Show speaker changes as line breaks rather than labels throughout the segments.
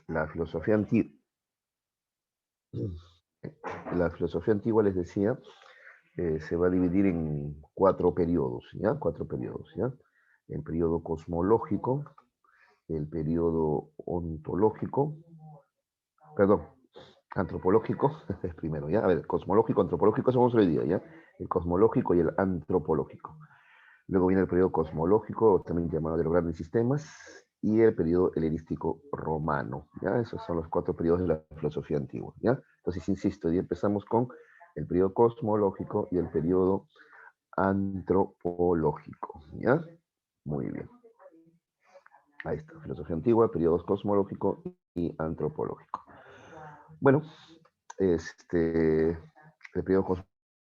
La filosofía antigua, la filosofía antigua les decía, se va a dividir en cuatro periodos, ¿ya? Cuatro periodos, ¿ya? El periodo cosmológico, el periodo ontológico, perdón, antropológico, es primero, ¿ya? A ver, cosmológico, antropológico, somos hoy día, ¿ya? El cosmológico y el antropológico. Luego viene el periodo cosmológico, también llamado de los grandes sistemas, y el periodo helenístico romano, ¿ya? Esos son los cuatro periodos de la filosofía antigua, ¿ya? Entonces, insisto, ya empezamos con el periodo cosmológico y el periodo antropológico, ¿ya? Muy bien. Ahí está, filosofía antigua, periodos cosmológico y antropológico. Bueno, el periodo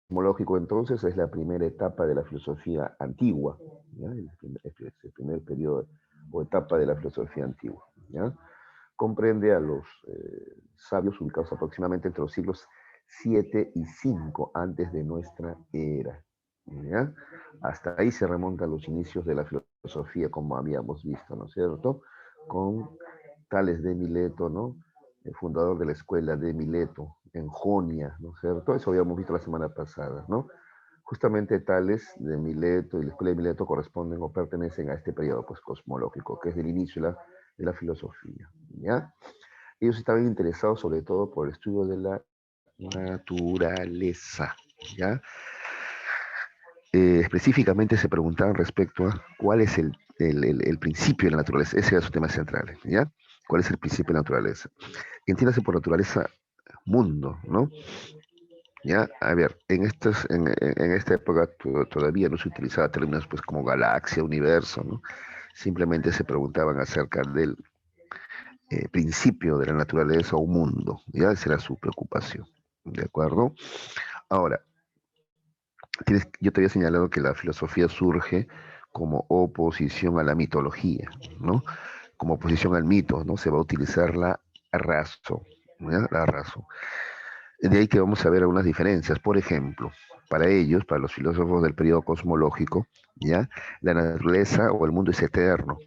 cosmológico entonces es la primera etapa de la filosofía antigua, ¿ya? El primer periodo o etapa de la filosofía antigua, ¿ya? Comprende a los sabios ubicados aproximadamente entre los siglos 7 y 5 antes de nuestra era, ¿ya? Hasta ahí se remontan los inicios de la filosofía, como habíamos visto, ¿no es cierto? Con Tales de Mileto, ¿no? El fundador de la escuela de Mileto, en Jonia, ¿no es cierto? Eso habíamos visto la semana pasada, ¿no? Justamente Tales de Mileto y la escuela de Mileto corresponden o pertenecen a este periodo pues, cosmológico, que es del inicio de la filosofía, ¿ya? Ellos estaban interesados sobre todo por el estudio de la naturaleza, ¿ya? Específicamente se preguntaban respecto a cuál es el principio de la naturaleza. Ese era su tema central, ¿ya? ¿Cuál es el principio de la naturaleza? Entiéndase por naturaleza mundo, ¿no? Ya, a ver, en esta época todavía no se utilizaba términos pues como galaxia, universo, ¿no? Simplemente se preguntaban acerca del principio de la naturaleza o mundo, ya esa era su preocupación, ¿de acuerdo? Ahora, yo te había señalado que la filosofía surge como oposición a la mitología, ¿no? Como oposición al mito, ¿no? Se va a utilizar la razón, ¿ya? La razón. De ahí que vamos a ver algunas diferencias. Por ejemplo, para ellos, para los filósofos del periodo cosmológico, ¿ya? La naturaleza o el mundo es eterno,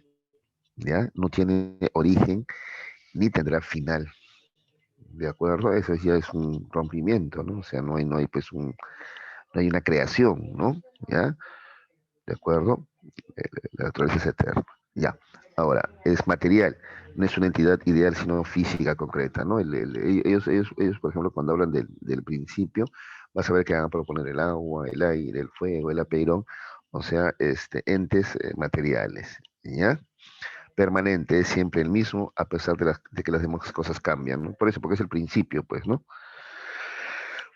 ¿ya? No tiene origen ni tendrá final, ¿de acuerdo? Eso ya es un rompimiento, ¿no? O sea, no hay pues no hay una creación, ¿no? ¿Ya? ¿De acuerdo? La naturaleza es eterna, ya. Ahora, es material, no es una entidad ideal, sino física concreta, ¿no? Ellos, por ejemplo, cuando hablan del principio, vas a ver que van a proponer el agua, el aire, el fuego, el apeirón, o sea, entes materiales, ¿ya? Permanente, es siempre el mismo, a pesar de que las demás cosas cambian, ¿no? Por eso, porque es el principio, pues, ¿no?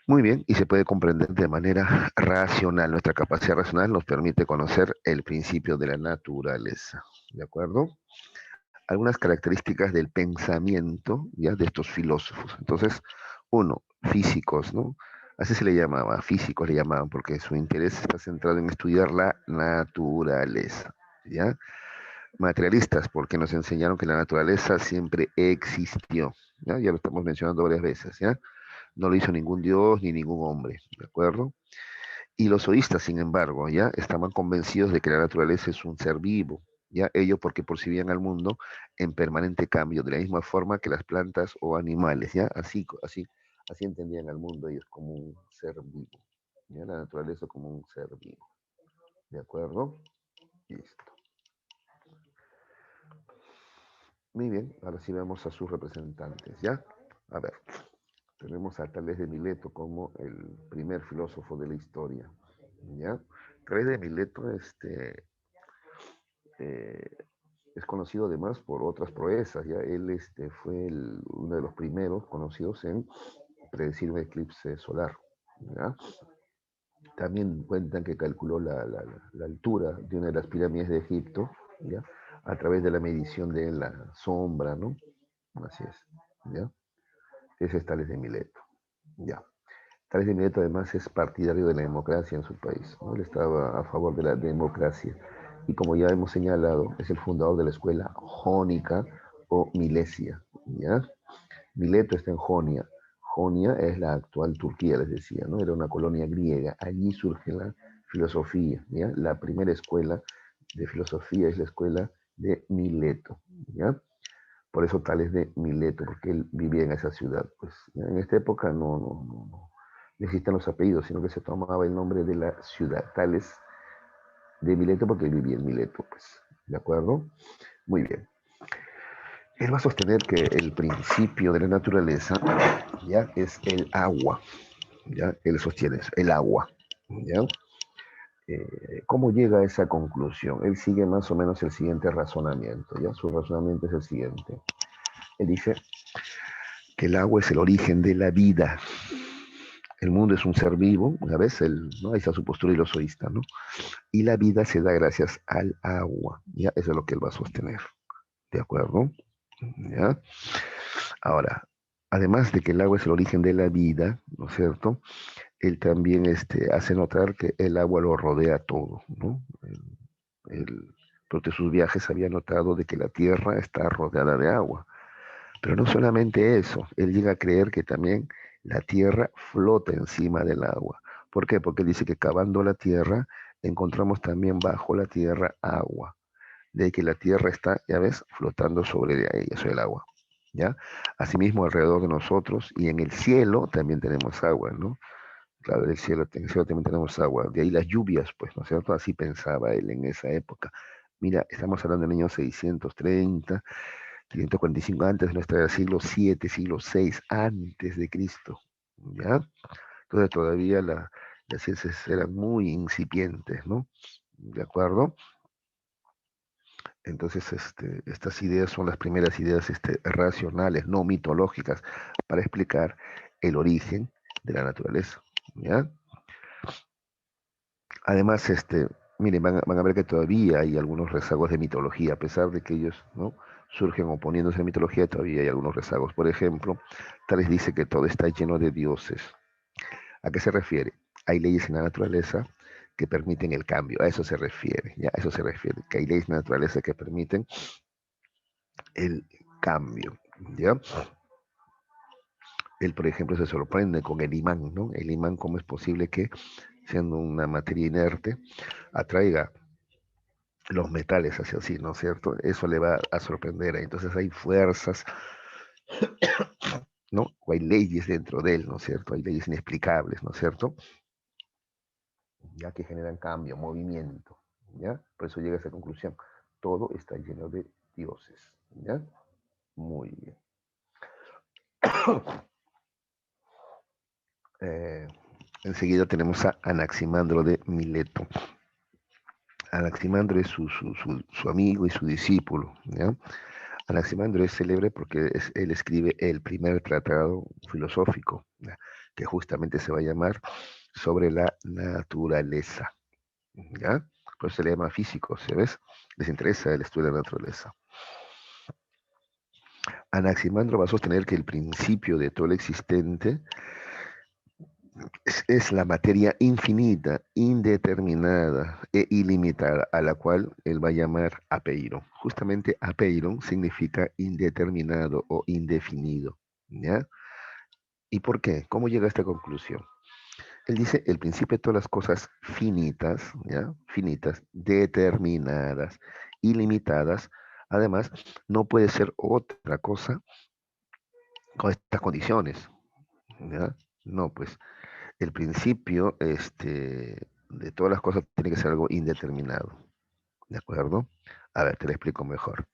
Muy bien, y se puede comprender de manera racional. Nuestra capacidad racional nos permite conocer el principio de la naturaleza, ¿de acuerdo? Algunas características del pensamiento, ya, de estos filósofos. Entonces, uno, físicos, ¿no? Así se le llamaba, físicos le llamaban, porque su interés está centrado en estudiar la naturaleza, ¿ya? Materialistas, porque nos enseñaron que la naturaleza siempre existió, ¿ya? Ya lo estamos mencionando varias veces, ¿ya? No lo hizo ningún dios ni ningún hombre, ¿de acuerdo? Y los zoístas, sin embargo, ya estaban convencidos de que la naturaleza es un ser vivo, ya ellos porque percibían al mundo en permanente cambio, de la misma forma que las plantas o animales, ya así entendían al mundo ellos como un ser vivo, ya la naturaleza como un ser vivo, ¿de acuerdo? Listo. Muy bien, ahora sí vamos a sus representantes, ¿ya? A ver, tenemos a Tales de Mileto como el primer filósofo de la historia, ¿ya? Tales de Mileto eh, es conocido además por otras proezas, ¿ya? Él fue uno de los primeros conocidos en predecir un eclipse solar, ¿ya? También cuentan que calculó la altura de una de las pirámides de Egipto, ¿ya? A través de la medición de la sombra, ¿no? Así es, ¿ya? Ese es Tales de Mileto, ¿ya? Tales de Mileto además es partidario de la democracia en su país, ¿no? Él estaba a favor de la democracia y como ya hemos señalado, es el fundador de la escuela jónica o milesia, ¿ya? Mileto está en Jonia. Jonia es la actual Turquía, les decía, ¿no? Era una colonia griega. Allí surge la filosofía, ¿ya? La primera escuela de filosofía es la escuela de Mileto, ¿ya? Por eso Tales de Mileto, porque él vivía en esa ciudad. Pues en esta época no existían los apellidos, sino que se tomaba el nombre de la ciudad, Tales de Mileto, porque él vivía en Mileto, pues. ¿De acuerdo? Muy bien. Él va a sostener que el principio de la naturaleza ya es el agua. ¿Ya? Él sostiene eso, el agua. ¿Ya? ¿Cómo llega a esa conclusión? Él sigue más o menos el siguiente razonamiento. ¿Ya? Su razonamiento es el siguiente. Él dice que el agua es el origen de la vida. El mundo es un ser vivo, una vez, ¿no? Ahí está su postura ilosoísta, ¿no? Y la vida se da gracias al agua, ¿ya? Eso es lo que él va a sostener, ¿de acuerdo? ¿Ya? Ahora, además de que el agua es el origen de la vida, ¿no es cierto? Él también hace notar que el agua lo rodea todo, ¿no? Durante sus viajes había notado de que la tierra está rodeada de agua. Pero no solamente eso, él llega a creer que también la tierra flota encima del agua. ¿Por qué? Porque dice que cavando la tierra encontramos también bajo la tierra agua. De que la tierra está, ya ves, flotando sobre ella, sobre el agua. ¿Ya? Asimismo, alrededor de nosotros y en el cielo también tenemos agua, ¿no? Claro, en el cielo también tenemos agua. De ahí las lluvias, pues, ¿no es cierto? Así pensaba él en esa época. Mira, estamos hablando del año 630, 545 antes de nuestra era, siglo 7, siglo 6 antes de Cristo, ¿ya? Entonces todavía las ciencias eran muy incipientes, ¿no? ¿De acuerdo? Entonces, estas ideas son las primeras ideas racionales, no mitológicas, para explicar el origen de la naturaleza, ¿ya? Además, miren, van a ver que todavía hay algunos rezagos de mitología, a pesar de que ellos, ¿no? Surgen oponiéndose a la mitología, todavía hay algunos rezagos. Por ejemplo, Tales dice que todo está lleno de dioses. ¿A qué se refiere? Hay leyes en la naturaleza que permiten el cambio, a eso se refiere, ¿ya? A eso se refiere, que hay leyes en la naturaleza que permiten el cambio, ¿ya? Él, por ejemplo, se sorprende con el imán, ¿no? El imán, ¿cómo es posible que, siendo una materia inerte, atraiga los metales hacia sí, ¿no es cierto? Eso le va a sorprender. Entonces hay fuerzas, ¿no? O hay leyes dentro de él, ¿no es cierto? Hay leyes inexplicables, ¿no es cierto? Ya que generan cambio, movimiento, ¿ya? Por eso llega a esa conclusión. Todo está lleno de dioses, ¿ya? Muy bien. Eh, enseguida tenemos a Anaximandro de Mileto. Anaximandro es su amigo y su discípulo, ¿ya? Anaximandro es célebre porque él escribe el primer tratado filosófico, ¿ya? Que justamente se va a llamar sobre la naturaleza, ¿ya? Por eso se le llama físico, ¿sabes? Les interesa el estudio de la naturaleza. Anaximandro va a sostener que el principio de todo lo existente es la materia infinita, indeterminada e ilimitada, a la cual él va a llamar apeiron. Justamente apeiron significa indeterminado o indefinido, ¿ya? ¿Y por qué? ¿Cómo llega a esta conclusión? Él dice el principio de todas las cosas finitas, ¿ya? Finitas, determinadas, ilimitadas, además, no puede ser otra cosa con estas condiciones, ¿ya? No, pues el principio de todas las cosas tiene que ser algo indeterminado, ¿de acuerdo? A ver, te lo explico mejor.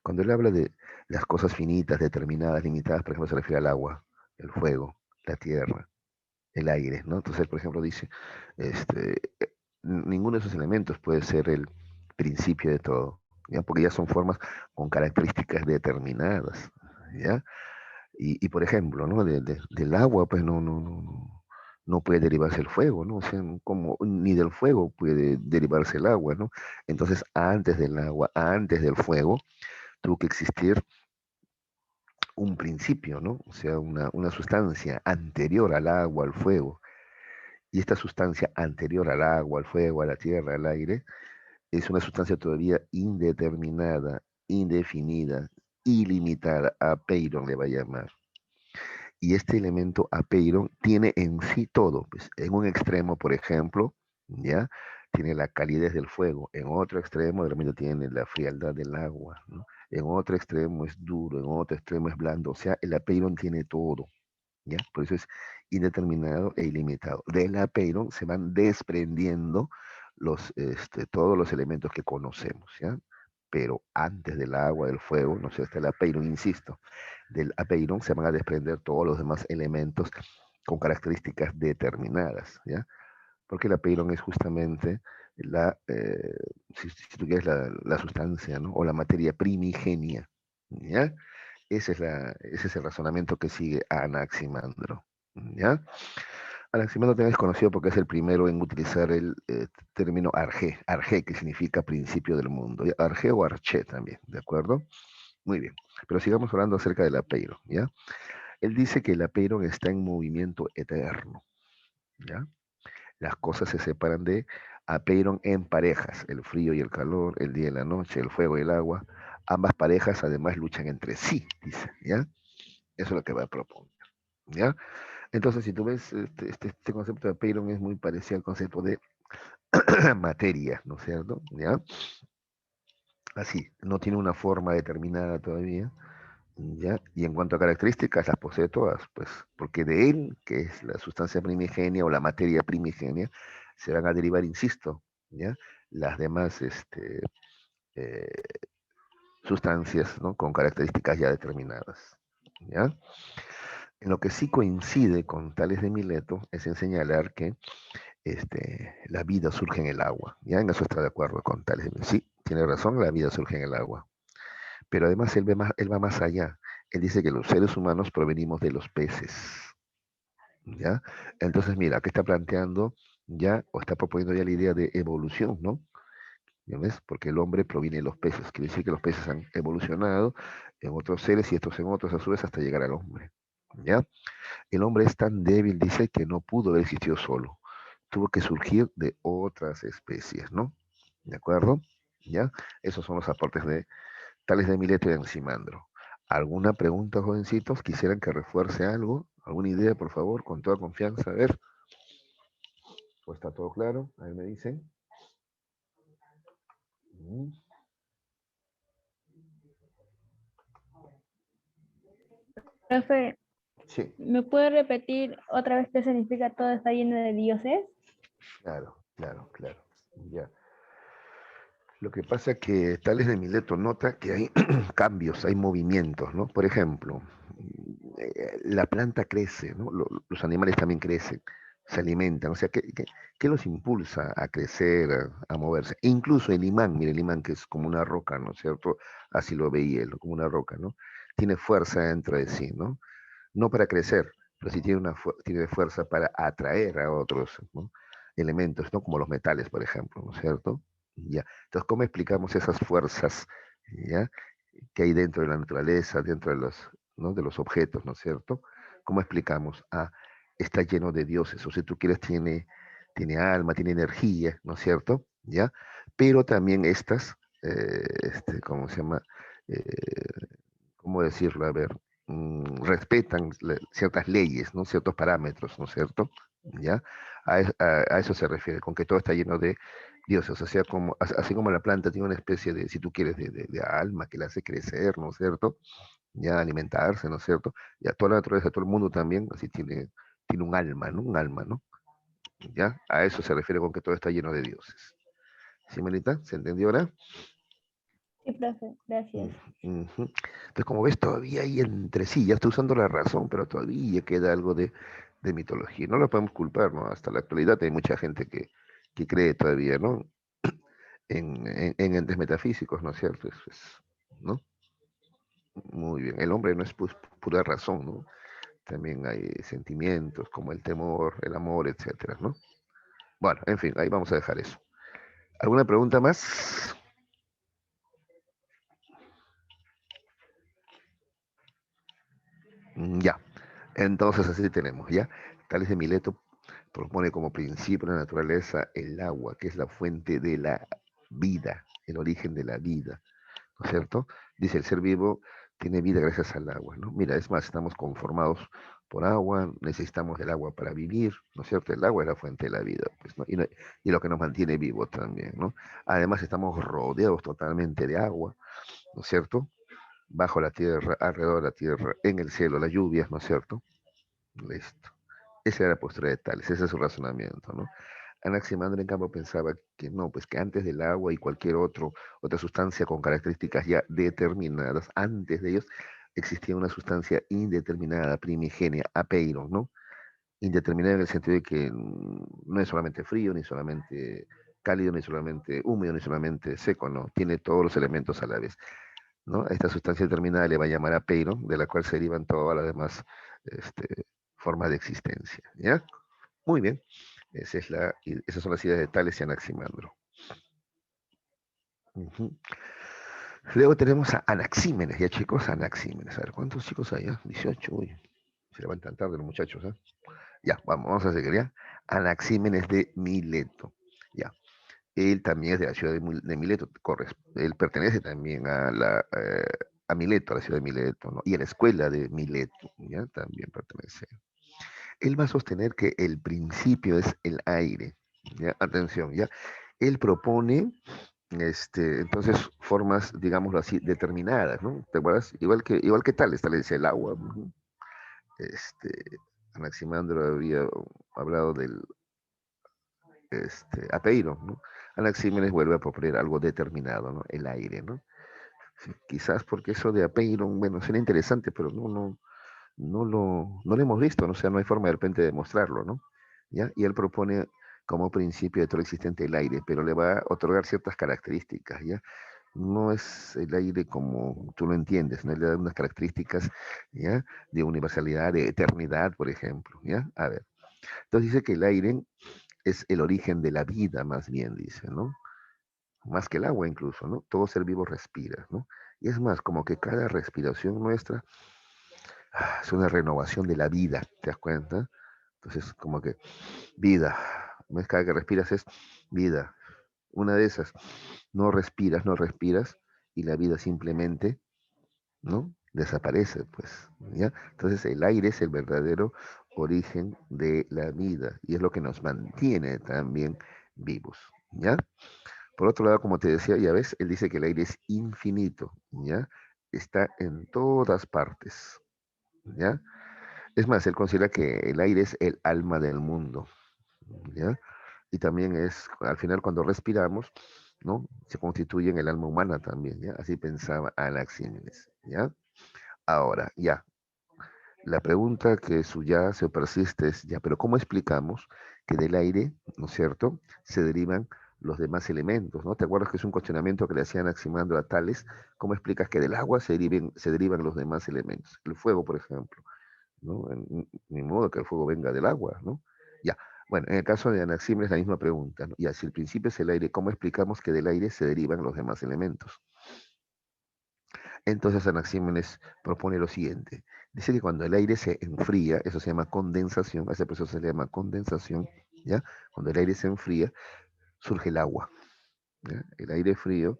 Cuando él habla de las cosas finitas, determinadas, limitadas, por ejemplo, se refiere al agua, el fuego, la tierra, el aire, ¿no? Entonces, por ejemplo, dice, este, ninguno de esos elementos puede ser el principio de todo, ¿ya? Porque ya son formas con características determinadas, ¿ya? Y por ejemplo, ¿no? Del agua, pues no puede derivarse el fuego, ¿no? O sea, como, ni del fuego puede derivarse el agua, ¿no? Entonces, antes del agua, antes del fuego, tuvo que existir un principio, ¿no? O sea, una sustancia anterior al agua, al fuego. Y esta sustancia anterior al agua, al fuego, a la tierra, al aire, es una sustancia todavía indeterminada, indefinida, ilimitada. A Peyron le va a llamar. Y este elemento apeiron tiene en sí todo. Pues, en un extremo, por ejemplo, ¿ya? tiene la calidez del fuego, en otro extremo de repente tiene la frialdad del agua, ¿no? En otro extremo es duro, en otro extremo es blando, o sea, el apeiron tiene todo, ¿ya? Por eso es indeterminado e ilimitado. Del apeiron se van desprendiendo todos los elementos que conocemos, ¿ya? Pero antes del agua, del fuego, no sé, hasta el apeiron, insisto, del apeiron se van a desprender todos los demás elementos con características determinadas, ¿ya? Porque el apeiron es justamente la, si tú quieres, la sustancia, ¿no? O la materia primigenia, ¿ya? Ese es el razonamiento que sigue Anaximandro, ¿ya? Anaximandro también es conocido porque es el primero en utilizar el término arge, que significa principio del mundo, ¿ya? Arge o arche también, ¿de acuerdo? Muy bien, pero sigamos hablando acerca del apeiron, ¿ya? Él dice que el apeiron está en movimiento eterno, ¿ya? Las cosas se separan de apeiron en parejas, el frío y el calor, el día y la noche, el fuego y el agua. Ambas parejas además luchan entre sí, dice, ¿ya? Eso es lo que va a proponer, ¿ya? Entonces, si tú ves, este concepto de apeiron es muy parecido al concepto de materia, ¿no es cierto? ¿Ya? Así, no tiene una forma determinada todavía, ¿ya? Y en cuanto a características, las posee todas, pues, porque de él, que es la sustancia primigenia o la materia primigenia, se van a derivar, insisto, ¿ya? Las demás eh, sustancias, ¿no? Con características ya determinadas, ¿ya? En lo que sí coincide con Tales de Mileto es en señalar que la vida surge en el agua, ¿ya? En eso está de acuerdo con Tales de Mileto. Sí, tiene razón, la vida surge en el agua. Pero además él va más allá. Él dice que los seres humanos provenimos de los peces, ¿ya? Entonces, mira, aquí está planteando ya, o está proponiendo ya la idea de evolución, ¿no? ¿Ya ves? Porque el hombre proviene de los peces. Quiere decir que los peces han evolucionado en otros seres y estos en otros a su vez hasta llegar al hombre, ¿ya? El hombre es tan débil, dice, que no pudo haber existido solo. Tuvo que surgir de otras especies, ¿no? ¿De acuerdo? ¿Ya? Esos son los aportes de Tales de Mileto y de Encimandro. ¿Alguna pregunta, jovencitos? ¿Quisieran que refuerce algo? ¿Alguna idea, por favor? Con toda confianza. A ver. ¿O está todo claro? Ahí me dicen.
Profe,
Sí,
¿me puede repetir otra vez qué significa todo está lleno de dioses?
claro, claro, claro. Ya. Lo que pasa es que Tales de Mileto nota que hay cambios, hay movimientos, ¿no? Por ejemplo, la planta crece, ¿no? Los animales también crecen, se alimentan, o sea, ¿qué los impulsa a crecer, a moverse? E incluso el imán, mire, el imán que es como una roca, ¿no es cierto? Así lo veía él, como una roca, ¿no? Tiene fuerza dentro de sí, ¿no? No para crecer, pero sí tiene, tiene fuerza para atraer a otros, ¿no? Elementos, ¿no? Como los metales, por ejemplo, ¿no es cierto? Ya. Entonces, ¿cómo explicamos esas fuerzas, ya, que hay dentro de la naturaleza, dentro de los, ¿no? de los objetos, ¿no es cierto? ¿Cómo explicamos? Ah, está lleno de dioses, o si tú quieres, tiene alma, tiene energía, ¿no es cierto? ¿Ya? Pero también estas, ¿cómo se llama? Eh, ¿Cómo decirlo? A ver, respetan ciertas leyes, ¿no? Ciertos parámetros, ¿no es cierto? ¿Ya? A eso se refiere, con que todo está lleno de dioses, o sea, así como la planta tiene una especie de, si tú quieres, de alma que la hace crecer, ¿no es cierto? Ya alimentarse, ¿no es cierto? Ya toda la naturaleza, todo el mundo también, así tiene un alma, ¿no? Un alma, ¿no? ¿Ya? A eso se refiere con que todo está lleno de dioses. ¿Sí, Melita? ¿Se entendió ahora?
Sí, profe, gracias.
Ujú. Entonces, como ves, todavía hay entre sí, ya estoy usando la razón, pero todavía queda algo de mitología. No lo podemos culpar, ¿no? Hasta la actualidad hay mucha gente que cree todavía, ¿no? En entes metafísicos, ¿no es cierto? ¿No? Muy bien. El hombre no es pues, pura razón, ¿no? También hay sentimientos como el temor, el amor, etcétera, ¿no? Bueno, en fin, ahí vamos a dejar eso. ¿Alguna pregunta más? Ya. Entonces así tenemos, ¿ya? Tales de Mileto propone como principio de la naturaleza el agua, que es la fuente de la vida, el origen de la vida, ¿no es cierto? Dice, el ser vivo tiene vida gracias al agua, ¿no? Mira, es más, estamos conformados por agua, necesitamos del agua para vivir, ¿no es cierto? El agua es la fuente de la vida, pues, ¿no? Y lo que nos mantiene vivo también, ¿no? Además, estamos rodeados totalmente de agua, ¿no es cierto? Bajo la tierra, alrededor de la tierra, en el cielo, las lluvias, ¿no es cierto? Listo. Esa era la postura de Tales, ese es su razonamiento, ¿no? Anaximandro, en cambio, pensaba que no, pues que antes del agua y cualquier otra sustancia con características ya determinadas, antes de ellos existía una sustancia indeterminada, primigenia, apeiron, ¿no? Indeterminada en el sentido de que no es solamente frío, ni solamente cálido, ni solamente húmedo, ni solamente seco, ¿no? Tiene todos los elementos a la vez, ¿no? A esta sustancia determinada le va a llamar apeiron, de la cual se derivan todas las demás este, formas de existencia, ¿ya? Muy bien. Esas son las ideas de Tales y Anaximandro. Ujú. Luego tenemos a Anaxímenes, ya chicos, Anaxímenes. A ver, ¿cuántos chicos hay? 18, uy, se levantan tarde los muchachos, ¿eh? Ya, vamos a seguir, ¿ya? Anaxímenes de Mileto, ya. Él también es de la ciudad de Mileto, él pertenece también a Mileto, a la ciudad de Mileto, ¿no? Y a la escuela de Mileto, ¿ya? También pertenece. Él va a sostener que el principio es el aire, ¿ya? Atención, ¿ya? Él propone entonces formas, digámoslo así, determinadas, ¿no? ¿Te acuerdas? Igual que tal dice el agua. Este, Anaximandro había hablado del apeiro, ¿no? Anaxímenes vuelve a proponer algo determinado, ¿no? El aire, ¿no? Sí, quizás porque eso de apeiro, bueno, suena interesante, pero no lo hemos visto, ¿no? O sea, no hay forma de repente de demostrarlo, ¿no? ¿Ya? Y él propone como principio de todo lo existente el aire, pero le va a otorgar ciertas características, ¿ya? No es el aire como tú lo entiendes, ¿no? Le da unas características, ¿ya? De universalidad, de eternidad, por ejemplo, ¿ya? A ver, entonces dice que el aire es el origen de la vida, más bien, dice, ¿no? Más que el agua incluso, ¿no? Todo ser vivo respira, ¿no? Y es más, como que cada respiración nuestra es una renovación de la vida, ¿te das cuenta? Entonces, como que vida, no es cada que respiras es vida. Una de esas, no respiras y la vida simplemente, ¿no? Desaparece, pues, ¿ya? Entonces el aire es el verdadero origen de la vida y es lo que nos mantiene también vivos, ¿ya? Por otro lado, como te decía, ya ves, él dice que el aire es infinito, ¿ya? Está en todas partes, ¿ya? Es más, él considera que el aire es el alma del mundo, ¿ya? Y también es, al final, cuando respiramos, ¿no? Se constituye en el alma humana también, ¿ya? Así pensaba Anaxímenes, ¿ya? Ahora, ya, la pregunta que subyace o persiste es, ya, pero ¿cómo explicamos que del aire, ¿no es cierto?, se derivan los demás elementos, ¿no? ¿Te acuerdas que es un cuestionamiento que le hacían Anaximandro a Tales? ¿Cómo explicas que del agua se derivan los demás elementos? El fuego, por ejemplo, ¿no? Ni modo que el fuego venga del agua, ¿no? Ya, bueno, en el caso de Anaxímenes la misma pregunta, ¿no? Ya, si el principio es el aire, ¿cómo explicamos que del aire se derivan los demás elementos? Entonces Anaxímenes propone lo siguiente. Dice que cuando el aire se enfría, eso se llama condensación, a ese proceso se le llama condensación, ¿ya? Cuando el aire se enfría, surge el agua, ¿ya? El aire frío,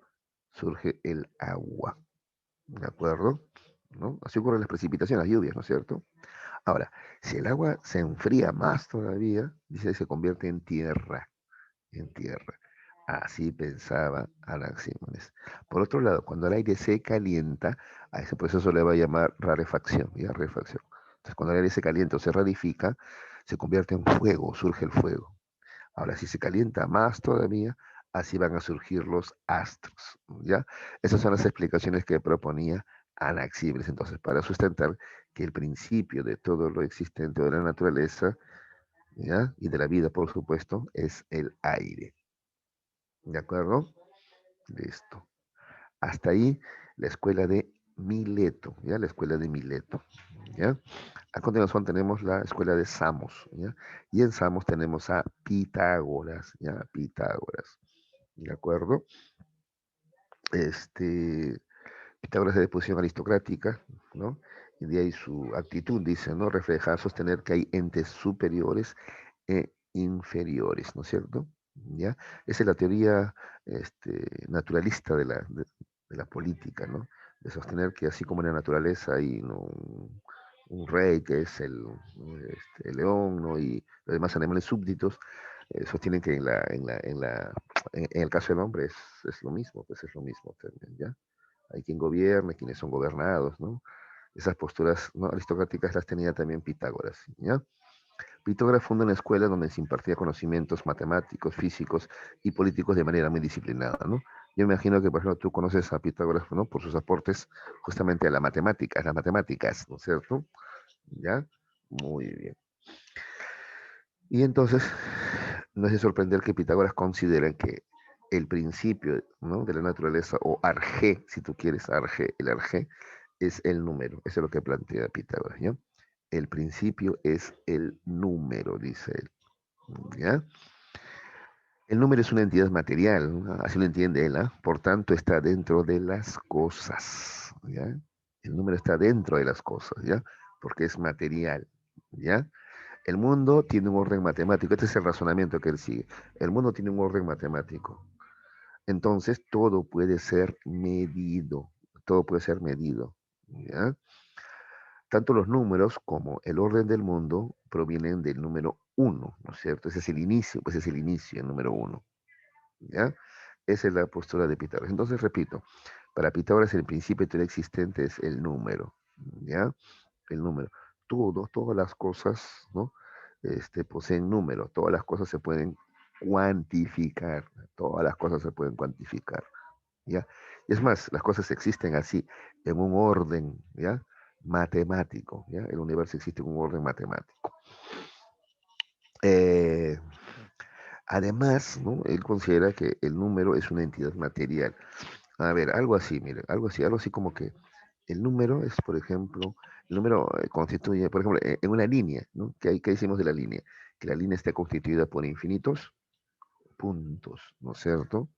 surge el agua, ¿de acuerdo? ¿No? Así ocurren las precipitaciones, las lluvias, ¿no es cierto? Ahora, si el agua se enfría más todavía, dice que se convierte en tierra. Así pensaba Anaxímenes. Por otro lado, cuando el aire se calienta, a ese proceso le va a llamar rarefacción, ¿ya? Refacción. Entonces, cuando el aire se calienta o se rarifica, se convierte en fuego, surge el fuego. Ahora, si se calienta más todavía, así van a surgir los astros, ¿ya? Esas son las explicaciones que proponía Anaxímenes, entonces, para sustentar que el principio de todo lo existente de la naturaleza, ¿ya? Y de la vida, por supuesto, es el aire. ¿De acuerdo? Listo. Hasta ahí la escuela de Mileto, ¿ya? La escuela de Mileto, ¿ya? A continuación tenemos la escuela de Samos, ¿ya? Y en Samos tenemos a Pitágoras, ¿ya? Pitágoras, ¿de acuerdo? Este, Pitágoras es de posición aristocrática, ¿no? Y de ahí su actitud, dice, ¿no? Refleja sostener que hay entes superiores e inferiores, ¿no es cierto? ¿Ya? Esa es la teoría naturalista de la política, ¿no? de sostener que así como en la naturaleza hay, ¿no?, un rey que es el león, ¿no?, y los demás animales súbditos, sostienen que en el caso del hombre es lo mismo, pues es lo mismo también, ¿ya? Hay quien gobierna, quienes son gobernados, ¿no? Esas posturas, ¿no?, aristocráticas las tenía también Pitágoras, ¿ya? Pitágoras funda una escuela donde se impartía conocimientos matemáticos, físicos y políticos de manera muy disciplinada, ¿no? Yo me imagino que, por ejemplo, tú conoces a Pitágoras, ¿no?, por sus aportes justamente a las matemáticas, ¿no es cierto? ¿Ya? Muy bien. Y entonces, no es de sorprender que Pitágoras considera que el principio, ¿no?, de la naturaleza, o arjé, si tú quieres, arjé, el arjé, es el número. Eso es lo que plantea Pitágoras, ¿ya? El principio es el número, dice él, ¿ya? El número es una entidad material, ¿no? Así lo entiende él, ¿ah? Por tanto, está dentro de las cosas, ¿ya? El número está dentro de las cosas, ¿ya? Porque es material, ¿ya? El mundo tiene un orden matemático. Este es el razonamiento que él sigue. El mundo tiene un orden matemático. Entonces, todo puede ser medido. Todo puede ser medido, ¿ya? Tanto los números como el orden del mundo provienen del número uno, ¿no es cierto? Ese es el inicio, pues es el inicio, el número uno, ¿ya? Esa es la postura de Pitágoras. Entonces, repito, para Pitágoras el principio de todo existente es el número, ¿ya? El número. Todas las cosas, ¿no?, poseen número. Todas las cosas se pueden cuantificar. Todas las cosas se pueden cuantificar, ¿ya? Y es más, las cosas existen así, en un orden, ¿ya?, matemático, ¿ya? El universo existe en un orden matemático. Eh, Además, ¿no?, él considera que el número es una entidad material. A ver, algo así, mire, algo así como que el número es, por ejemplo, el número constituye, por ejemplo, en una línea, ¿no? ¿Qué decimos de la línea? Que la línea está constituida por infinitos puntos, ¿no es cierto?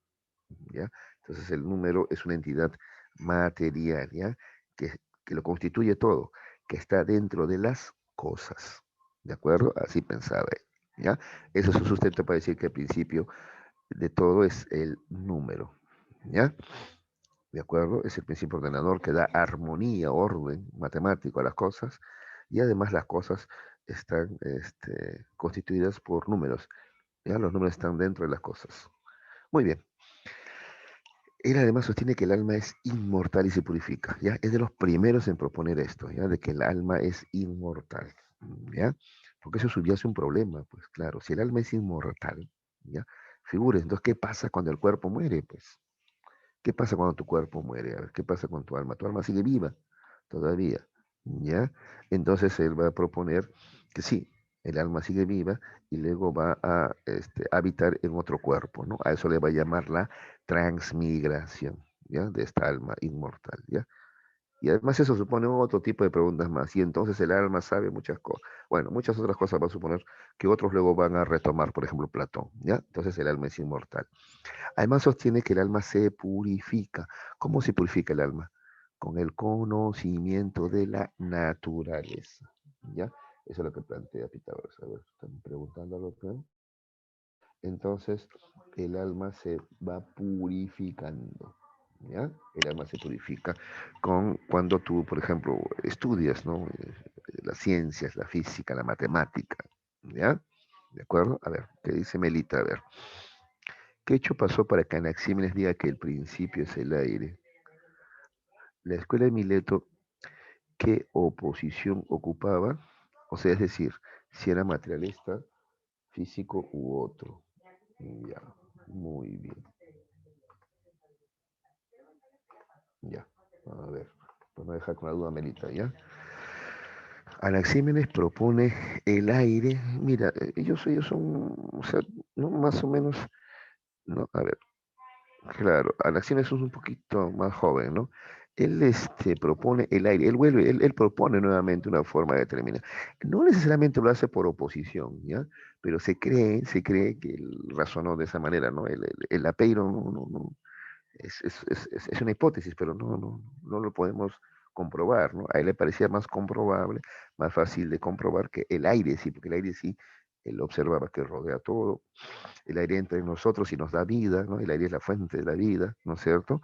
¿Ya? Entonces el número es una entidad material, ¿ya? Que lo constituye todo, que está dentro de las cosas, ¿de acuerdo? Así pensaba él, ¿ya? Eso es un sustento para decir que el principio de todo es el número, ¿ya? ¿De acuerdo? Es el principio ordenador que da armonía, orden matemático a las cosas, y además las cosas están constituidas por números, ¿ya? Los números están dentro de las cosas. Muy bien. Él además sostiene que el alma es inmortal y se purifica, ¿ya? Es de los primeros en proponer esto, ¿ya? De que el alma es inmortal, ¿ya? Porque eso subyace un problema, pues claro, si el alma es inmortal, ¿ya? Figures, entonces, ¿qué pasa cuando el cuerpo muere? Pues, ¿qué pasa cuando tu cuerpo muere? A ver, ¿qué pasa con tu alma? Tu alma sigue viva todavía, ¿ya? Entonces él va a proponer que sí, el alma sigue viva y luego va a habitar en otro cuerpo, ¿no? A eso le va a llamar la transmigración, ¿ya? De esta alma inmortal, ¿ya? Y además eso supone otro tipo de preguntas más. Y entonces el alma sabe muchas cosas. Bueno, muchas otras cosas va a suponer que otros luego van a retomar, por ejemplo, Platón, ¿ya? Entonces el alma es inmortal. Además sostiene que el alma se purifica. ¿Cómo se purifica el alma? Con el conocimiento de la naturaleza. ¿Ya? Eso es lo que plantea Pitágoras. A ver, están preguntando algo acá. Entonces, el alma se va purificando. ¿Ya? El alma se purifica cuando tú, por ejemplo, estudias, ¿no?, las ciencias, la física, la matemática. ¿Ya? ¿De acuerdo? A ver, ¿qué dice Melita? A ver. ¿Qué hecho pasó para que Anaxímenes diga que el principio es el aire? La escuela de Mileto, ¿qué oposición ocupaba? O sea, es decir, si era materialista, físico u otro. Ya, muy bien. Ya, a ver, para no dejar con la duda, Melita, ¿ya? Anaxímenes propone el aire. Mira, ellos son, o sea, no, más o menos, no, a ver, claro, Anaxímenes es un poquito más joven, ¿no? Él propone el aire, él propone nuevamente una forma de determinar. No necesariamente lo hace por oposición, ¿ya? Pero se cree que él razonó de esa manera, ¿no? El apeiro no, es una hipótesis, pero no lo podemos comprobar, ¿no? A él le parecía más comprobable, más fácil de comprobar que el aire sí, porque el aire sí, él observaba que rodea todo, el aire entra en nosotros y nos da vida, ¿no? El aire es la fuente de la vida, ¿no es cierto?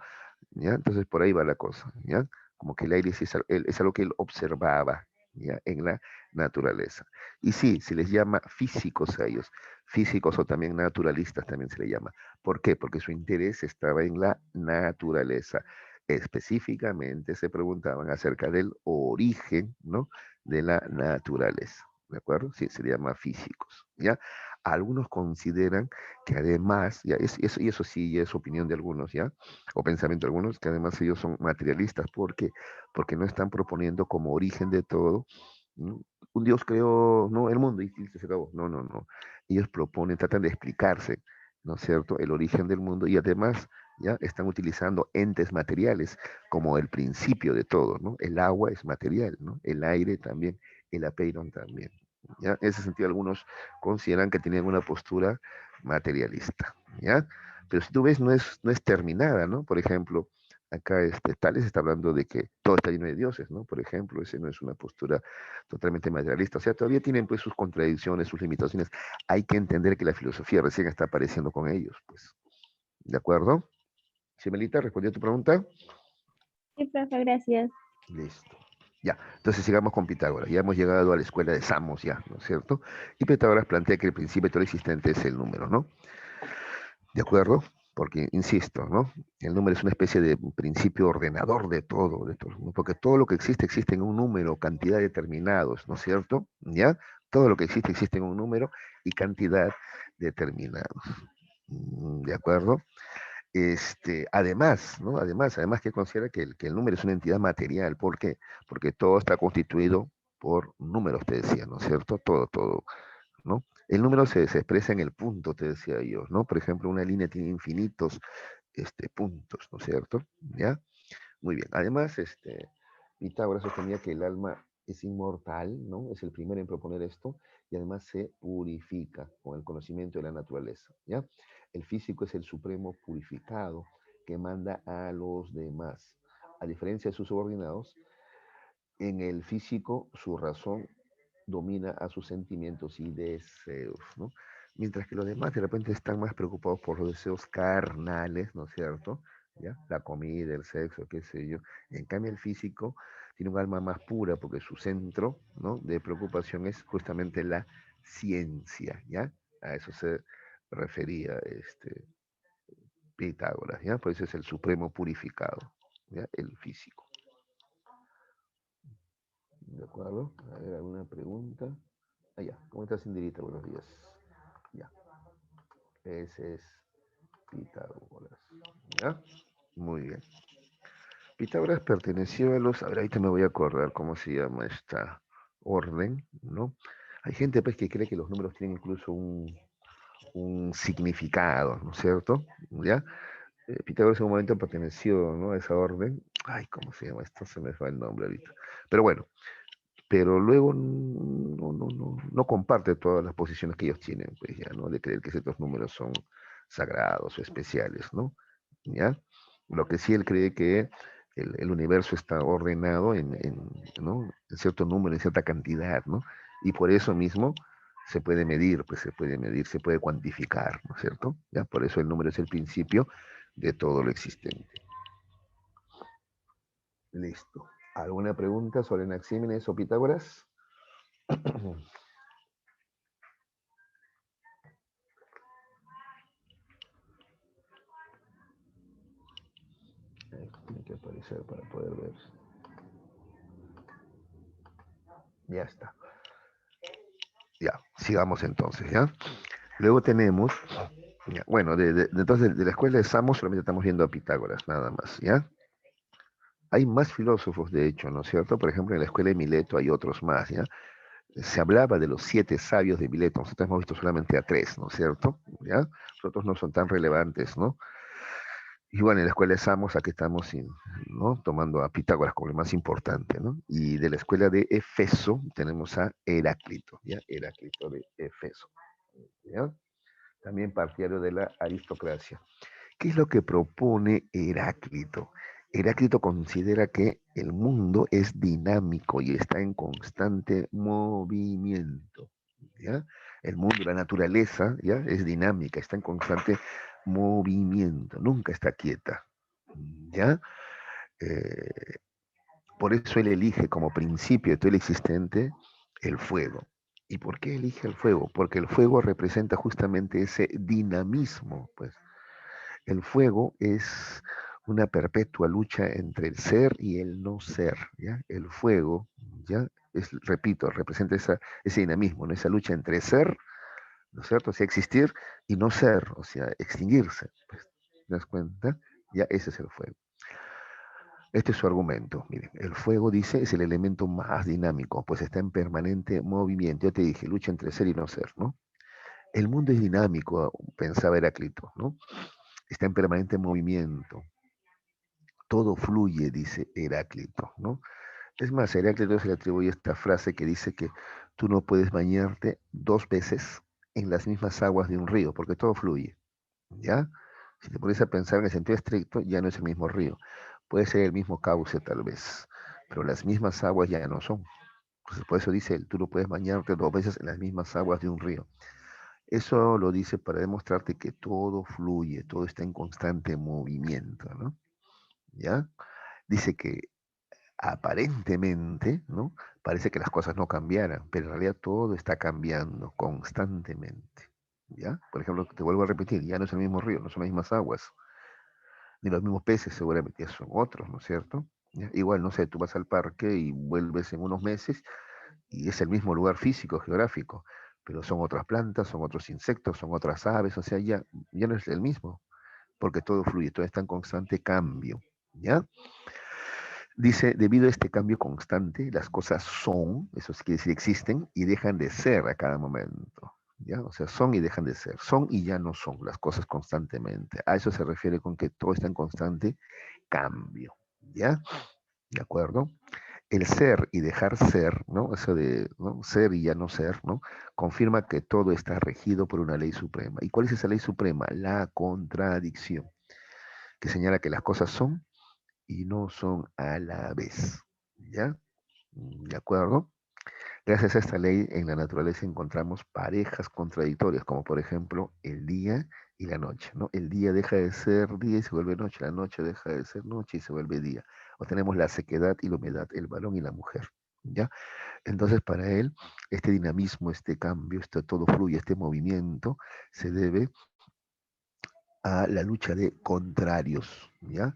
¿ya? Entonces por ahí va la cosa, ¿ya? Como que el aire sí es algo que él observaba, ¿ya? En la naturaleza. Y sí, se les llama físicos a ellos, físicos o también naturalistas también se le llama. ¿Por qué? Porque su interés estaba en la naturaleza. Específicamente se preguntaban acerca del origen, ¿no? De la naturaleza, ¿de acuerdo? Sí, se le llama físicos, ¿ya? Algunos consideran que además, ya y eso sí ya es opinión de algunos, ¿ya? O pensamiento de algunos, que además ellos son materialistas. ¿Por qué? Porque no están proponiendo como origen de todo, ¿no? Un Dios creó, no, el mundo y listo, se acabó. No, no, no. Ellos proponen, tratan de explicarse, ¿no es cierto?, el origen del mundo y además ya están utilizando entes materiales como el principio de todo, ¿no? El agua es material, ¿no? El aire también, el apeiron también. ¿Ya? En ese sentido, algunos consideran que tienen una postura materialista, ¿ya? Pero si tú ves, no es terminada, ¿no? Por ejemplo, acá Tales está hablando de que todo está lleno de dioses, ¿no? Por ejemplo, ese no es una postura totalmente materialista. O sea, todavía tienen pues sus contradicciones, sus limitaciones. Hay que entender que la filosofía recién está apareciendo con ellos, pues. ¿De acuerdo? Simelita, ¿respondió a tu pregunta?
Sí, profe, gracias.
Listo. Ya, entonces sigamos con Pitágoras. Ya hemos llegado a la escuela de Samos, ya, ¿no es cierto? Y Pitágoras plantea que el principio de todo existente es el número, ¿no? ¿De acuerdo? Porque, insisto, ¿no? El número es una especie de principio ordenador de todo, ¿no? Porque todo lo que existe existe en un número, cantidad determinados, ¿no es cierto? ¿Ya? Todo lo que existe existe en un número y cantidad determinados. ¿De acuerdo? Además, ¿no? Además que considera que el número es una entidad material. ¿Por qué? Porque todo está constituido por números, te decía, ¿no es cierto? Todo, ¿no? El número se expresa en el punto, te decía yo, ¿no? Por ejemplo, una línea tiene infinitos puntos, ¿no es cierto? ¿Ya? Muy bien. Además, Pitágoras sostenía que el alma es inmortal, ¿no? Es el primero en proponer esto, y además se purifica con el conocimiento de la naturaleza, ¿ya? El físico es el supremo purificado que manda a los demás. A diferencia de sus subordinados, en el físico su razón domina a sus sentimientos y deseos, ¿no? Mientras que los demás de repente están más preocupados por los deseos carnales, ¿no es cierto? ¿Ya? La comida, el sexo, qué sé yo. En cambio, el físico tiene un alma más pura porque su centro, ¿no?, de preocupación es justamente la ciencia, ¿ya? A eso se refería Pitágoras, ¿ya? Por eso es el supremo purificado, ¿ya? El físico. ¿De acuerdo? A ver, ¿alguna pregunta? Ah, ya. ¿Cómo estás, Indirita? Buenos días. Ya. Ese es Pitágoras. ¿Ya? Muy bien. Pitágoras perteneció a los... A ver, ahorita me voy a acordar cómo se llama esta orden, ¿no? Hay gente pues que cree que los números tienen incluso un significado, ¿no es cierto? ¿Ya? Pitágoras en un momento perteneció, ¿no?, a esa orden. Ay, ¿cómo se llama esto? Se me fue el nombre ahorita. Pero bueno, pero luego no comparte todas las posiciones que ellos tienen, pues ya, ¿no? De creer que ciertos números son sagrados o especiales, ¿no? ¿Ya? Lo que sí él cree que el universo está ordenado ¿no?, en cierto número, en cierta cantidad, ¿no? Y por eso mismo se puede medir, pues se puede cuantificar, ¿no es cierto? ¿Ya? Por eso el número es el principio de todo lo existente. Listo. ¿Alguna pregunta sobre Anaxímenes o Pitágoras? Tiene que aparecer para poder ver. Ya está. Ya, sigamos entonces, ¿ya? Luego tenemos, ya, bueno, entonces de la escuela de Samos solamente estamos viendo a Pitágoras, nada más, ¿ya? Hay más filósofos, de hecho, ¿no es cierto? Por ejemplo, en la escuela de Mileto hay otros más, ¿ya? Se hablaba de los 7 sabios de Mileto, nosotros hemos visto solamente a 3, ¿no es cierto? ¿Ya? Los otros no son tan relevantes, ¿no? Y bueno, en la escuela de Samos, aquí estamos ¿no?, tomando a Pitágoras como el más importante, ¿no? Y de la escuela de Efeso tenemos a Heráclito, ¿ya? Heráclito de Efeso, ¿ya? También partidario de la aristocracia. ¿Qué es lo que propone Heráclito? Heráclito considera que el mundo es dinámico y está en constante movimiento, ¿ya? El mundo, la naturaleza, ¿ya?, es dinámica, está en constante movimiento, nunca está quieta, ¿ya? Eh, por eso él elige como principio de todo el existente el fuego. ¿Y por qué elige el fuego? Porque el fuego representa justamente ese dinamismo, pues. El fuego es una perpetua lucha entre el ser y el no ser, ¿ya? El fuego, ¿ya? Es, repito, representa ese dinamismo, ¿no? Esa lucha entre ser, ¿no es cierto? O sea, existir y no ser, o sea, extinguirse. Pues, ¿te das cuenta? Ya ese es el fuego. Este es su argumento. Miren, el fuego, dice, es el elemento más dinámico, pues está en permanente movimiento. Yo te dije, lucha entre ser y no ser, ¿no? El mundo es dinámico, pensaba Heráclito, ¿no? Está en permanente movimiento. Todo fluye, dice Heráclito, ¿no? Es más, a Heráclito se le atribuye esta frase que dice que tú no puedes bañarte dos veces en las mismas aguas de un río, porque todo fluye, ¿ya? Si te pones a pensar en el sentido estricto, ya no es el mismo río. Puede ser el mismo cauce, tal vez, pero las mismas aguas ya no son. Entonces, por eso dice él, tú no puedes bañarte dos veces en las mismas aguas de un río. Eso lo dice para demostrarte que todo fluye, todo está en constante movimiento, ¿no? ¿Ya? Dice que aparentemente, ¿no? Parece que las cosas no cambiaran, pero en realidad todo está cambiando constantemente, ¿ya? Por ejemplo, te vuelvo a repetir, ya no es el mismo río, no son las mismas aguas, ni los mismos peces, seguramente son otros, ¿no es cierto? ¿Ya? Igual, no sé, tú vas al parque y vuelves en unos meses y es el mismo lugar físico, geográfico, pero son otras plantas, son otros insectos, son otras aves, o sea, ya no es el mismo, porque todo fluye, todo está en constante cambio, ¿ya? Dice, debido a este cambio constante, las cosas son, eso quiere decir existen, y dejan de ser a cada momento. ¿Ya? O sea, son y dejan de ser. Son y ya no son las cosas constantemente. A eso se refiere con que todo está en constante cambio. ¿Ya? ¿De acuerdo? El ser y dejar ser, ¿no? Eso de, ¿no? Ser y ya no ser, ¿no? Confirma que todo está regido por una ley suprema. ¿Y cuál es esa ley suprema? La contradicción, que señala que las cosas son y no son a la vez. ¿Ya? ¿De acuerdo? Gracias a esta ley en la naturaleza encontramos parejas contradictorias, como por ejemplo el día y la noche, ¿no? El día deja de ser día y se vuelve noche, la noche deja de ser noche y se vuelve día. O tenemos la sequedad y la humedad, el varón y la mujer, ¿ya? Entonces para él, este dinamismo, este cambio, este todo fluye, este movimiento, se debe a la lucha de contrarios, ¿ya?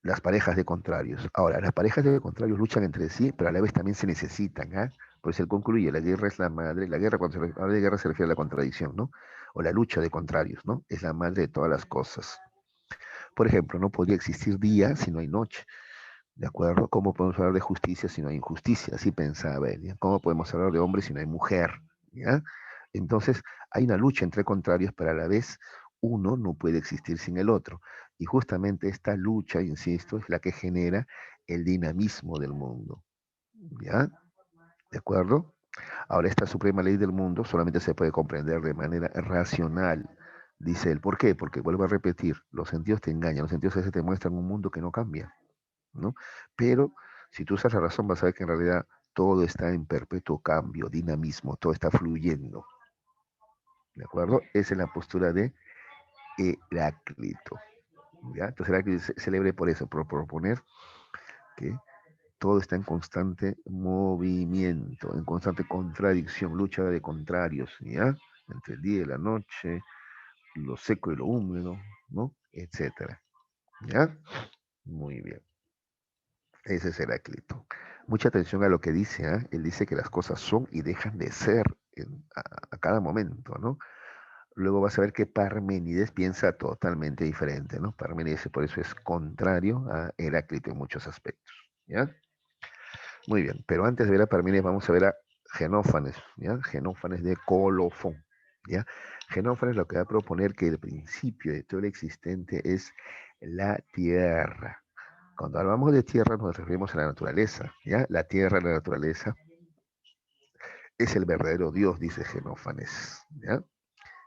Las parejas de contrarios. Ahora, las parejas de contrarios luchan entre sí, pero a la vez también se necesitan, ¿ah? Pues él concluye, la guerra es la madre, la guerra cuando habla de guerra se refiere a la contradicción, ¿no? O la lucha de contrarios, ¿no? Es la madre de todas las cosas. Por ejemplo, no podría existir día si no hay noche, ¿de acuerdo? ¿Cómo podemos hablar de justicia si no hay injusticia? Así pensaba él, ¿ya? ¿Cómo podemos hablar de hombre si no hay mujer? ¿Ya? Entonces, hay una lucha entre contrarios, pero a la vez uno no puede existir sin el otro. Y justamente esta lucha, insisto, es la que genera el dinamismo del mundo. ¿Ya? ¿De acuerdo? Ahora, esta suprema ley del mundo solamente se puede comprender de manera racional, dice él. ¿Por qué? Porque vuelvo a repetir, los sentidos te engañan, los sentidos a veces te muestran un mundo que no cambia, ¿no? Pero si tú usas la razón, vas a ver que en realidad todo está en perpetuo cambio, dinamismo, todo está fluyendo, ¿de acuerdo? Esa es la postura de Heráclito, ¿ya? Entonces Heráclito es célebre por eso, por proponer que todo está en constante movimiento, en constante contradicción, lucha de contrarios, ¿ya? Entre el día y la noche, lo seco y lo húmedo, ¿no? Etcétera, ¿ya? Muy bien. Ese es Heráclito. Mucha atención a lo que dice, ¿ah? Él dice que las cosas son y dejan de ser a cada momento, ¿no? Luego vas a ver que Parménides piensa totalmente diferente, ¿no? Parménides por eso es contrario a Heráclito en muchos aspectos, ¿ya? Muy bien, pero antes de ver a Parménides vamos a ver a Genófanes, ¿ya? Genófanes de Colofón, ¿ya? Genófanes lo que va a proponer que el principio de todo el existente es la tierra. Cuando hablamos de tierra nos referimos a la naturaleza, ¿ya? La tierra, la naturaleza, es el verdadero Dios, dice Genófanes, ¿ya?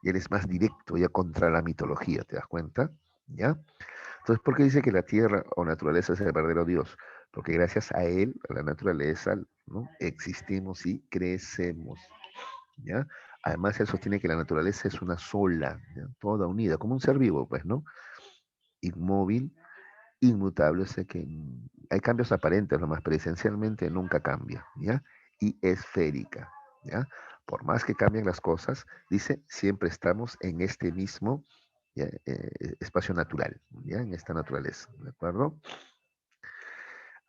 Y él es más directo ya contra la mitología, ¿te das cuenta? ¿Ya? Entonces, ¿por qué dice que la tierra o naturaleza es el verdadero Dios? Porque gracias a él, a la naturaleza, ¿no? Existimos y crecemos, ¿ya? Además, él sostiene que la naturaleza es una sola, ¿ya? Toda unida, como un ser vivo, pues, ¿no? Inmóvil inmutable, o sea que hay cambios aparentes nomás, pero esencialmente nunca cambia, ¿ya? Y esférica, ¿ya? Por más que cambien las cosas, dice, siempre estamos en este mismo, ¿ya? Espacio natural, ¿ya? En esta naturaleza, ¿de acuerdo?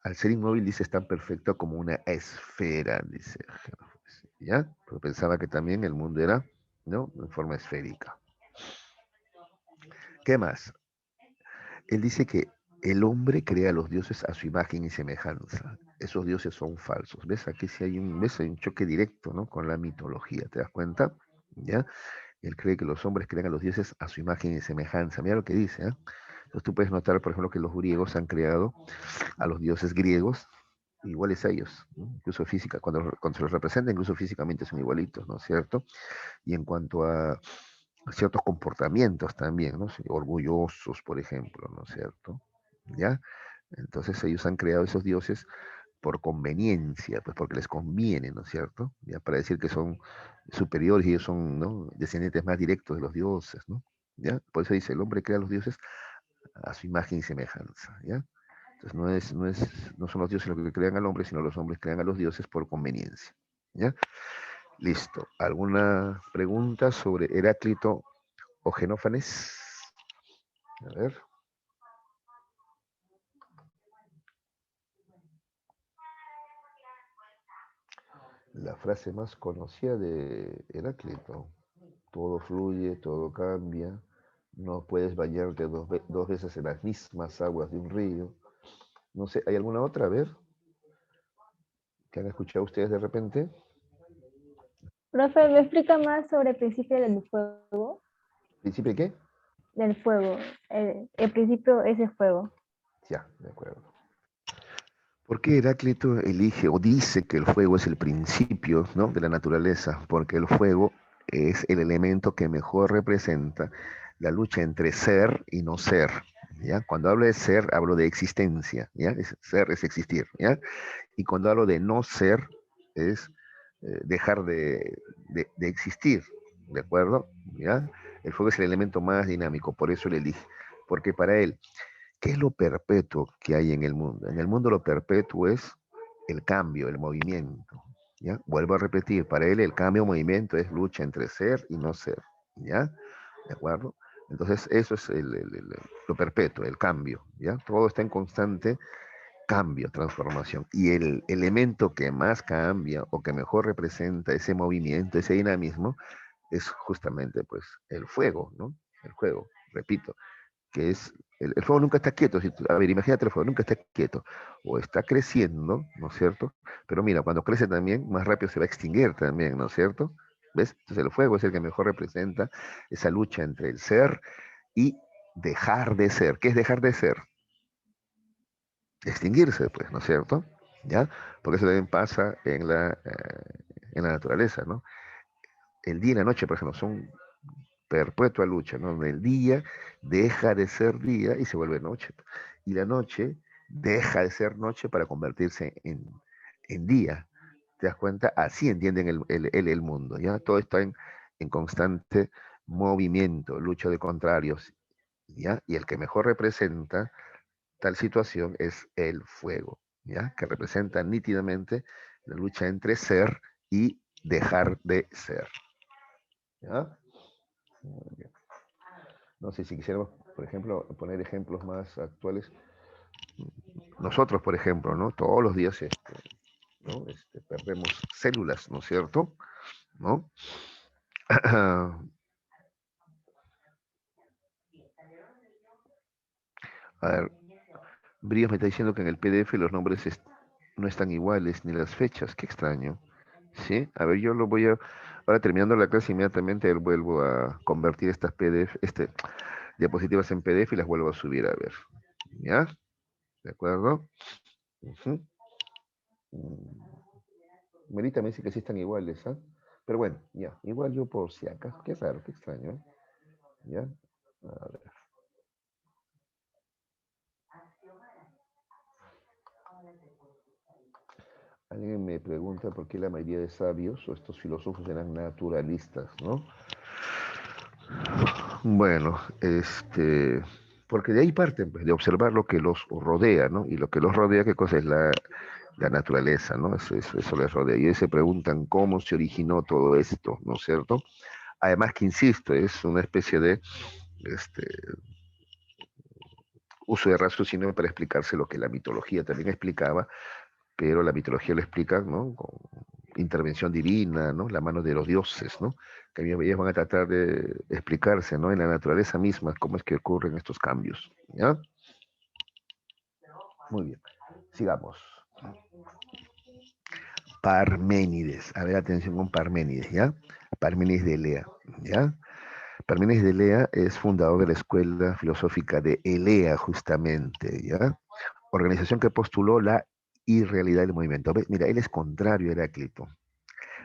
Al ser inmóvil, dice, es tan perfecto como una esfera, dice, ¿ya? Pero pensaba que también el mundo era, ¿no? En forma esférica. ¿Qué más? Él dice que el hombre crea a los dioses a su imagen y semejanza. Esos dioses son falsos. ¿Ves? Aquí sí hay ¿ves? Hay un choque directo, ¿no? Con la mitología, ¿te das cuenta? ¿Ya? Él cree que los hombres crean a los dioses a su imagen y semejanza. Mira lo que dice, ¿eh? Entonces tú puedes notar, por ejemplo, que los griegos han creado a los dioses griegos iguales a ellos, ¿no? Incluso física, cuando se los representa, incluso físicamente son igualitos, ¿no es cierto? Y en cuanto a ciertos comportamientos también, ¿no? Sí, orgullosos, por ejemplo, ¿no es cierto? ¿Ya? Entonces ellos han creado esos dioses por conveniencia, pues porque les conviene, ¿no es cierto? Ya para decir que son superiores y ellos son, ¿no? Descendientes más directos de los dioses, ¿no? ¿Ya? Por eso dice, el hombre crea a los dioses a su imagen y semejanza, ¿ya? Entonces no son los dioses los que crean al hombre, sino los hombres crean a los dioses por conveniencia, ¿ya? Listo. ¿Alguna pregunta sobre Heráclito o Genófanes? A ver. La frase más conocida de Heráclito. Todo fluye, todo cambia. No puedes bañarte dos veces en las mismas aguas de un río. No sé, ¿hay alguna otra? A ver, que han escuchado ustedes de repente.
Profe, ¿me explica más sobre el principio del fuego?
¿Principio de qué?
Del fuego. El principio es el fuego.
Ya, de acuerdo. ¿Por qué Heráclito elige o dice que el fuego es el principio, ¿no? de la naturaleza? Porque el fuego es el elemento que mejor representa la lucha entre ser y no ser. ¿Ya? Cuando hablo de ser, hablo de existencia. ¿Ya? Ser es existir. ¿Ya? Y cuando hablo de no ser, es dejar de existir. ¿De acuerdo? ¿Ya? El fuego es el elemento más dinámico, por eso lo elige. Porque para él, ¿qué es lo perpetuo que hay en el mundo? En el mundo lo perpetuo es el cambio, el movimiento. ¿Ya? Vuelvo a repetir, para él el cambio o movimiento es lucha entre ser y no ser. ¿Ya? ¿De acuerdo? Entonces eso es lo perpetuo, el cambio. ¿Ya? Todo está en constante cambio, transformación. Y el elemento que más cambia o que mejor representa ese movimiento, ese dinamismo, es justamente pues el fuego, ¿no? El fuego, repito, que es, el fuego nunca está quieto. A ver, imagínate, el fuego nunca está quieto. O está creciendo, ¿no es cierto? Pero mira, cuando crece también, más rápido se va a extinguir también, ¿no es cierto? ¿Ves? Entonces el fuego es el que mejor representa esa lucha entre el ser y dejar de ser. ¿Qué es dejar de ser? Extinguirse, pues, ¿no es cierto? ¿Ya? Porque eso también pasa en la naturaleza, ¿no? El día y la noche, por ejemplo, son perpetua lucha, ¿no? El día deja de ser día y se vuelve noche. Y la noche deja de ser noche para convertirse en día. ¿Te das cuenta? Así entienden el mundo, ¿ya? Todo está en constante movimiento, lucha de contrarios, ¿ya? Y el que mejor representa tal situación es el fuego, ¿ya? Que representa nítidamente la lucha entre ser y dejar de ser, ¿ya? No sé si quisiéramos, por ejemplo, poner ejemplos más actuales. Nosotros, por ejemplo, ¿no? Todos los días ¿no? Perdemos células, ¿no es cierto? ¿No? A ver, Bríos me está diciendo que en el PDF los nombres no están iguales, ni las fechas. Qué extraño. ¿Sí? A ver, yo lo voy a... Ahora terminando la clase, inmediatamente vuelvo a convertir estas PDF, diapositivas en PDF y las vuelvo a subir a ver. ¿Ya? ¿De acuerdo? Ujú. Melita me dice que sí están iguales, ¿ah? Pero bueno, ya, igual yo por si acaso, qué raro, qué extraño, ¿eh? ¿Ya? A ver. Alguien me pregunta por qué la mayoría de sabios o estos filósofos eran naturalistas, ¿no? Bueno, Porque de ahí parten, pues, de observar lo que los rodea, ¿no? Y lo que los rodea, ¿qué cosa es la naturaleza, ¿no? Eso les rodea. Y ellos se preguntan cómo se originó todo esto, ¿no es cierto? Además que, insisto, es una especie de este, uso de raciocinio para explicarse lo que la mitología también explicaba, pero la mitología lo explica, ¿no? Con intervención divina, ¿no? La mano de los dioses, ¿no? Que ellos van a tratar de explicarse, ¿no? En la naturaleza misma, cómo es que ocurren estos cambios, ¿ya? Muy bien, sigamos. Parménides, a ver, atención con Parménides, ¿ya? Parménides de Elea, ¿ya? Parménides de Elea es fundador de la escuela filosófica de Elea, justamente, ¿ya? Organización que postuló la irrealidad del movimiento. ¿Ves? Mira, él es contrario a Heráclito.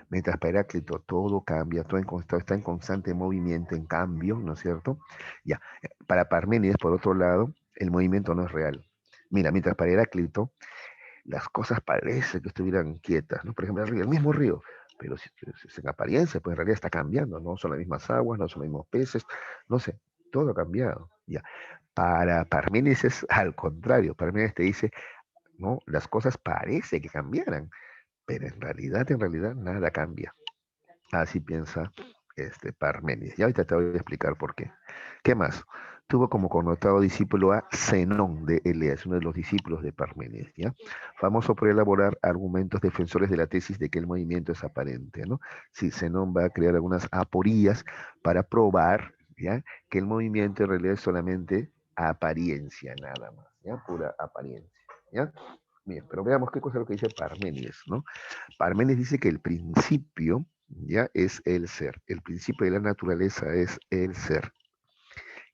Mientras para Heráclito todo cambia, todo está en constante movimiento, en cambio, ¿no es cierto? Ya. Para Parménides, por otro lado, el movimiento no es real. Mira, mientras para Heráclito las cosas parece que estuvieran quietas, ¿no? Por ejemplo, el mismo río, pero en apariencia, pues en realidad está cambiando, no son las mismas aguas, no son los mismos peces, no sé, todo ha cambiado, ya. Para Parménides es al contrario, Parménides te dice, no, las cosas parece que cambiaran, pero en realidad nada cambia. Así piensa Parménides. Y ahorita te voy a explicar por qué. ¿Qué más? Tuvo como connotado discípulo a Zenón de Eleas, uno de los discípulos de Parménides, ¿ya? Famoso por elaborar argumentos defensores de la tesis de que el movimiento es aparente, ¿no? Sí, Zenón va a crear algunas aporías para probar, ¿ya? Que el movimiento en realidad es solamente apariencia, nada más, ¿ya? Pura apariencia, ¿ya? Bien, pero veamos qué cosa es lo que dice Parménides, ¿no? Parménides dice que el principio ya es el ser. El principio de la naturaleza es el ser.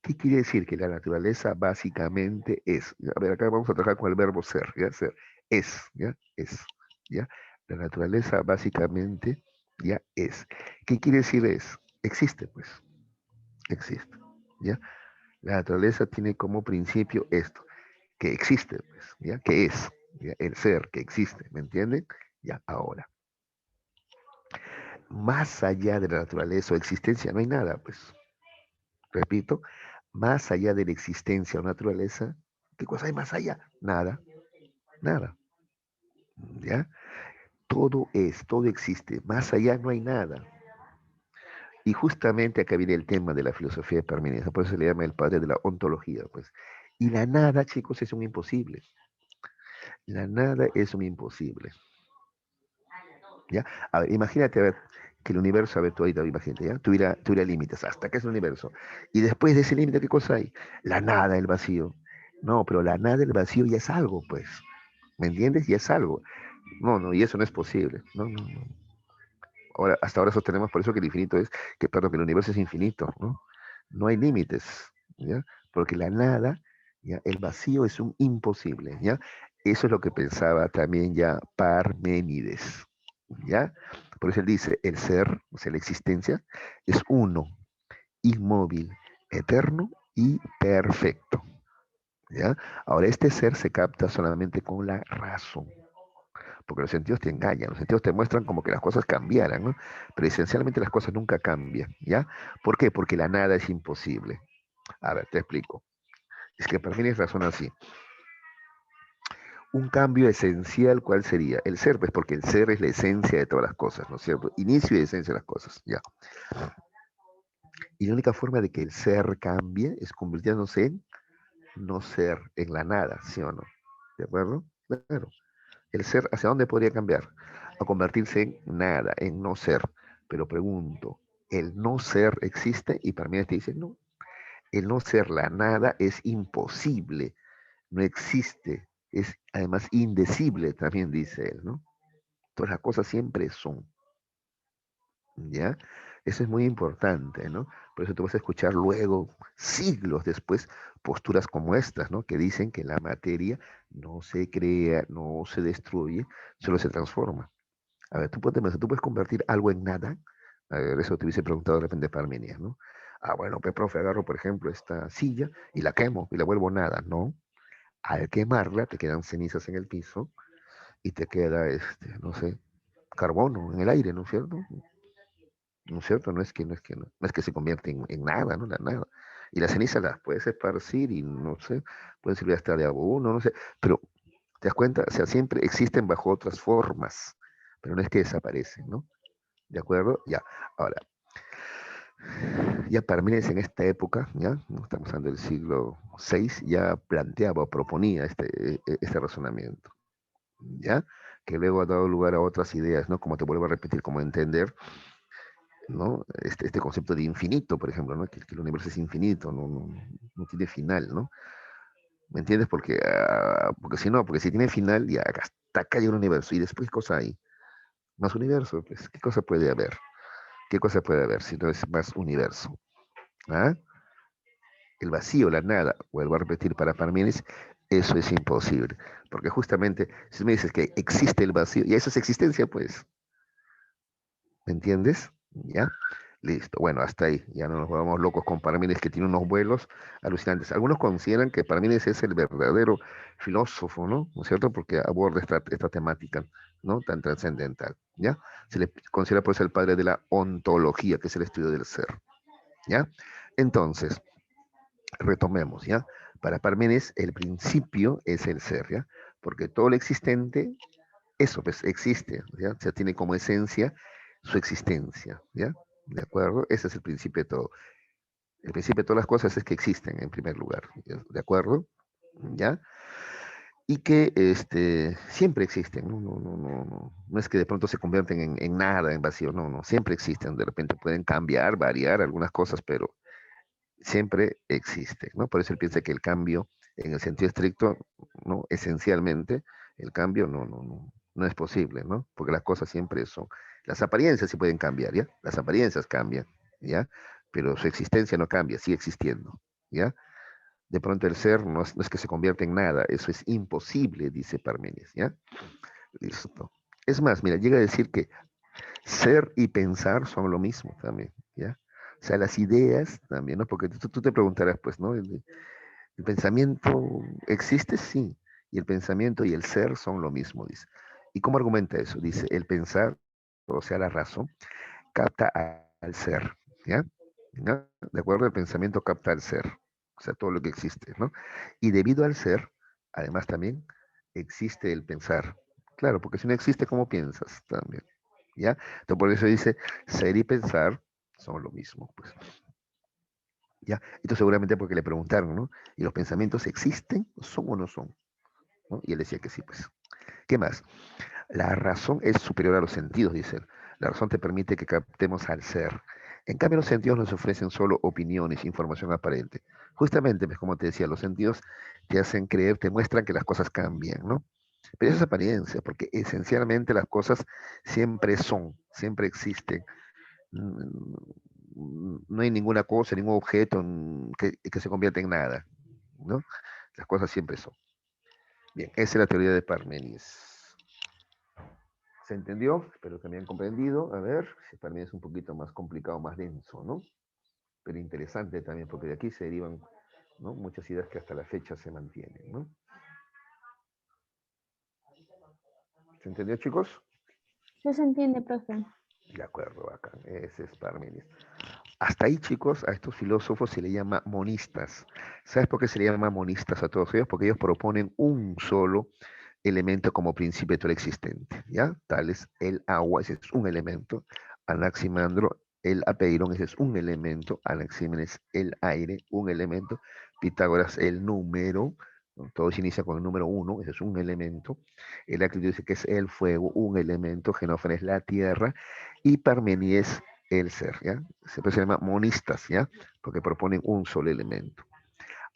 ¿Qué quiere decir? Que la naturaleza básicamente es. A ver, acá vamos a trabajar con el verbo ser, ¿ya? Ser. Es, ¿ya? Es, ¿ya? La naturaleza básicamente ya es. ¿Qué quiere decir es? Existe, pues. Existe, ¿ya? La naturaleza tiene como principio esto, que existe, pues, ¿ya? Que es, ¿ya? El ser, que existe, ¿me entienden? Ya, ahora. Más allá de la naturaleza o existencia no hay nada, pues, repito, más allá de la existencia o naturaleza, ¿qué cosa hay más allá? Nada, nada, ¿ya? Todo es, todo existe, más allá no hay nada. Y justamente acá viene el tema de la filosofía de Parménides, por eso se le llama el padre de la ontología, pues. Y la nada, chicos, es un imposible. La nada es un imposible, ¿ya? A ver, imagínate, a ver, que el universo, a ver, tú ahorita, imagínate, ¿ya? Tuviera límites, hasta que es el universo. Y después de ese límite, ¿qué cosa hay? La nada, el vacío. No, pero la nada, el vacío ya es algo, pues. ¿Me entiendes? Ya es algo. No, no, y eso no es posible. No, no, no. Ahora, hasta ahora sostenemos por eso que el infinito es, que, perdón, que el universo es infinito, ¿no? No hay límites, ¿ya? Porque la nada, ¿ya? El vacío es un imposible, ¿ya? Eso es lo que pensaba también ya Parménides, ¿ya? Por eso él dice, el ser, o sea, la existencia, es uno, inmóvil, eterno y perfecto, ¿ya? Ahora, este ser se capta solamente con la razón, porque los sentidos te engañan, los sentidos te muestran como que las cosas cambiaran, ¿no? Pero esencialmente las cosas nunca cambian, ¿ya? ¿Por qué? Porque la nada es imposible. A ver, te explico. Es que Parménides razona así. Un cambio esencial, ¿cuál sería? El ser, pues porque el ser es la esencia de todas las cosas, ¿no es cierto? Inicio y esencia de las cosas, ¿ya? Y la única forma de que el ser cambie es convirtiéndose en no ser, en la nada, ¿sí o no? ¿De acuerdo? Claro. El ser, ¿hacia dónde podría cambiar? A convertirse en nada, en no ser. Pero pregunto, ¿el no ser existe? Y para mí te dice, no. El no ser, la nada, es imposible, no existe. Es además indecible, también dice él, ¿no? Todas las cosas siempre son. ¿Ya? Eso es muy importante, ¿no? Por eso tú vas a escuchar luego, siglos después, posturas como estas, ¿no? Que dicen que la materia no se crea, no se destruye, solo se transforma. A ver, tú puedes pensar, tú puedes convertir algo en nada. A ver, eso te hubiese preguntado de repente Parmenides, ¿no? Ah, bueno, pues profe, agarro, por ejemplo, esta silla y la quemo y la vuelvo nada, ¿no? Al quemarla te quedan cenizas en el piso y te queda, no sé, carbono en el aire, ¿no es cierto? ¿No es cierto? No es que se convierte en nada, ¿no? La nada. Y las cenizas las puedes esparcir y no sé, pueden servir hasta de abono, no sé, pero ¿te das cuenta? O sea, siempre existen bajo otras formas, pero no es que desaparecen, ¿no? ¿De acuerdo? Ya. Ahora, ya Parménides en esta época, ya, ¿no? Estamos hablando del siglo VI, ya planteaba o proponía este razonamiento, ¿ya? Que luego ha dado lugar a otras ideas, ¿no? Como te vuelvo a repetir, como entender, ¿no? Este concepto de infinito, por ejemplo, ¿no? Que el universo es infinito, no tiene final, ¿no? ¿Me entiendes? Porque si no, porque si tiene final, ya hasta acá hay un universo. ¿Y después qué cosa hay? Más universo, pues, ¿qué cosa puede haber? ¿Qué cosa puede haber si no es más universo? ¿Ah? El vacío, la nada, vuelvo a repetir para Parménides, eso es imposible. Porque justamente, si me dices que existe el vacío, y eso es existencia, pues, ¿me entiendes? ¿Ya? Listo. Bueno, hasta ahí. Ya no nos volvamos locos con Parménides, que tiene unos vuelos alucinantes. Algunos consideran que Parménides es el verdadero filósofo, ¿no? ¿No es cierto? Porque aborda esta temática, ¿no? Tan trascendental, ¿ya? Se le considera pues el padre de la ontología, que es el estudio del ser, ¿ya? Entonces, retomemos, ¿ya? Para Parménides, el principio es el ser, ¿ya? Porque todo lo existente, eso pues existe, ¿ya? O sea, tiene como esencia su existencia, ¿ya? ¿De acuerdo? Ese es el principio de todo. El principio de todas las cosas es que existen en primer lugar, ¿ya? ¿De acuerdo? ¿Ya? Y que siempre existen, no es que de pronto se convierten en nada, en vacío, no, siempre existen, de repente pueden cambiar, variar algunas cosas, pero siempre existe, ¿no? Por eso él piensa que el cambio, en el sentido estricto, ¿no? Esencialmente, el cambio no es posible, ¿no? Porque las cosas siempre son, las apariencias sí pueden cambiar, ¿ya? Las apariencias cambian, ¿ya? Pero su existencia no cambia, sigue existiendo, ¿ya? De pronto el ser no es que se convierta en nada, eso es imposible, dice Parménides, ¿ya? Listo. Es más, mira, llega a decir que ser y pensar son lo mismo también, ¿ya? O sea, las ideas también, ¿no? Porque tú te preguntarás, pues, ¿no? ¿El pensamiento existe? Sí. Y el pensamiento y el ser son lo mismo, dice. ¿Y cómo argumenta eso? Dice, el pensar, o sea, la razón, capta al ser, ¿ya? ¿Ya? ¿De acuerdo? El pensamiento capta al ser, o sea, todo lo que existe, ¿no? Y debido al ser, además también existe el pensar. Claro, porque si no existe, ¿cómo piensas también? ¿Ya? Entonces por eso dice, ser y pensar son lo mismo, pues. ¿Ya? Esto seguramente porque le preguntaron, ¿no? ¿Y los pensamientos existen? ¿Son o no son? ¿No? Y él decía que sí, pues. ¿Qué más? La razón es superior a los sentidos, dice él. La razón te permite que captemos al ser. En cambio, los sentidos nos ofrecen solo opiniones, información aparente. Justamente, pues, como te decía, los sentidos te hacen creer, te muestran que las cosas cambian, ¿no? Pero eso es apariencia, porque esencialmente las cosas siempre son, siempre existen. No hay ninguna cosa, ningún objeto que se convierta en nada, ¿no? Las cosas siempre son. Bien, esa es la teoría de Parménides. ¿Se entendió? Espero que me hayan comprendido. A ver, si Parménides es un poquito más complicado, más denso, ¿no? Pero interesante también, porque de aquí se derivan, ¿no? Muchas ideas que hasta la fecha se mantienen, ¿no? ¿Se entendió, chicos?
Sí se entiende, profe.
De acuerdo, bacán. Ese es Parménides. Hasta ahí, chicos, a estos filósofos se le llama monistas. ¿Sabes por qué se le llama monistas a todos ellos? Porque ellos proponen un solo elemento como principio de todo existente, ¿ya? Tal es el agua, ese es un elemento. Anaximandro, el apeirón, ese es un elemento. Anaxímenes, el aire, un elemento. Pitágoras, el número, ¿no? Todo se inicia con el número uno, ese es un elemento. Heráclito dice que es el fuego, un elemento. Genófanes, la tierra. Y Parmenides, el ser, ¿ya? Siempre se llama monistas, ¿ya? Porque proponen un solo elemento.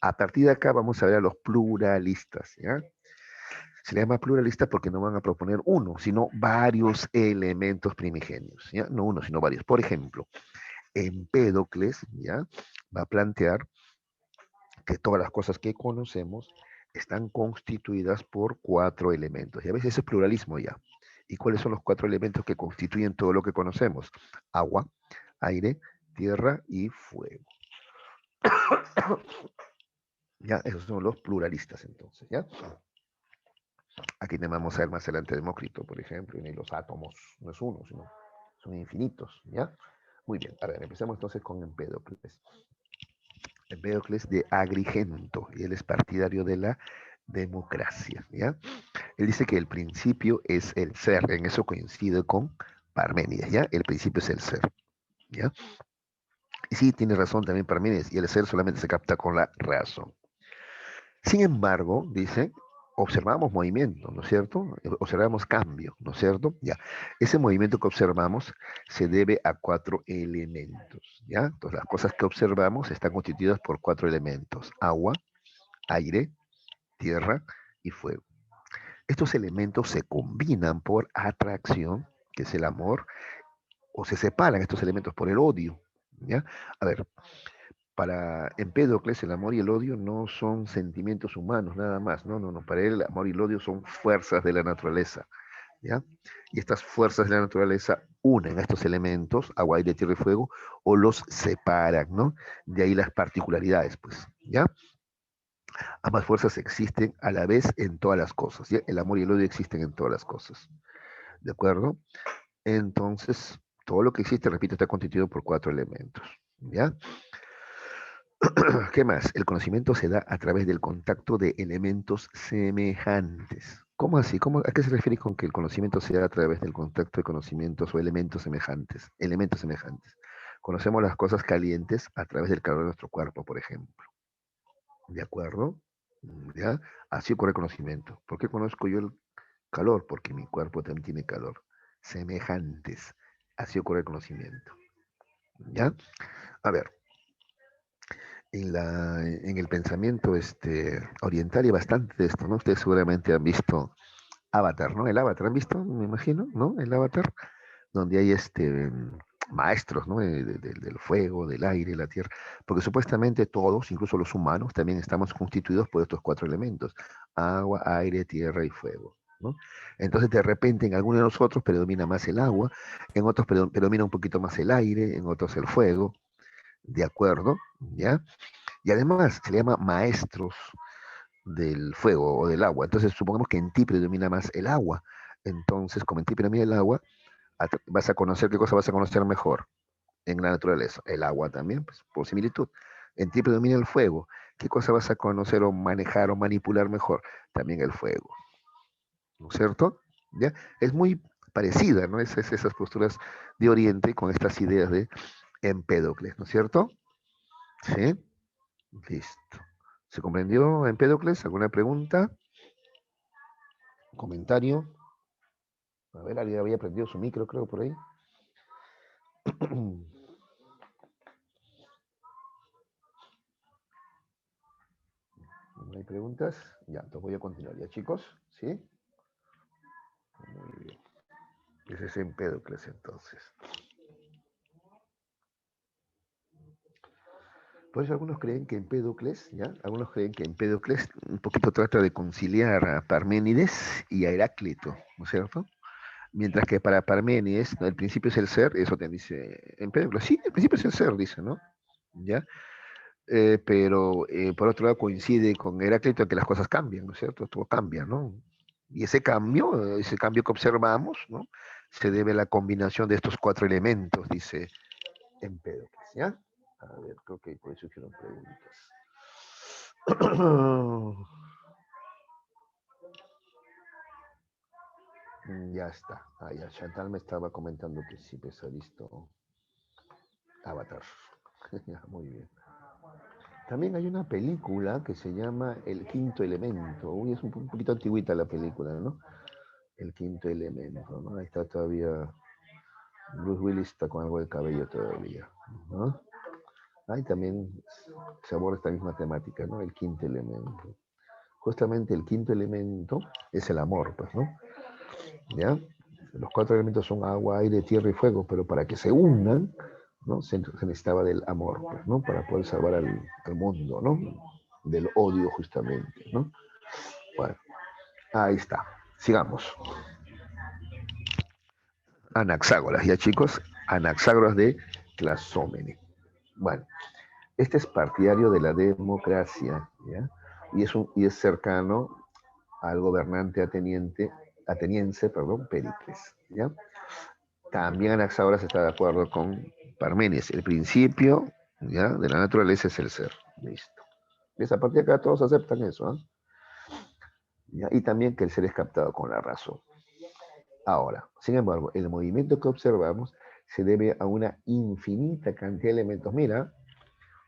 A partir de acá vamos a ver a los pluralistas, ¿ya? Se le llama pluralista porque no van a proponer uno, sino varios elementos primigenios, ¿ya? No uno, sino varios. Por ejemplo, Empédocles, ¿ya? Va a plantear que todas las cosas que conocemos están constituidas por cuatro elementos. Y a veces es pluralismo ya. ¿Y cuáles son los cuatro elementos que constituyen todo lo que conocemos? Agua, aire, tierra y fuego. ¿Ya? Esos son los pluralistas entonces, ¿ya? Aquí vamos a ver más adelante Demócrito, por ejemplo, y los átomos no es uno, sino son infinitos, ¿ya? Muy bien, ahora empecemos entonces con Empédocles. Empédocles de Agrigento, y él es partidario de la democracia, ¿ya? Él dice que el principio es el ser, en eso coincide con Parménides, ¿ya? El principio es el ser, ¿ya? Y sí, tiene razón también Parménides, y el ser solamente se capta con la razón. Sin embargo, dice, observamos movimiento, ¿no es cierto? Observamos cambio, ¿no es cierto? Ya. Ese movimiento que observamos se debe a cuatro elementos, ¿ya? Entonces, las cosas que observamos están constituidas por cuatro elementos: agua, aire, tierra y fuego. Estos elementos se combinan por atracción, que es el amor, o se separan estos elementos por el odio, ¿ya? A ver, para Empédocles el amor y el odio no son sentimientos humanos nada más, no, no, no, para él el amor y el odio son fuerzas de la naturaleza, ¿ya? Y estas fuerzas de la naturaleza unen a estos elementos, agua, aire, tierra y fuego, o los separan, ¿no? De ahí las particularidades, pues, ¿ya? Ambas fuerzas existen a la vez en todas las cosas, ¿ya? El amor y el odio existen en todas las cosas, ¿de acuerdo? Entonces, todo lo que existe, repito, está constituido por cuatro elementos, ¿ya? ¿Qué más? El conocimiento se da a través del contacto de elementos semejantes. ¿Cómo así? ¿A qué se refiere con que el conocimiento se da a través del contacto de conocimientos o elementos semejantes? Elementos semejantes. Conocemos las cosas calientes a través del calor de nuestro cuerpo, por ejemplo. ¿De acuerdo? ¿Ya? Así ocurre el conocimiento. ¿Por qué conozco yo el calor? Porque mi cuerpo también tiene calor. Semejantes. Así ocurre el conocimiento. ¿Ya? A ver, en el pensamiento oriental hay bastante de esto, ¿no? Ustedes seguramente han visto Avatar, ¿no? El Avatar, ¿han visto? Me imagino, ¿no? El Avatar, donde hay maestros, ¿no? Del fuego, del aire, la tierra, porque supuestamente todos, incluso los humanos, también estamos constituidos por estos cuatro elementos: agua, aire, tierra y fuego, ¿no? Entonces, de repente, en algunos de nosotros predomina más el agua, en otros predomina un poquito más el aire, en otros el fuego, ¿de acuerdo? ¿Ya? Y además se le llama maestros del fuego o del agua. Entonces supongamos que en ti predomina más el agua. Entonces, como en ti predomina el agua, vas a conocer, ¿qué cosa vas a conocer mejor en la naturaleza? El agua también, pues, por similitud. En ti predomina el fuego. ¿Qué cosa vas a conocer o manejar o manipular mejor? También el fuego, ¿no es cierto? ¿Ya? Es muy parecida, ¿no? Esas posturas de Oriente con estas ideas de Empédocles, ¿no es cierto? Sí. Listo. ¿Se comprendió, Empédocles? ¿Alguna pregunta? ¿Comentario? A ver, alguien había prendido su micro, creo, por ahí. ¿No hay preguntas? Ya, entonces voy a continuar ya, chicos. ¿Sí? Muy bien. Ese es Empédocles, entonces. Por eso algunos creen que Empédocles, ¿ya? Algunos creen que Empédocles un poquito trata de conciliar a Parménides y a Heráclito, ¿no es cierto? Mientras que para Parménides, ¿no? El principio es el ser, eso te dice Empédocles. Sí, el principio es el ser, dice, ¿no? ¿Ya? Pero por otro lado coincide con Heráclito en que las cosas cambian, ¿no es cierto? Todo cambia, ¿no? Y ese cambio que observamos, ¿no? Se debe a la combinación de estos cuatro elementos, dice Empédocles, ¿ya? A ver, creo que por eso hicieron preguntas. Ya está. Ah, ya Chantal me estaba comentando que sí pues ha visto Avatar. Ya, muy bien. También hay una película que se llama El Quinto Elemento. Uy, es un poquito antigüita la película, ¿no? El Quinto Elemento, ¿no? Ahí está todavía, Bruce Willis está con algo de cabello todavía, ¿no? Ahí también se aborda esta misma temática, ¿no? El quinto elemento. Justamente el quinto elemento es el amor, pues, ¿no? ¿Ya? Los cuatro elementos son agua, aire, tierra y fuego, pero para que se unan, ¿no? Se necesitaba del amor, pues, ¿no? Para poder salvar al mundo, ¿no? Del odio, justamente, ¿no? Bueno, ahí está. Sigamos. Anaxágoras, ¿ya, chicos? Anaxágoras de Clasómenes. Bueno, este es partidario de la democracia, ¿ya? Y es cercano al gobernante ateniense, perdón, Pericles, ¿ya? También Anaxágoras está de acuerdo con Parménides. El principio, ¿ya? De la naturaleza es el ser, Listo. ¿Ves? A partir de acá todos aceptan eso, ¿ah? ¿Ya? Y también que el ser es captado con la razón. Ahora, sin embargo, el movimiento que observamos se debe a una infinita cantidad de elementos. Mira,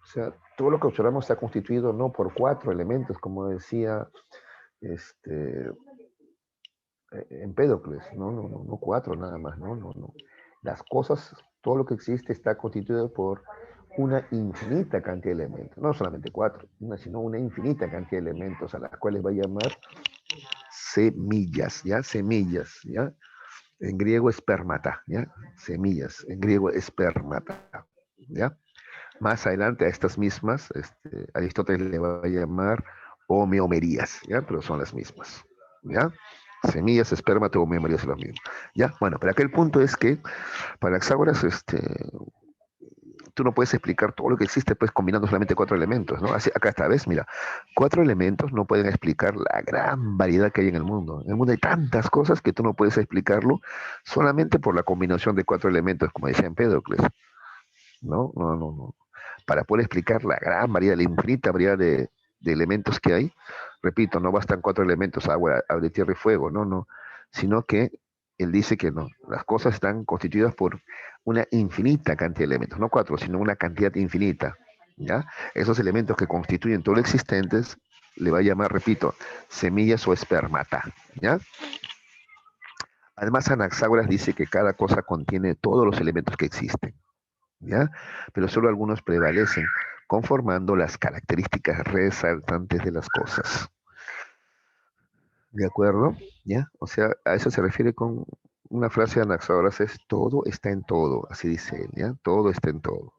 o sea, todo lo que observamos está constituido no por 4 elementos, como decía este, Empédocles, no 4 nada más, no. Las cosas, todo lo que existe está constituido por una infinita cantidad de elementos, no solamente 4, sino una infinita cantidad de elementos a las cuales va a llamar semillas, ¿ya? Semillas, ¿ya? En griego espermata, ¿ya? Semillas, en griego espermata, ¿ya? Más adelante a estas mismas, Aristóteles le va a llamar homeomerías, ¿ya? Pero son las mismas, ¿ya? Semillas, espermata, homeomerías es lo mismo, ¿ya? Bueno, pero aquel punto es que para Anaxágoras, tú no puedes explicar todo lo que existe pues combinando solamente 4 elementos, ¿no? Así, acá está, ¿ves? Mira, 4 elementos no pueden explicar la gran variedad que hay en el mundo. En el mundo hay tantas cosas que tú no puedes explicarlo solamente por la combinación de 4 elementos, como decía Empédocles. No. Para poder explicar la gran variedad, la infinita variedad de elementos que hay, repito, no bastan 4 elementos, agua, aire, tierra y fuego, no, sino que él dice que no, las cosas están constituidas por una infinita cantidad de elementos, no 4, sino una cantidad infinita, ¿ya? Esos elementos que constituyen todo lo existentes le va a llamar, repito, semillas o espermata, ¿ya? Además, Anaxágoras dice que cada cosa contiene todos los elementos que existen, ¿ya? Pero solo algunos prevalecen, conformando las características resaltantes de las cosas. ¿De acuerdo? ¿Ya? O sea, a eso se refiere con una frase de Anaxágoras, es todo está en todo, así dice él, ¿ya? Todo está en todo,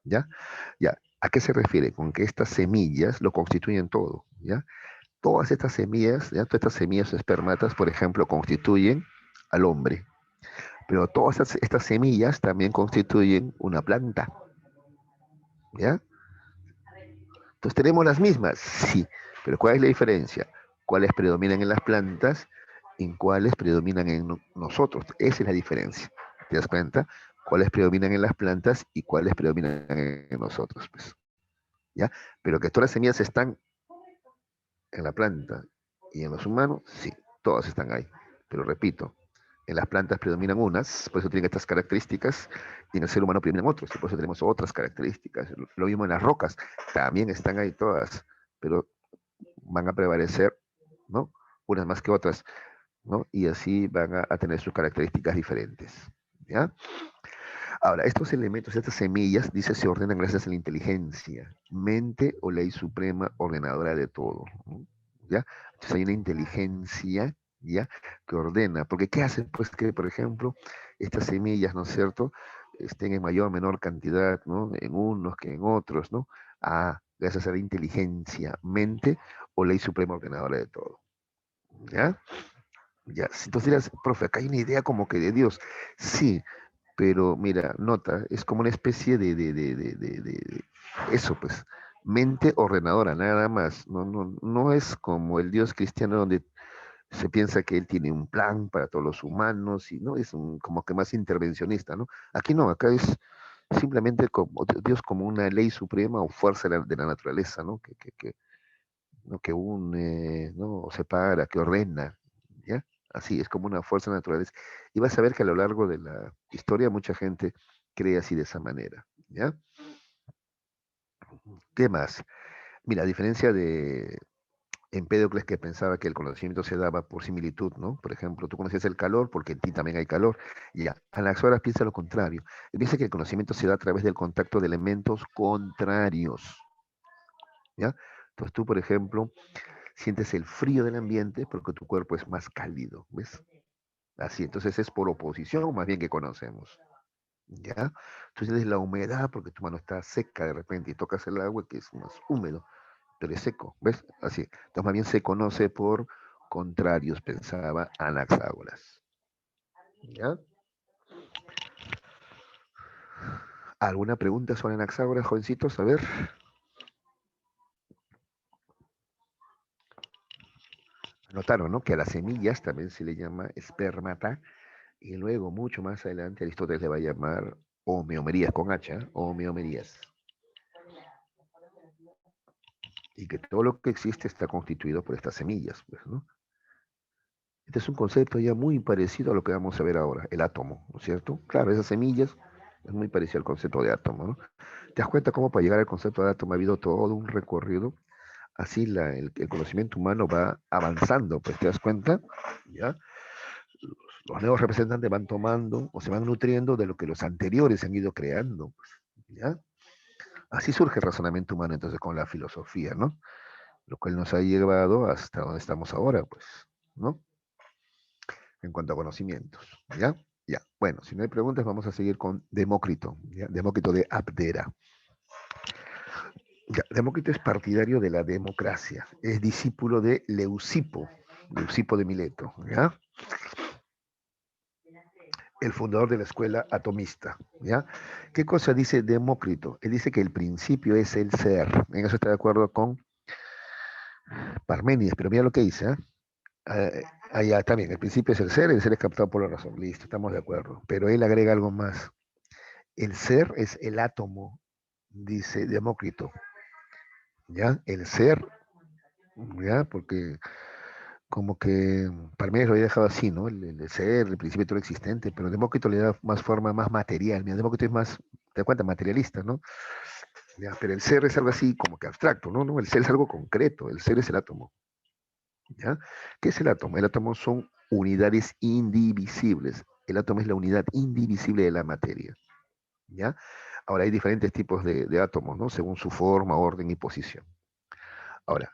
¿ya? Ya, ¿a qué se refiere? Con que estas semillas lo constituyen todo, ¿ya? Todas estas semillas, ¿ya? Todas estas semillas espermatas, por ejemplo, constituyen al hombre, pero todas estas semillas también constituyen una planta, ¿ya? Entonces tenemos las mismas, sí, pero ¿cuál es la diferencia? ¿Cuáles predominan en las plantas? ¿En cuáles predominan en nosotros? Esa es la diferencia. ¿Te das cuenta? ¿Cuáles predominan en las plantas y cuáles predominan en nosotros? Pues, ¿ya? Pero que todas las semillas están en la planta y en los humanos, sí, todas están ahí. Pero repito, en las plantas predominan unas, por eso tienen estas características, y en el ser humano predominan otros, y por eso tenemos otras características. Lo mismo en las rocas, también están ahí todas, pero van a prevalecer, ¿no? Unas más que otras, ¿no? Y así van a tener sus características diferentes, ¿ya? Ahora, estos elementos, estas semillas, dice, se ordenan gracias a la inteligencia, mente o ley suprema ordenadora de todo, ¿no? ¿Ya? Entonces hay una inteligencia, ¿ya? Que ordena, porque ¿qué hace? Pues que, por ejemplo, estas semillas, ¿no es cierto?, estén en mayor o menor cantidad, ¿no? En unos que en otros, ¿no? Ah, gracias a la inteligencia, mente o ley suprema ordenadora de todo, ¿ya? Ya, si entonces dirás, profe, acá hay una idea como que de Dios. Sí, pero mira, nota, es como una especie de eso, pues, mente ordenadora, nada más. No es como el Dios cristiano donde se piensa que él tiene un plan para todos los humanos y no es como que más intervencionista, ¿no? Aquí no, acá es simplemente como Dios como una ley suprema o fuerza de la naturaleza, ¿no? ¿No? Que une, ¿no? O separa, que ordena, ¿ya? Así, es como una fuerza de la naturaleza. Y vas a ver que a lo largo de la historia mucha gente cree así de esa manera, ¿ya? ¿Qué más? Mira, a diferencia de Empédocles que pensaba que el conocimiento se daba por similitud, ¿no? Por ejemplo, tú conoces el calor porque en ti también hay calor. Y ya, Anaxágoras piensa lo contrario. Él dice que el conocimiento se da a través del contacto de elementos contrarios, ¿ya? Entonces tú, por ejemplo, sientes el frío del ambiente porque tu cuerpo es más cálido, ¿ves? Así, entonces es por oposición más bien que conocemos, ¿ya? Tú sientes la humedad porque tu mano está seca de repente y tocas el agua que es más húmedo, pero es seco, ¿ves? Así, entonces más bien se conoce por contrarios, pensaba Anaxágoras, ¿ya? ¿Alguna pregunta sobre Anaxágoras, jovencitos? A ver, notaron, ¿no? Que a las semillas también se le llama espermata. Y luego, mucho más adelante, Aristóteles le va a llamar homeomerías con H, ¿eh? Homeomerías. y que todo lo que existe está constituido por estas semillas, pues, ¿no? Este es un concepto ya muy parecido a lo que vamos a ver ahora, el átomo, ¿no es cierto? Claro, esas semillas es muy parecido al concepto de átomo, ¿no? ¿Te das cuenta cómo para llegar al concepto de átomo ha habido todo un recorrido? Así el conocimiento humano va avanzando, pues te das cuenta, ¿ya? Los nuevos representantes van tomando o se van nutriendo de lo que los anteriores han ido creando, pues, ¿ya? Así surge el razonamiento humano entonces con la filosofía, ¿no? Lo cual nos ha llevado hasta donde estamos ahora, pues, ¿no? En cuanto a conocimientos, ¿ya? Ya, bueno, si no hay preguntas, vamos a seguir con Demócrito, ¿ya? Demócrito de Abdera. Ya, Demócrito es partidario de la democracia, es discípulo de Leucipo, Leucipo de Mileto, ¿ya? El fundador de la escuela atomista, ¿ya? ¿Qué cosa dice Demócrito? Él dice que el principio es el ser, en eso está de acuerdo con Parménides, pero mira lo que dice, ¿eh? Allá también, el principio es el ser es captado por la razón, listo, estamos de acuerdo, pero él agrega algo más, el ser es el átomo, dice Demócrito, ¿ya? El ser, ¿ya? Porque como que Parménides lo había dejado así, ¿no? El ser, el principio de todo lo existente, pero Demócrito le da más forma, más material. Mira, Demócrito es más, te das cuenta, materialista, ¿no? Ya, pero el ser es algo así como que abstracto, ¿no? No, el ser es algo concreto, el ser es el átomo, ¿ya? ¿Qué es el átomo? El átomo son unidades indivisibles. El átomo es la unidad indivisible de la materia, ¿ya? Ahora hay diferentes tipos de átomos, ¿no? Según su forma, orden y posición. Ahora,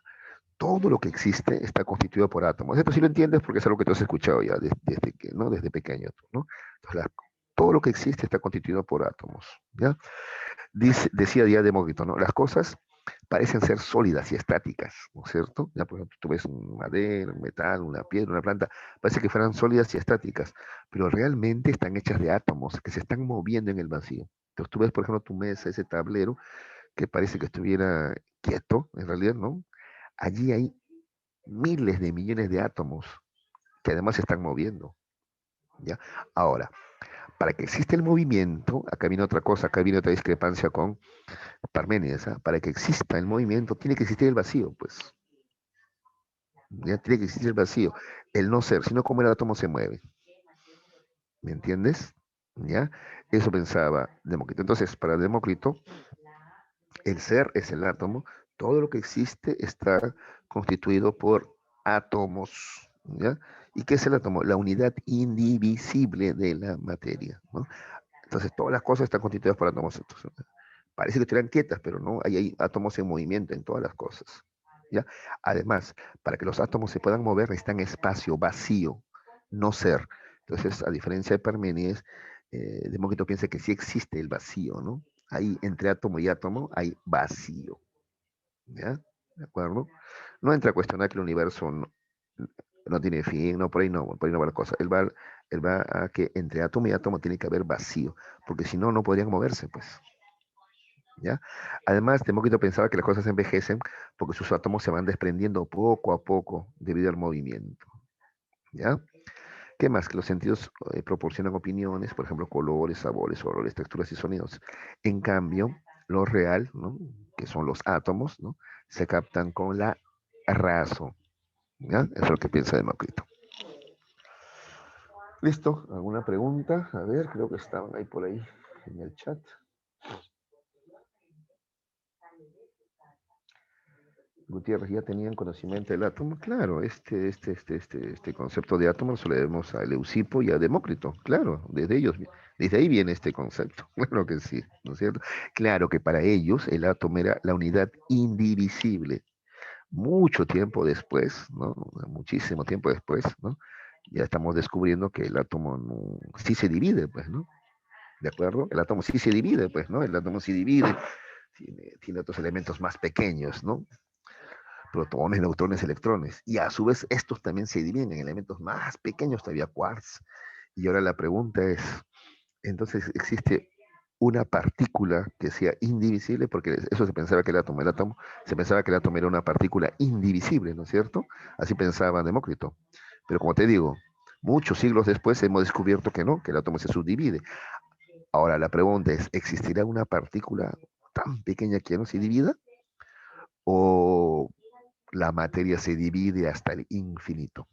todo lo que existe está constituido por átomos. Esto sí lo entiendes porque es algo que tú has escuchado ya desde, que, ¿no? Desde pequeño, ¿no? Entonces, todo lo que existe está constituido por átomos, ¿ya? Decía ya Demócrito, ¿no? Las cosas parecen ser sólidas y estáticas, ¿no es cierto? Ya, por ejemplo, tú ves un madera, un metal, una piedra, una planta, parece que fueran sólidas y estáticas, pero realmente están hechas de átomos que se están moviendo en el vacío. Entonces tú ves, por ejemplo, tu mesa, ese tablero, que parece que estuviera quieto, en realidad, ¿no? Allí hay miles de millones de átomos que además se están moviendo, ¿ya? Ahora, para que exista el movimiento, acá viene otra cosa, acá viene otra discrepancia con Parménides, ¿ah? Para que exista el movimiento, tiene que existir el vacío, pues, ya tiene que existir el vacío, el no ser, sino cómo el átomo se mueve, ¿me entiendes? ¿Ya? Eso pensaba Demócrito. Entonces, para Demócrito, el ser es el átomo, todo lo que existe está constituido por átomos, ¿ya? ¿Y qué es el átomo? La unidad indivisible de la materia, ¿no? Entonces, todas las cosas están constituidas por átomos. Entonces, parece que estuvieran quietas, pero no, hay átomos en movimiento en todas las cosas, ¿ya? Además, para que los átomos se puedan mover, necesitan espacio, vacío, no ser. Entonces, a diferencia de Parménides, Demócrito piensa que sí existe el vacío, ¿no? Ahí, entre átomo y átomo, hay vacío, ¿ya? ¿De acuerdo? No entra a cuestionar que el universo no tiene fin, no, por ahí no va la cosa. Él va a que entre átomo y átomo tiene que haber vacío, porque si no, no podrían moverse, pues, ¿ya? Además, Demócrito pensaba que las cosas envejecen porque sus átomos se van desprendiendo poco a poco debido al movimiento, ¿ya? ¿Qué más? Que los sentidos proporcionan opiniones, por ejemplo, colores, sabores, olores, texturas y sonidos. En cambio, lo real, ¿no? Que son los átomos, ¿no? Se captan con la razón, ¿ya? Eso es lo que piensa Demócrito. ¿Listo? ¿Alguna pregunta? A ver, creo que estaban ahí por ahí en el chat. Gutiérrez ya tenían conocimiento del átomo, claro, este concepto de átomo se lo debemos a Leucipo y a Demócrito, claro, desde ahí viene este concepto, claro que sí, ¿no es cierto? Claro que para ellos el átomo era la unidad indivisible. Mucho tiempo después, ¿no? Muchísimo tiempo después, ¿no? Ya estamos descubriendo que el átomo sí se divide, pues, ¿no? ¿De acuerdo? El átomo sí se divide, pues, ¿no? El átomo sí divide, tiene otros elementos más pequeños, ¿no? Protones, neutrones, electrones. Y a su vez estos también se dividen en elementos más pequeños, todavía quarks. Y ahora la pregunta es, entonces existe una partícula que sea indivisible, porque eso se pensaba que el átomo, se pensaba que el átomo era una partícula indivisible, ¿no es cierto? Así pensaba Demócrito. Pero como te digo, muchos siglos después hemos descubierto que no, que el átomo se subdivide. Ahora la pregunta es, ¿existirá una partícula tan pequeña que no se divida? o la materia se divide hasta el infinito.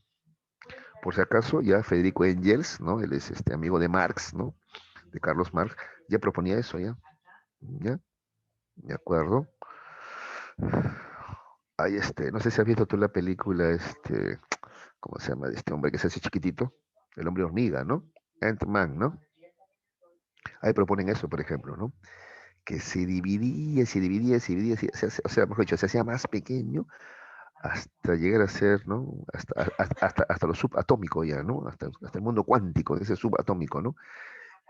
Por si acaso, ya Federico Engels, ¿no? Él es amigo de Marx, ¿no? De Carlos Marx, ya proponía eso, ¿ya? ¿Ya? ¿De acuerdo? Hay no sé si has visto tú la película, ¿cómo se llama? De este hombre que se hace chiquitito, el hombre hormiga, ¿no? Ant-Man, ¿no? Ahí proponen eso, por ejemplo, ¿no? Que o sea, mejor dicho, se hacía más pequeño hasta llegar a ser, ¿no? Hasta lo subatómico ya, ¿no? Hasta el mundo cuántico, ese subatómico, ¿no?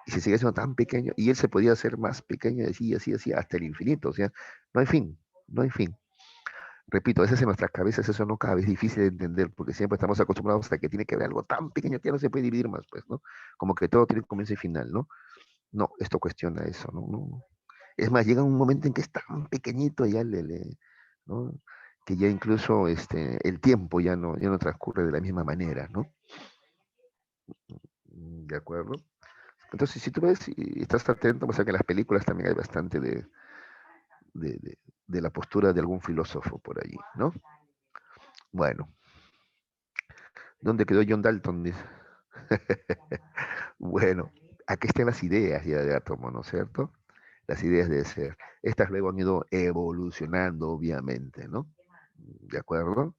Y se sigue siendo tan pequeño, y él se podía hacer más pequeño, así, hasta el infinito, o sea, no hay fin, no hay fin. Repito, a veces en nuestras cabezas eso no cabe, es difícil de entender, porque siempre estamos acostumbrados a que tiene que haber algo tan pequeño que ya no se puede dividir más, pues, ¿no? Como que todo tiene comienzo y final, ¿no? No, esto cuestiona eso, ¿no? No. Es más, llega un momento en que es tan pequeñito ya ¿no? Que ya incluso el tiempo ya no transcurre de la misma manera, ¿no? ¿De acuerdo? Entonces, si tú ves y estás atento, pues a que en las películas también hay bastante de, de- de la postura de algún filósofo por allí, ¿no? Bueno, ¿dónde quedó John Dalton? Dice. Bueno, aquí están las ideas ya de átomo, ¿no es cierto? Las ideas de ser. Estas luego han ido evolucionando, obviamente, ¿no? ¿De acuerdo?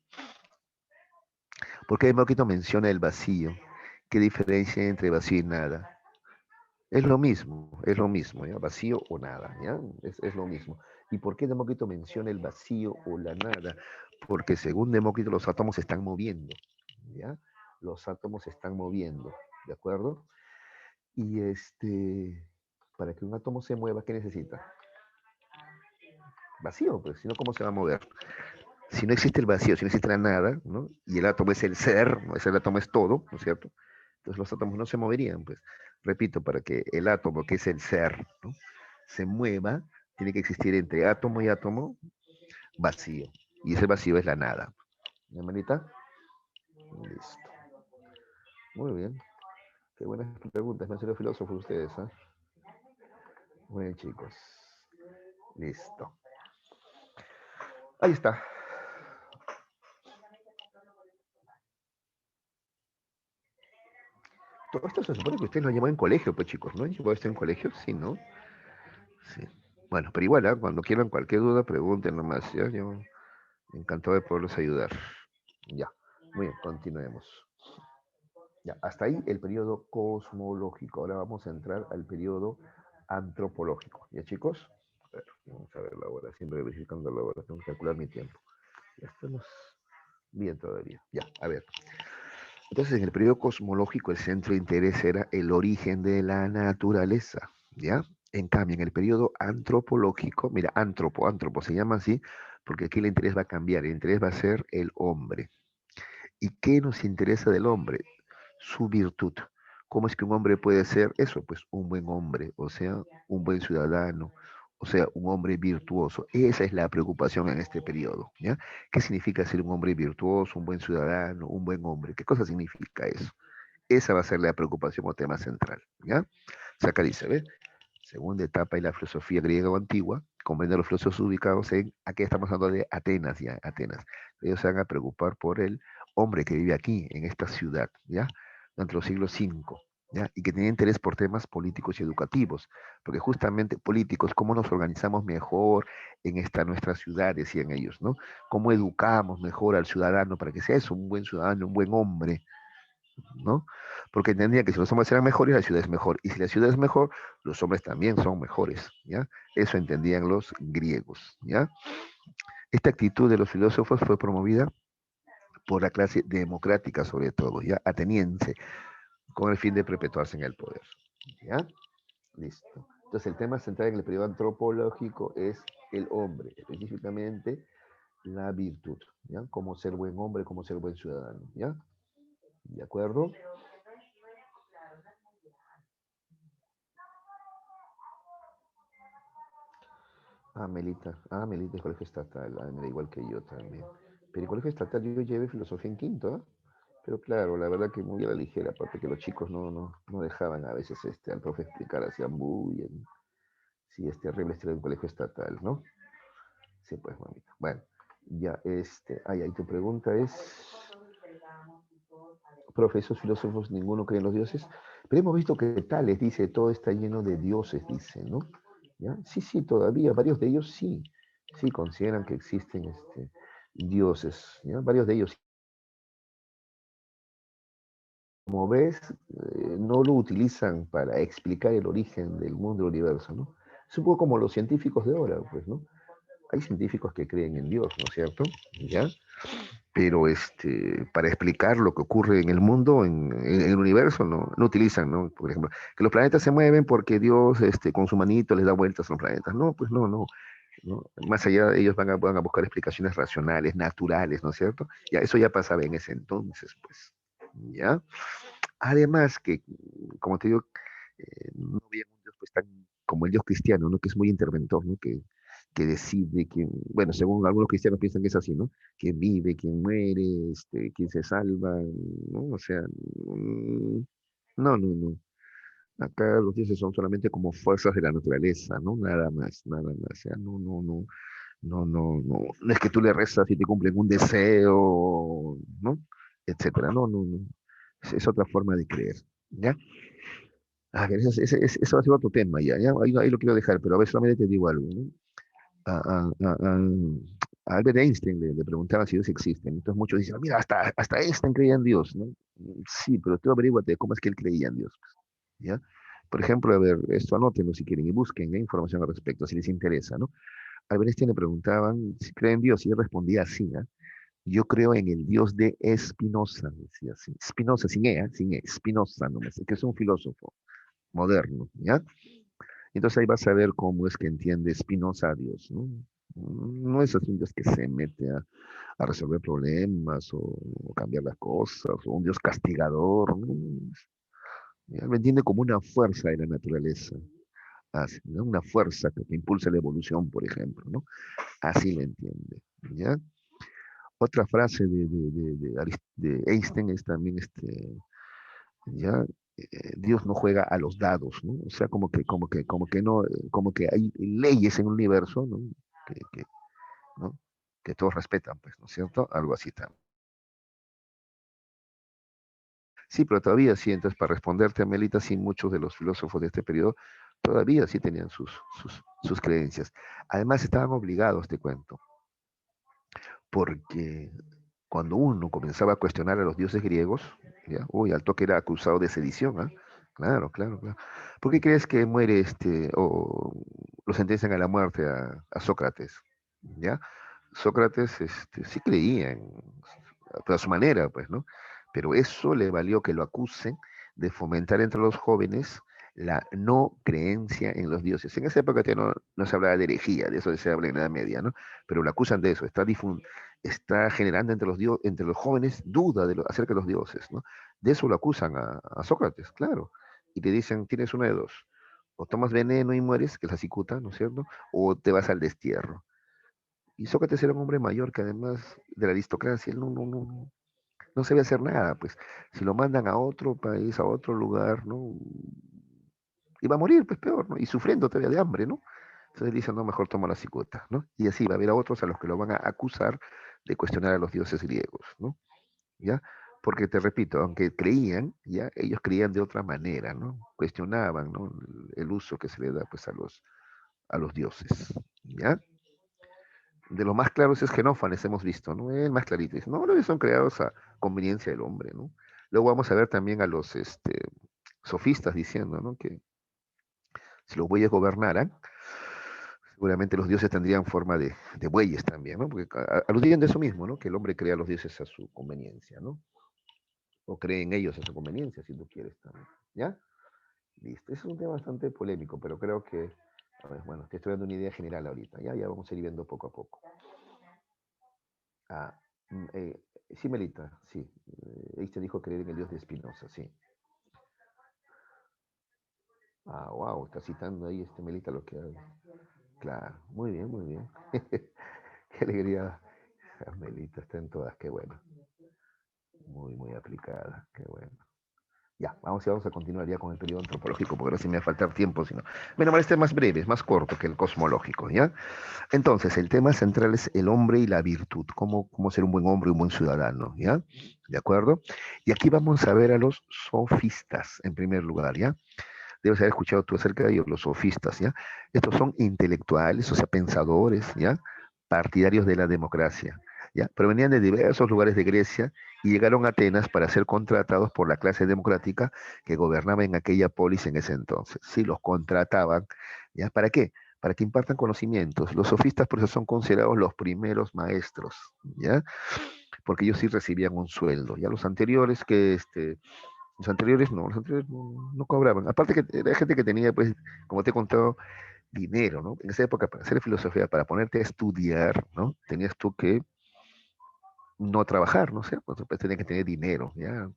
Porque Demócrito menciona el vacío. ¿Qué diferencia hay entre vacío y nada? Es lo mismo, ¿ya? Vacío o nada, ¿ya? Es lo mismo. ¿Y por qué Demócrito menciona el vacío o la nada? Porque según Demócrito los átomos se están moviendo, ¿ya? Los átomos se están moviendo, ¿de acuerdo? Y para que un átomo se mueva, ¿qué necesita? Vacío, pues, si no, ¿cómo se va a mover? Si no existe el vacío, si no existe la nada, ¿no? Y el átomo es el ser, ¿no? El átomo es todo, ¿no es cierto? Entonces los átomos no se moverían, pues. Repito, para que el átomo, que es el ser, ¿no? Se mueva, tiene que existir entre átomo y átomo vacío. Y ese vacío es la nada. ¿Mi hermanita? Listo. Muy bien. Qué buenas preguntas. Me han sido filósofos ustedes, ¿eh? Muy bien, chicos. Listo. Ahí está. Todo esto se supone que ustedes lo llevan en colegio, pues chicos, ¿no? ¿Llevado esto en colegio? Sí, ¿no? Sí. Bueno, pero igual, ¿eh? Cuando quieran cualquier duda, pregunten nomás, ¿ya? Yo encantado de poderlos ayudar. Ya. Muy bien, continuemos. Ya, hasta ahí el periodo cosmológico. Ahora vamos a entrar al periodo antropológico. ¿Ya, chicos? A ver, vamos a ver la hora. Siempre verificando la hora. Tengo que calcular mi tiempo. Ya estamos bien todavía. Ya, a ver. Entonces, en el periodo cosmológico, el centro de interés era el origen de la naturaleza, ¿ya? En cambio, en el periodo antropológico, mira, antropo se llama así, porque aquí el interés va a cambiar, el interés va a ser el hombre. ¿Y qué nos interesa del hombre? Su virtud. ¿Cómo es que un hombre puede ser eso? Pues un buen hombre, o sea, un buen ciudadano, o sea, un hombre virtuoso. Esa es la preocupación en este periodo, ¿ya? ¿Qué significa ser un hombre virtuoso, un buen ciudadano, un buen hombre? ¿Qué cosa significa eso? Esa va a ser la preocupación o tema central, ¿ya? O sea, acá dice, ¿ves? Segunda etapa en la filosofía griega o antigua, comprende a los filósofos ubicados aquí estamos hablando de Atenas, ya, Atenas. Ellos se van a preocupar por el hombre que vive aquí, en esta ciudad, ¿ya? Durante los siglos V, ¿ya? Y que tenía interés por temas políticos y educativos, porque justamente políticos, cómo nos organizamos mejor en nuestras ciudades y en ellos, ¿no? Cómo educamos mejor al ciudadano para que sea eso, un buen ciudadano, un buen hombre, ¿no? Porque entendía que si los hombres eran mejores, la ciudad es mejor. Y si la ciudad es mejor, los hombres también son mejores, ¿ya? Eso entendían los griegos, ¿ya? Esta actitud de los filósofos fue promovida por la clase democrática, sobre todo, ¿ya? Ateniense, con el fin de perpetuarse en el poder, ¿ya? Listo. Entonces, el tema central en el periodo antropológico es el hombre, específicamente la virtud, ¿ya? Cómo ser buen hombre, cómo ser buen ciudadano, ¿ya? ¿De acuerdo? Melita. Melita, el colegio estatal. Mira, igual que yo también. Pero el colegio estatal yo llevé filosofía en quinto, ¿eh? Pero claro, la verdad que muy a la ligera, aparte que los chicos no dejaban a veces al profe explicar, hacían bullying. Sí, es terrible estar en un colegio estatal, ¿no? Sí, pues, mamita. Bueno. Ya, ahí tu pregunta es, profe, esos filósofos, ninguno cree en los dioses, pero hemos visto que Tales dice, todo está lleno de dioses, dice, ¿no? ¿Ya? Sí, sí, todavía, varios de ellos sí, sí consideran que existen dioses, ¿ya? Varios de ellos, como ves, no lo utilizan para explicar el origen del mundo y el universo, ¿no? Es un poco como los científicos de ahora, pues, ¿no? Hay científicos que creen en Dios, ¿no es cierto? ¿Ya? Pero para explicar lo que ocurre en el mundo, en el universo, no utilizan, ¿no? Por ejemplo, que los planetas se mueven porque Dios con su manito les da vueltas a los planetas. No, pues no. Más allá, ellos van a buscar explicaciones racionales, naturales, ¿no es cierto? Ya, eso ya pasaba en ese entonces, pues. ¿Ya? Además que, como te digo, no había un Dios pues tan como el Dios cristiano, ¿no? Que es muy interventor, ¿no? Que decide quién, bueno, según algunos cristianos piensan que es así, ¿no? Quién vive, quién muere, quién se salva, ¿no? O sea, no. Acá los dioses son solamente como fuerzas de la naturaleza, ¿no? Nada más. O sea, no. No es que tú le rezas y te cumplen un deseo, ¿no? Etcétera. No. Es otra forma de creer, ¿ya? A ver, eso va a ser otro tema, ya. Ahí lo quiero dejar, pero a ver, solamente te digo algo, ¿no? A Albert Einstein le preguntaban si Dios existe. Entonces muchos dicen, mira, hasta Einstein creía en Dios, ¿no? Sí, pero tú averíguate cómo es que él creía en Dios, pues, ¿ya? Por ejemplo, a ver, esto anótenlo si quieren y busquen información al respecto, si les interesa, ¿no? A Albert Einstein le preguntaban si cree en Dios y él respondía así, ¿ah? Yo creo en el Dios de Spinoza, decía así. Spinoza, sin E, Spinoza, no me sé, que es un filósofo moderno, ¿ya? Entonces ahí vas a ver cómo es que entiende Spinoza a Dios, ¿no? No es así un Dios que se mete a resolver problemas o cambiar las cosas, o un Dios castigador, ¿no? Él lo entiende como una fuerza de la naturaleza, así, ¿no? Una fuerza que impulsa la evolución, por ejemplo, ¿no? Así lo entiende, ¿ya? Otra frase de Einstein es también ya Dios no juega a los dados, ¿no? O sea, como que no, como que hay leyes en el universo, ¿no? Que, ¿no? Que todos respetan, pues, ¿no es cierto? Algo así también. Sí, pero todavía sí, entonces para responderte, Amelita, sí, muchos de los filósofos de este periodo todavía sí tenían sus creencias. Además, estaban obligados, te cuento, porque cuando uno comenzaba a cuestionar a los dioses griegos, ¿ya? Uy, al toque era acusado de sedición, ¿ah? Claro. ¿Por qué crees que muere o lo sentencian a la muerte a Sócrates? ¿Ya? Sócrates sí creía, a su manera, pues, ¿no? Pero eso le valió que lo acusen de fomentar entre los jóvenes la no creencia en los dioses. En esa época ya no se hablaba de herejía, de eso se habla en la Edad Media, ¿no? Pero lo acusan de eso, está generando entre los jóvenes duda acerca de los dioses, ¿no? De eso lo acusan a Sócrates, claro. Y le dicen, tienes una de dos, o tomas veneno y mueres, que es la cicuta, ¿no es cierto? O te vas al destierro. Y Sócrates era un hombre mayor que además de la aristocracia, él no sabía hacer nada, pues si lo mandan a otro país, a otro lugar, ¿no? Iba a morir, pues peor, ¿no? Y sufriendo todavía de hambre, ¿no? Entonces dicen, no, mejor toma la cicuta, ¿no? Y así va a haber a otros a los que lo van a acusar de cuestionar a los dioses griegos, ¿no? ¿Ya? Porque te repito, aunque creían, ya, ellos creían de otra manera, ¿no? Cuestionaban, ¿no? El uso que se le da, pues, a los dioses, ¿ya? De los más claros es Genófanes, hemos visto, ¿no? El más clarito. Dice, no, los son creados a conveniencia del hombre, ¿no? Luego vamos a ver también a los sofistas diciendo, ¿no? Que si los bueyes gobernaran, seguramente los dioses tendrían forma de bueyes también, ¿no? Porque aludían de eso mismo, ¿no? Que el hombre crea a los dioses a su conveniencia, ¿no? O cree en ellos a su conveniencia, si tú quieres también. ¿Ya? Listo. Ese es un tema bastante polémico, pero creo que, a ver, bueno, te estoy dando una idea general ahorita, ya vamos a ir viendo poco a poco. Ah, sí, Melita, sí. Einstein dijo creer en el Dios de Spinoza, sí. Ah, wow, está citando ahí Melita lo que hay. Claro, muy bien, muy bien. Qué alegría. Melita está en todas, qué bueno. Muy aplicada, qué bueno. Ya, vamos a continuar ya con el periodo antropológico, porque ahora sí me va a faltar tiempo, sino. Menos mal, este es más breve, es más corto que el cosmológico, ¿ya? Entonces, el tema central es el hombre y la virtud, cómo ser un buen hombre y un buen ciudadano, ¿ya? ¿De acuerdo? Y aquí vamos a ver a los sofistas, en primer lugar, ¿ya? Debes haber escuchado tú acerca de ellos, los sofistas, ¿ya? Estos son intelectuales, o sea, pensadores, ¿ya? Partidarios de la democracia, ¿ya? Provenían de diversos lugares de Grecia y llegaron a Atenas para ser contratados por la clase democrática que gobernaba en aquella polis en ese entonces. Sí, los contrataban, ¿ya? ¿Para qué? Para que impartan conocimientos. Los sofistas por eso son considerados los primeros maestros, ¿ya? Porque ellos sí recibían un sueldo. Ya los anteriores no cobraban. Aparte que era gente que tenía, pues, como te he contado, dinero, ¿no? En esa época, para hacer filosofía, para ponerte a estudiar, ¿no? Tenías tú que no trabajar, ¿no es cierto? Pues tenías que tener dinero, ¿ya?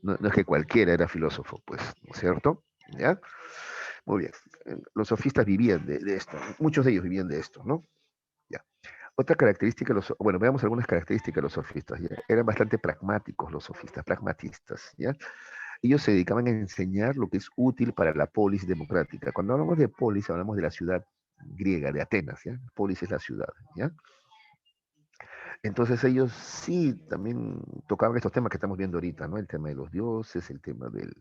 No es que cualquiera era filósofo, pues, ¿no es cierto? ¿Ya? Muy bien. Los sofistas vivían de esto, muchos de ellos vivían de esto, ¿no? Ya. Otra característica, bueno, veamos algunas características de los sofistas, ¿ya? Eran bastante pragmáticos los sofistas, pragmatistas, ¿ya? Ellos se dedicaban a enseñar lo que es útil para la polis democrática. Cuando hablamos de polis, hablamos de la ciudad griega, de Atenas, ¿ya? Polis es la ciudad, ¿ya? Entonces ellos sí también tocaban estos temas que estamos viendo ahorita, ¿no? El tema de los dioses, el tema del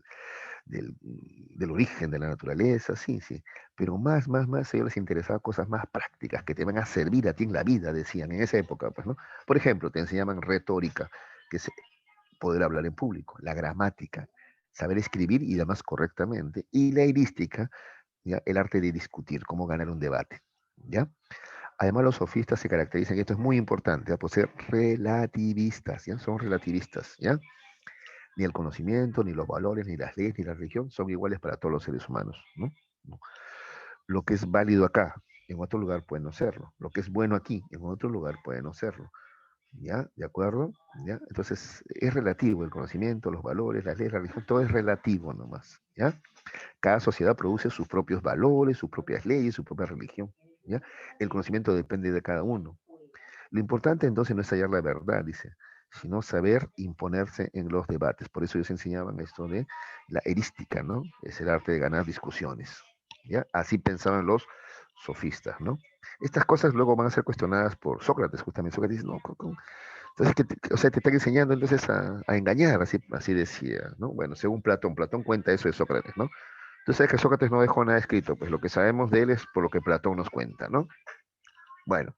origen de la naturaleza, sí, sí. Pero más, a ellos les interesaba cosas más prácticas que te van a servir a ti en la vida, decían en esa época, pues, ¿no? Por ejemplo, te enseñaban retórica, que es poder hablar en público, la gramática, saber escribir y además correctamente, y la erística, ¿ya? El arte de discutir, cómo ganar un debate, ¿ya? Además, los sofistas se caracterizan, y esto es muy importante, ¿ya? Por ser relativistas, ¿ya? Son relativistas, ¿ya? Ni el conocimiento, ni los valores, ni las leyes, ni la religión son iguales para todos los seres humanos, ¿no? No. Lo que es válido acá, en otro lugar puede no serlo. Lo que es bueno aquí, en otro lugar puede no serlo. ¿Ya? ¿De acuerdo? ¿Ya? Entonces, es relativo el conocimiento, los valores, las leyes, la religión, todo es relativo nomás, ¿ya? Cada sociedad produce sus propios valores, sus propias leyes, su propia religión, ¿ya? El conocimiento depende de cada uno. Lo importante entonces no es hallar la verdad, dice, sino saber imponerse en los debates. Por eso ellos enseñaban esto de la erística, ¿no? Es el arte de ganar discusiones, ¿ya? Así pensaban los sofistas, ¿no? Estas cosas luego van a ser cuestionadas por Sócrates, justamente. Sócrates dice, no, entonces, o sea, te están enseñando entonces a engañar, así decía, ¿no? Bueno, según Platón cuenta eso de Sócrates, ¿no? Tú sabes que Sócrates no dejó nada escrito, pues lo que sabemos de él es por lo que Platón nos cuenta, ¿no? Bueno,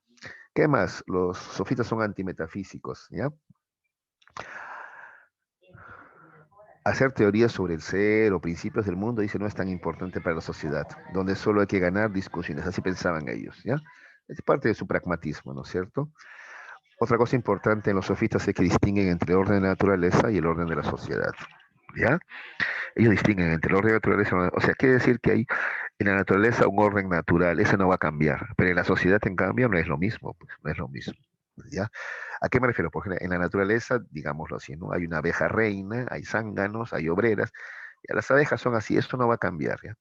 ¿qué más? Los sofistas son antimetafísicos, ¿ya? Hacer teorías sobre el ser o principios del mundo, dice, no es tan importante para la sociedad, donde solo hay que ganar discusiones, así pensaban ellos, ¿ya? Es parte de su pragmatismo, ¿no es cierto? Otra cosa importante en los sofistas es que distinguen entre el orden de la naturaleza y el orden de la sociedad, ¿ya? Ellos distinguen entre el orden de la naturaleza, o sea, quiere decir que hay en la naturaleza un orden natural, ese no va a cambiar, pero en la sociedad, en cambio, no es lo mismo, pues, no es lo mismo, ¿ya? ¿A qué me refiero? Porque en la naturaleza, digámoslo así, ¿no? Hay una abeja reina, hay zánganos, hay obreras, y las abejas son así, esto no va a cambiar, ¿ya?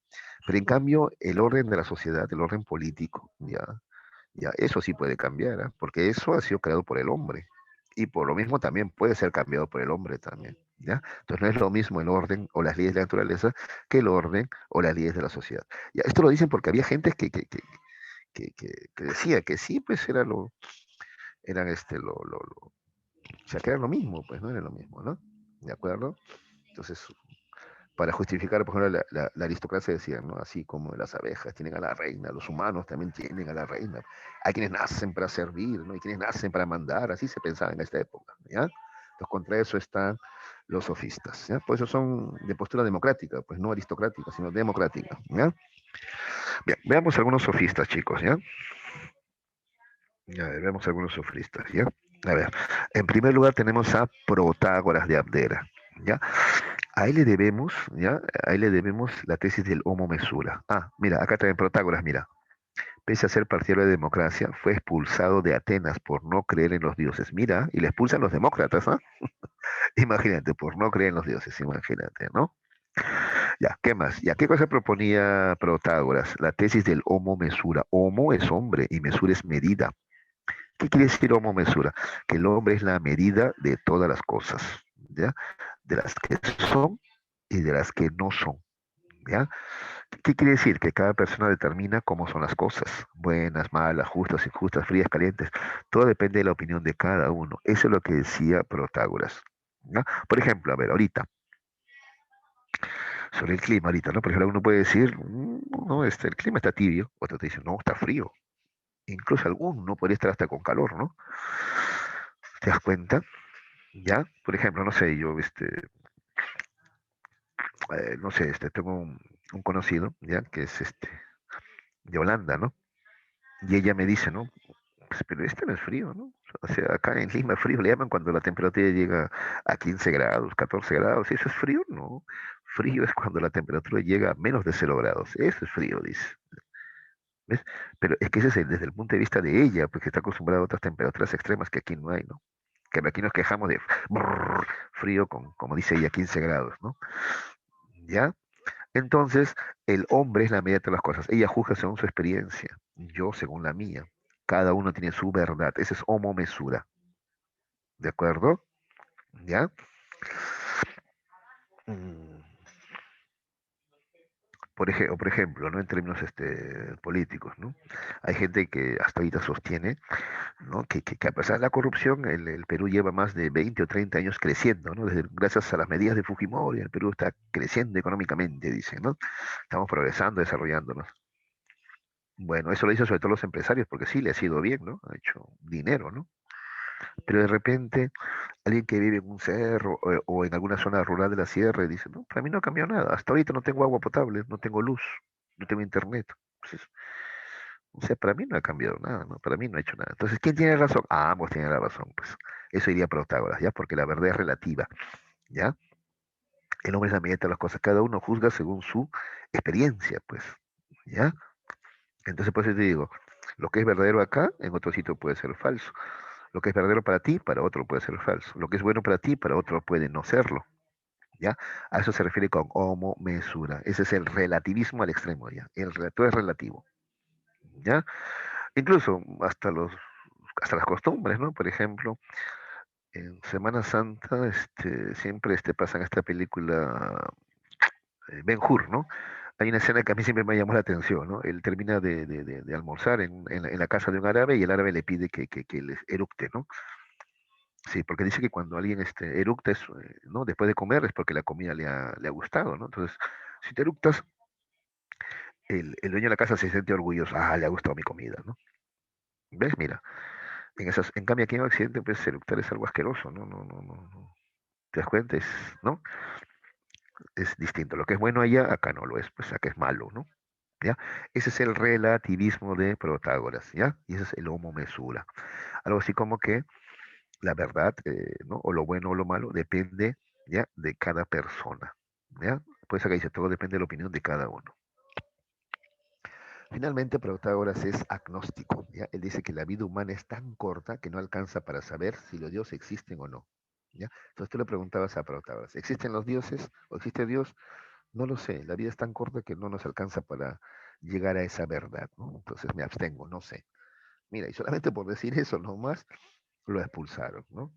Pero en cambio, el orden de la sociedad, el orden político, ¿ya? Eso sí puede cambiar, ¿ah? Porque eso ha sido creado por el hombre. Y por lo mismo también puede ser cambiado por el hombre también, ¿ya? Entonces no es lo mismo el orden o las leyes de la naturaleza que el orden o las leyes de la sociedad. Ya, esto lo dicen porque había gente que decía que sí, pues eran o sea, que era lo mismo, pues no era lo mismo, ¿no? ¿De acuerdo? Entonces, para justificar, por ejemplo, la aristocracia decían, ¿no? Así como las abejas tienen a la reina, los humanos también tienen a la reina. Hay quienes nacen para servir, ¿no? Hay quienes nacen para mandar, así se pensaba en esta época, ¿ya? Entonces, contra eso están los sofistas, ¿ya? Por eso son de postura democrática, pues no aristocrática, sino democrática, ¿ya? Bien, veamos algunos sofistas, chicos, ¿ya? A ver, veamos algunos sofistas, ¿ya? A ver, en primer lugar tenemos a Protágoras de Abdera, ¿ya? A él le debemos, ¿ya? A él le debemos la tesis del Homo Mesura. Ah, mira, acá también Protágoras, mira. Pese a ser partidario de democracia, fue expulsado de Atenas por no creer en los dioses. Mira, y le expulsan los demócratas, ¿ah? Imagínate, por no creer en los dioses, imagínate, ¿no? Ya, ¿qué más? Ya, ¿qué cosa proponía Protágoras? La tesis del Homo Mesura. Homo es hombre y Mesura es medida. ¿Qué quiere decir Homo Mesura? Que el hombre es la medida de todas las cosas, ¿ya? de las que son y de las que no son, ¿ya? ¿Qué quiere decir? Que cada persona determina cómo son las cosas, buenas, malas, justas, injustas, frías, calientes. Todo depende de la opinión de cada uno. Eso es lo que decía Protágoras, ¿no? Por ejemplo, a ver, ahorita, sobre el clima ahorita, ¿no? Por ejemplo, uno puede decir, no, el clima está tibio, otro te dice, no, está frío. Incluso alguno podría estar hasta con calor, ¿no? ¿Te das cuenta? ¿Ya? Por ejemplo, no sé, yo, no sé, tengo un conocido, ¿ya? Que es de Holanda, ¿no? Y ella me dice, ¿no? Pues, pero este no es frío, ¿no? O sea, acá en Lima frío le llaman cuando la temperatura llega a 15 grados, 14 grados. ¿Y eso es frío? No. Frío es cuando la temperatura llega a menos de 0 grados. Eso es frío, dice. ¿Ves? Pero es que ese es desde el punto de vista de ella, porque está acostumbrada a otras temperaturas extremas que aquí no hay, ¿no? Que aquí nos quejamos de brrr, frío con, como dice ella, 15 grados, ¿no? ¿Ya? Entonces, el hombre es la medida de todas las cosas. Ella juzga según su experiencia, yo según la mía. Cada uno tiene su verdad. Ese es homo mesura. ¿De acuerdo? ¿Ya? Mm, por ejemplo, ¿no? En términos políticos, ¿no? Hay gente que hasta ahorita sostiene, ¿no? Que a pesar de la corrupción, el Perú lleva más de 20 o 30 años creciendo, ¿no? Gracias a las medidas de Fujimori, el Perú está creciendo económicamente, dicen, ¿no? Estamos progresando, desarrollándonos. Bueno, eso lo dicen sobre todo los empresarios, porque sí, le ha sido bien, ¿no? Ha hecho dinero, ¿no? Pero de repente, alguien que vive en un cerro o en alguna zona rural de la sierra y dice, no, para mí no ha cambiado nada. Hasta ahorita no tengo agua potable, no tengo luz, no tengo internet. Entonces, o sea, para mí no ha cambiado nada, ¿no? Para mí no ha hecho nada. Entonces, ¿quién tiene razón? Ah, ambos tienen la razón, pues. Eso iría Protágoras, ¿ya? Porque la verdad es relativa, ¿ya? El hombre es la medida de las cosas. Cada uno juzga según su experiencia, pues, ¿ya? Entonces, por eso te digo, lo que es verdadero acá, en otro sitio puede ser falso. Lo que es verdadero para ti, para otro puede ser falso. Lo que es bueno para ti, para otro puede no serlo. ¿Ya? A eso se refiere con homo mesura. Ese es el relativismo al extremo, ¿ya? Todo es relativo, ¿ya? Incluso hasta las costumbres, ¿no? Por ejemplo, en Semana Santa siempre pasan esta película Ben-Hur, ¿no? Hay una escena que a mí siempre me llamó la atención, ¿no? Él termina de almorzar en la casa de un árabe y el árabe le pide que les eructe, ¿no? Sí, porque dice que cuando alguien eructa, ¿no? Después de comer es porque la comida le ha gustado, ¿no? Entonces, si te eructas, el dueño de la casa se siente orgulloso. Ah, le ha gustado mi comida, ¿no? ¿Ves? Mira, en cambio aquí en Occidente, pues eructar es algo asqueroso, ¿no? No, no, no, no. ¿Te das cuenta? ¿No? Es distinto. Lo que es bueno allá, acá no lo es, pues acá es malo, ¿no? ¿Ya? Ese es el relativismo de Protágoras, ¿ya? Y ese es el homo mesura. Algo así como que la verdad, ¿no? O lo bueno o lo malo, depende, ¿ya? De cada persona, ¿ya? Pues acá dice, todo depende de la opinión de cada uno. Finalmente, Protágoras es agnóstico, ¿ya? Él dice que la vida humana es tan corta que no alcanza para saber si los dioses existen o no, ¿ya? Entonces tú le preguntabas a Protágoras, ¿existen los dioses o existe Dios? No lo sé, la vida es tan corta que no nos alcanza para llegar a esa verdad, ¿no? Entonces me abstengo, no sé. Mira, y solamente por decir eso nomás, lo expulsaron, ¿no?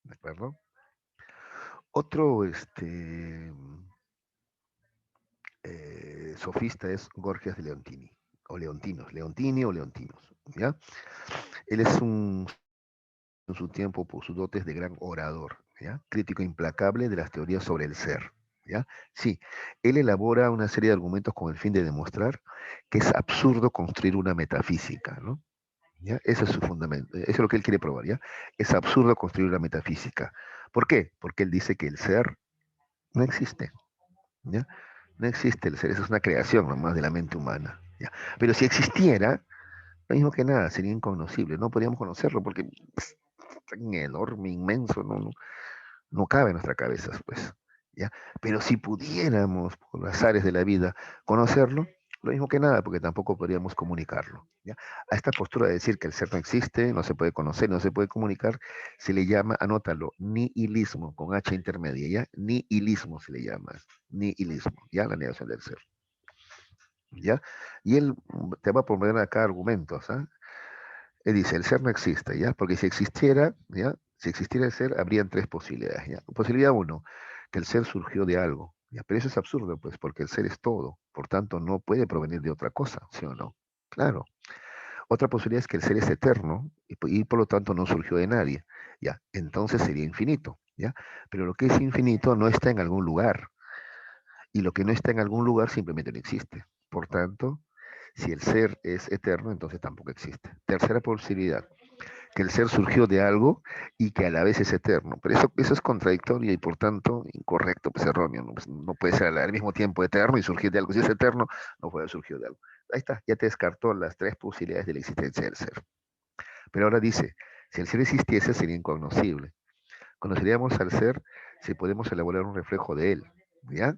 ¿De acuerdo? Otro sofista es Gorgias de Leontini, o Leontinos, Leontini o Leontinos, ¿ya? Él es en su tiempo por sus dotes de gran orador, ¿ya? Crítico implacable de las teorías sobre el ser, ¿ya? Sí, él elabora una serie de argumentos con el fin de demostrar que es absurdo construir una metafísica, ¿no? ¿Ya? Ese es su fundamento, eso es lo que él quiere probar, ¿ya? Es absurdo construir una metafísica. ¿Por qué? Porque él dice que el ser no existe, ¿ya? No existe el ser, eso es una creación nomás de la mente humana, ¿ya? Pero si existiera, lo mismo que nada, sería incognoscible, no podríamos conocerlo porque es tan enorme, inmenso, no cabe en nuestra cabeza, pues, ¿ya? Pero si pudiéramos, por los azares de la vida, conocerlo, lo mismo que nada, porque tampoco podríamos comunicarlo, ¿ya? A esta postura de decir que el ser no existe, no se puede conocer, no se puede comunicar, se le llama, anótalo, nihilismo, con H intermedia, ¿ya? Nihilismo se le llama, nihilismo, ¿ya? La negación del ser, ¿ya? Y él te va a poner acá argumentos, ¿ah? Él dice, el ser no existe, ¿ya? Porque si existiera, ¿ya? Si existiera el ser, habrían tres posibilidades, ¿ya? Posibilidad uno, que el ser surgió de algo, ¿ya? Pero eso es absurdo, pues, porque el ser es todo, por tanto, no puede provenir de otra cosa, ¿sí o no? Claro. Otra posibilidad es que el ser es eterno y por lo tanto no surgió de nadie, ¿ya? Entonces sería infinito, ¿ya? Pero lo que es infinito no está en algún lugar, y lo que no está en algún lugar simplemente no existe. Por tanto, si el ser es eterno, entonces tampoco existe. Tercera posibilidad, que el ser surgió de algo y que a la vez es eterno. Pero eso es contradictorio y por tanto incorrecto, pues erróneo. No, pues, no puede ser al mismo tiempo eterno y surgir de algo. Si es eterno, no puede surgir de algo. Ahí está, ya te descartó las tres posibilidades de la existencia del ser. Pero ahora dice, si el ser existiese sería incognoscible. Conoceríamos al ser si podemos elaborar un reflejo de él. ¿Ya?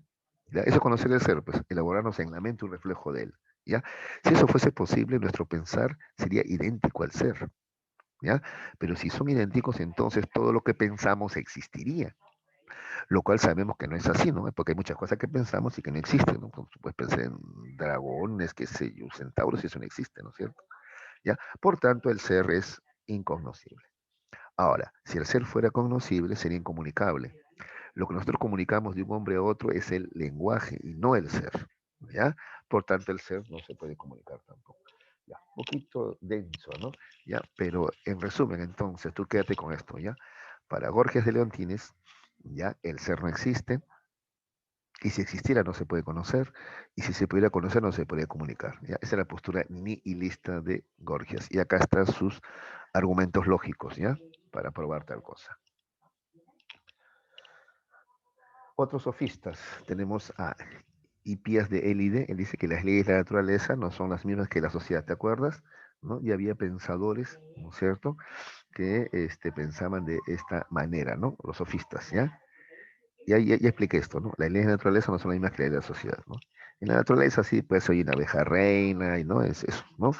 ¿Ya? Eso es conocer el ser, pues elaborarnos en la mente un reflejo de él. ¿Ya? Si eso fuese posible, nuestro pensar sería idéntico al ser. ¿Ya? Pero si son idénticos, entonces todo lo que pensamos existiría, lo cual sabemos que no es así, ¿no? Porque hay muchas cosas que pensamos y que no existen, ¿no? Tú puedes pensar en dragones, qué sé yo, centauros, y eso no existe, ¿no es cierto? ¿Ya? Por tanto, el ser es incognoscible. Ahora, si el ser fuera cognoscible, sería incomunicable. Lo que nosotros comunicamos de un hombre a otro es el lenguaje y no el ser, ¿ya? Por tanto, el ser no se puede comunicar tampoco. Ya, un poquito denso, ¿no? Ya, pero en resumen, entonces, tú quédate con esto, ¿ya? Para Borges de Leontines, ya, el ser no existe, y si existiera no se puede conocer, y si se pudiera conocer no se podría comunicar, ¿ya? Esa es la postura nihilista de Borges, y acá están sus argumentos lógicos, ¿ya? Para probar tal cosa. Otros sofistas, tenemos a Hipías de Élide, él dice que las leyes de la naturaleza no son las mismas que la sociedad, ¿te acuerdas? ¿No? Y había pensadores, ¿no es cierto?, que pensaban de esta manera, ¿no? Los sofistas, ¿ya? Ya expliqué esto, ¿no? Las leyes de la naturaleza no son las mismas que las de la sociedad, ¿no? En la naturaleza sí, pues hay una abeja reina, y no es eso, ¿no?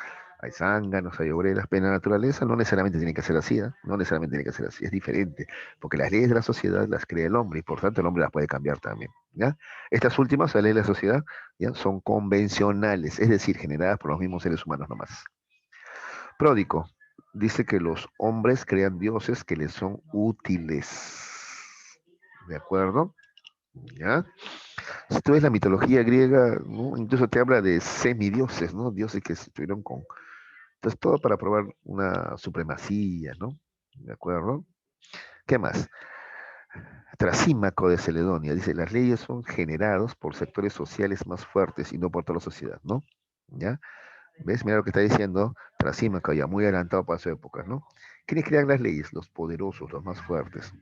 Hay zánganos, hay obreras, pero en la naturaleza no necesariamente tiene que ser así, ¿eh? No necesariamente tiene que ser así, es diferente, porque las leyes de la sociedad las crea el hombre y por tanto el hombre las puede cambiar también, ¿ya? Estas últimas, las leyes de la sociedad, ¿ya? Son convencionales, es decir, generadas por los mismos seres humanos nomás. Pródico dice que los hombres crean dioses que les son útiles, ¿de acuerdo? ¿Ya? Si tú ves la mitología griega, ¿no? Incluso te habla de semidioses, ¿no? Dioses que estuvieron con... Entonces, todo para probar una supremacía, ¿no? ¿De acuerdo? ¿Qué más? Trasímaco de Celedonia dice, las leyes son generadas por sectores sociales más fuertes y no por toda la sociedad, ¿no? ¿Ya? ¿Ves? Mira lo que está diciendo Trasímaco, ya muy adelantado para su época, ¿no? ¿Quiénes crean las leyes? Los poderosos, los más fuertes.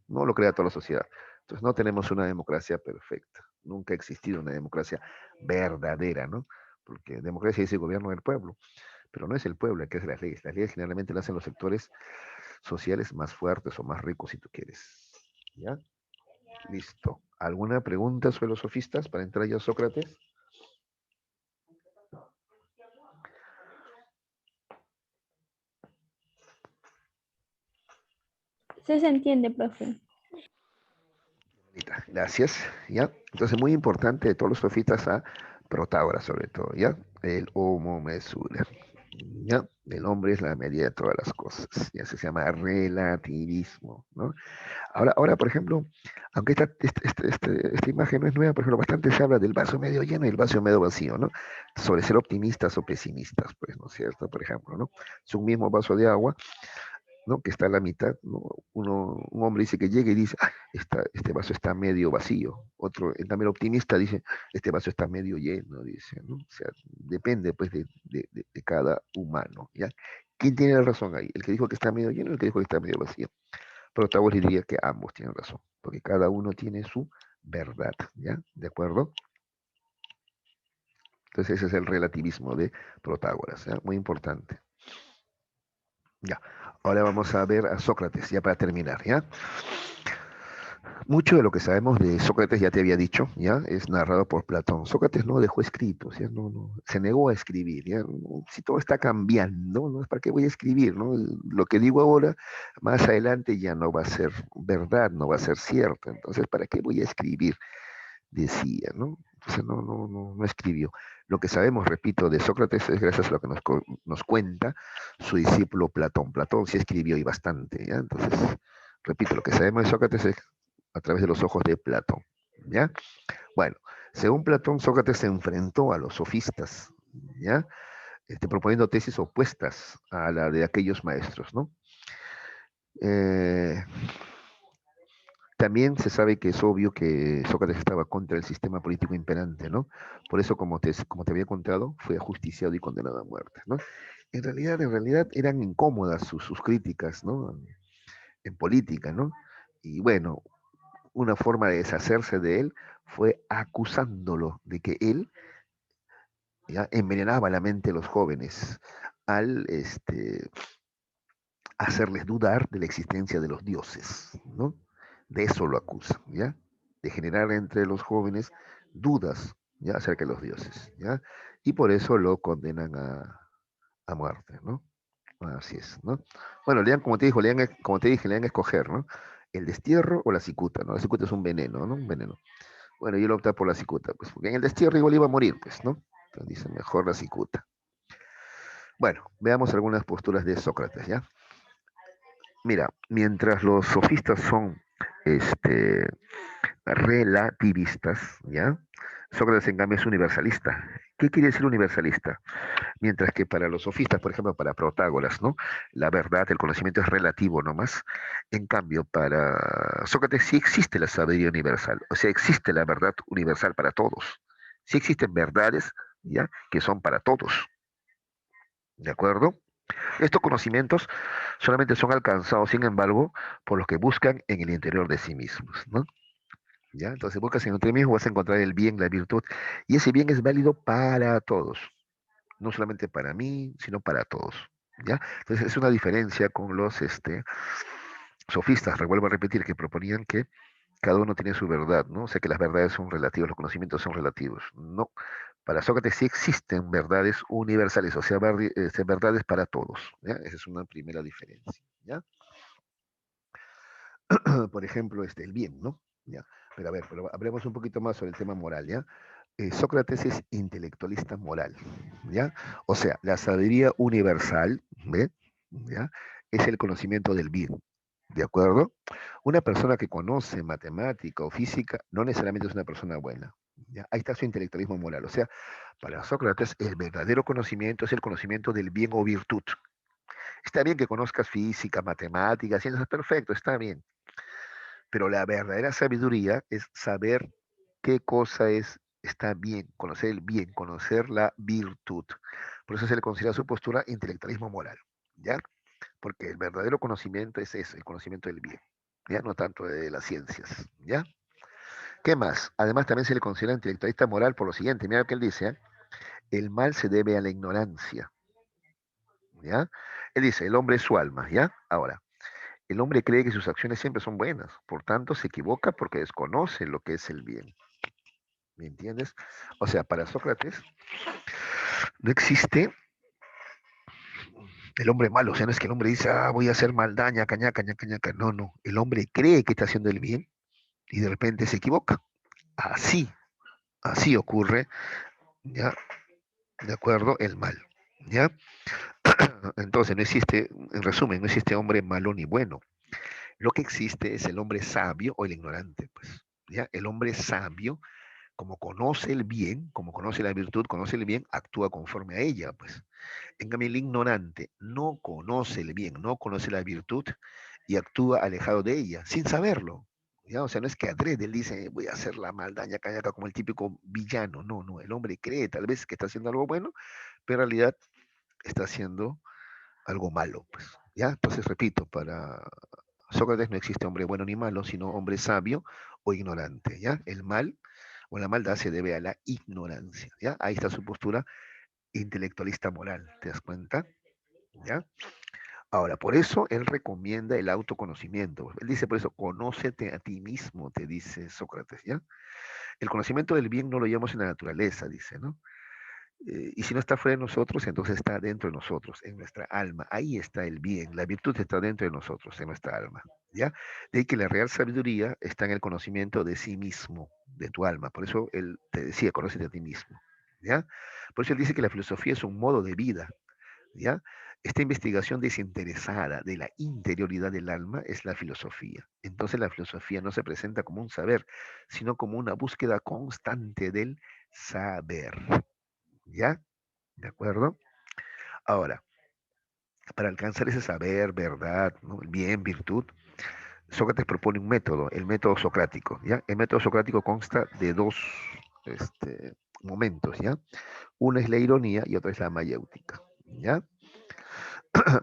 No lo crea toda la sociedad. Entonces no tenemos una democracia perfecta. Nunca ha existido una democracia verdadera, ¿no? Porque democracia es el gobierno del pueblo, pero no es el pueblo el que hace las leyes. Las leyes generalmente las hacen los sectores sociales más fuertes o más ricos, si tú quieres. ¿Ya? Listo. ¿Alguna pregunta sobre los sofistas para entrar ya a Sócrates?
Sí se entiende, profe.
Gracias. ¿Ya? Entonces, muy importante de todos los sofistas a Protágoras, sobre todo, ¿ya? El homo mesura. ¿Ya? El hombre es la medida de todas las cosas. Ya se llama relativismo, ¿no? Ahora, por ejemplo, aunque esta imagen no es nueva, por ejemplo, bastante se habla del vaso medio lleno y el vaso medio vacío, ¿no? Sobre ser optimistas o pesimistas, pues, ¿no es cierto? Por ejemplo, ¿no? Es un mismo vaso de agua, ¿no? Que está a la mitad, ¿no? Un hombre dice que llega y dice, ah, este vaso está medio vacío. Otro, también optimista, dice, este vaso está medio lleno, dice, ¿no? O sea, depende, pues, de cada humano, ¿ya? ¿Quién tiene la razón ahí? ¿El que dijo que está medio lleno o el que dijo que está medio vacío? Pero Taoist diría que ambos tienen razón, porque cada uno tiene su verdad, ¿ya? ¿De acuerdo? Entonces ese es el relativismo de Protágoras, ¿ya? Muy importante. Ya, ahora vamos a ver a Sócrates, ya para terminar, ¿ya? Mucho de lo que sabemos de Sócrates, ya te había dicho, ¿ya? Es narrado por Platón. Sócrates no dejó escritos, ¿ya? No, se negó a escribir, ¿ya? Si todo está cambiando, ¿no? ¿Para qué voy a escribir, no? Lo que digo ahora, más adelante ya no va a ser verdad, no va a ser cierto. Entonces, ¿para qué voy a escribir? Decía, ¿no? O sea, no escribió. Lo que sabemos, repito, de Sócrates es gracias a lo que nos cuenta su discípulo Platón. Platón sí escribió y bastante, ¿ya? Entonces, repito, lo que sabemos de Sócrates es a través de los ojos de Platón, ¿ya? Bueno, según Platón, Sócrates se enfrentó a los sofistas, ¿ya? Proponiendo tesis opuestas a la de aquellos maestros, ¿no? Eh, También se sabe que es obvio que Sócrates estaba contra el sistema político imperante, ¿no? Por eso, como te había contado, fue ajusticiado y condenado a muerte, ¿no? En realidad eran incómodas sus críticas, ¿no? En política, ¿no? Y bueno, una forma de deshacerse de él fue acusándolo de que él ya envenenaba la mente de los jóvenes al hacerles dudar de la existencia de los dioses, ¿no? De eso lo acusan, ¿ya? De generar entre los jóvenes dudas, ¿ya? Acerca de los dioses, ¿ya? Y por eso lo condenan a muerte, ¿no? Así es, ¿no? Bueno, lean, como te dijo, como te dije, lean a escoger, ¿no? El destierro o la cicuta, ¿no? La cicuta es un veneno, ¿no? Un veneno. Bueno, yo lo opté por la cicuta, pues, porque en el destierro igual iba a morir, pues, ¿no? Entonces dicen, mejor la cicuta. Bueno, veamos algunas posturas de Sócrates, ¿ya? Mira, mientras los sofistas son este, relativistas, ¿ya? Sócrates, en cambio, es universalista. ¿Qué quiere decir universalista? Mientras que para los sofistas, por ejemplo, para Protágoras, ¿no? La verdad, el conocimiento es relativo nomás. En cambio, para Sócrates sí existe la sabiduría universal, o sea, existe la verdad universal para todos. Sí existen verdades, ¿ya? Que son para todos, ¿de acuerdo? Estos conocimientos solamente son alcanzados, sin embargo, por los que buscan en el interior de sí mismos, ¿no? ¿Ya? Entonces buscas en ti mismo, vas a encontrar el bien, la virtud, y ese bien es válido para todos, no solamente para mí, sino para todos, ¿ya? Entonces es una diferencia con los sofistas, revuelvo a repetir, que proponían que cada uno tiene su verdad, ¿no? O sea que las verdades son relativas, los conocimientos son relativos. No, para Sócrates sí existen verdades universales, o sea, verdades para todos, ¿ya? Esa es una primera diferencia, ¿ya? Por ejemplo, el bien, ¿no? ¿Ya? Pero a ver, pero hablemos un poquito más sobre el tema moral, ¿ya? Sócrates es intelectualista moral, ¿ya? O sea, la sabiduría universal, ¿ve? ¿Ya? Es el conocimiento del bien, ¿de acuerdo? Una persona que conoce matemática o física no necesariamente es una persona buena, ¿ya? Ahí está su intelectualismo moral, o sea, para Sócrates el verdadero conocimiento es el conocimiento del bien o virtud. Está bien que conozcas física, matemáticas, ciencias, perfecto, está bien, pero la verdadera sabiduría es saber qué cosa está bien, conocer el bien, conocer la virtud. Por eso se le considera su postura intelectualismo moral, ¿ya? Porque el verdadero conocimiento es eso, el conocimiento del bien, ¿ya? No tanto de las ciencias, ¿ya? ¿Qué más? Además también se le considera intelectualista moral por lo siguiente, mira lo que él dice, ¿eh? El mal se debe a la ignorancia, ¿ya? Él dice, el hombre es su alma, ¿ya? Ahora, el hombre cree que sus acciones siempre son buenas, por tanto se equivoca porque desconoce lo que es el bien. ¿Me entiendes? O sea, para Sócrates no existe el hombre malo. O sea, no es que el hombre dice, ah, voy a hacer maldad, ñaca, ñaca, ñaca, ñaca. No, no. El hombre cree que está haciendo el bien y de repente se equivoca. Así, así ocurre, ¿ya? ¿De acuerdo? El mal, ¿ya? Entonces, no existe, en resumen, no existe hombre malo ni bueno. Lo que existe es el hombre sabio o el ignorante, pues, ¿ya? El hombre sabio como conoce el bien, como conoce la virtud, conoce el bien, actúa conforme a ella, pues. En cambio, el ignorante no conoce el bien, no conoce la virtud y actúa alejado de ella, sin saberlo. ¿Ya? O sea, no es que adrede, él dice, voy a hacer la maldad, ñaca, ñaca, como el típico villano. No, no, el hombre cree tal vez que está haciendo algo bueno, pero en realidad está haciendo algo malo, pues. ¿Ya? Entonces, repito, para Sócrates no existe hombre bueno ni malo, sino hombre sabio o ignorante, ¿ya? El mal o la maldad se debe a la ignorancia, ¿ya? Ahí está su postura intelectualista moral, ¿te das cuenta? ¿Ya? Ahora, por eso él recomienda el autoconocimiento. Él dice por eso, conócete a ti mismo, te dice Sócrates, ¿ya? El conocimiento del bien no lo llevamos en la naturaleza, dice, ¿no? Y si no está fuera de nosotros, entonces está dentro de nosotros, en nuestra alma. Ahí está el bien. La virtud está dentro de nosotros, en nuestra alma. ¿Ya? De ahí que la real sabiduría está en el conocimiento de sí mismo, de tu alma. Por eso él te decía, conócete a ti mismo. ¿Ya? Por eso él dice que la filosofía es un modo de vida. ¿Ya? Esta investigación desinteresada de la interioridad del alma es la filosofía. Entonces la filosofía no se presenta como un saber, sino como una búsqueda constante del saber. ¿Ya? ¿De acuerdo? Ahora, para alcanzar ese saber, verdad, ¿no? Bien, virtud, Sócrates propone un método, el método socrático, ¿ya? El método socrático consta de dos momentos, ¿ya? Una es la ironía y otra es la mayéutica, ¿ya?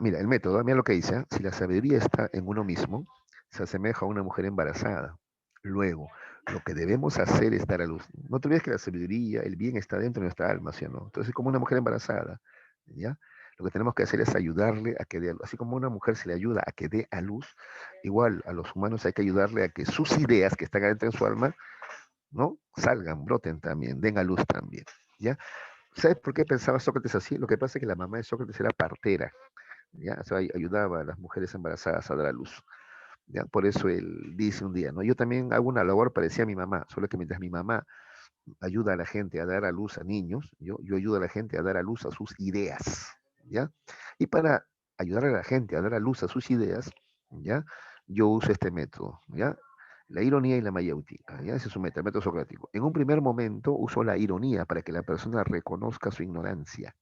Mira, el método, mira lo que dice, ¿eh? Si la sabiduría está en uno mismo, se asemeja a una mujer embarazada. Luego, lo que debemos hacer es dar a luz. No te olvides que la sabiduría, el bien está dentro de nuestra alma, ¿sí o no? Entonces, como una mujer embarazada, ¿ya? Lo que tenemos que hacer es ayudarle a que dé a luz. Así como a una mujer se le ayuda a que dé a luz, igual a los humanos hay que ayudarle a que sus ideas que están adentro en su alma, ¿no? Salgan, broten también, den a luz también, ¿ya? ¿Sabes por qué pensaba Sócrates así? Lo que pasa es que la mamá de Sócrates era partera, ¿ya? O sea, ayudaba a las mujeres embarazadas a dar a luz, ¿ya? Por eso él dice un día, ¿no? Yo también hago una labor parecida a mi mamá, solo que mientras mi mamá ayuda a la gente a dar a luz a niños, yo ayudo a la gente a dar a luz a sus ideas, ¿ya? Y para ayudar a la gente a dar a luz a sus ideas, ¿ya? Yo uso este método, ¿ya? La ironía y la mayéutica, ¿ya? Ese es un método, el método socrático. En un primer momento uso la ironía para que la persona reconozca su ignorancia,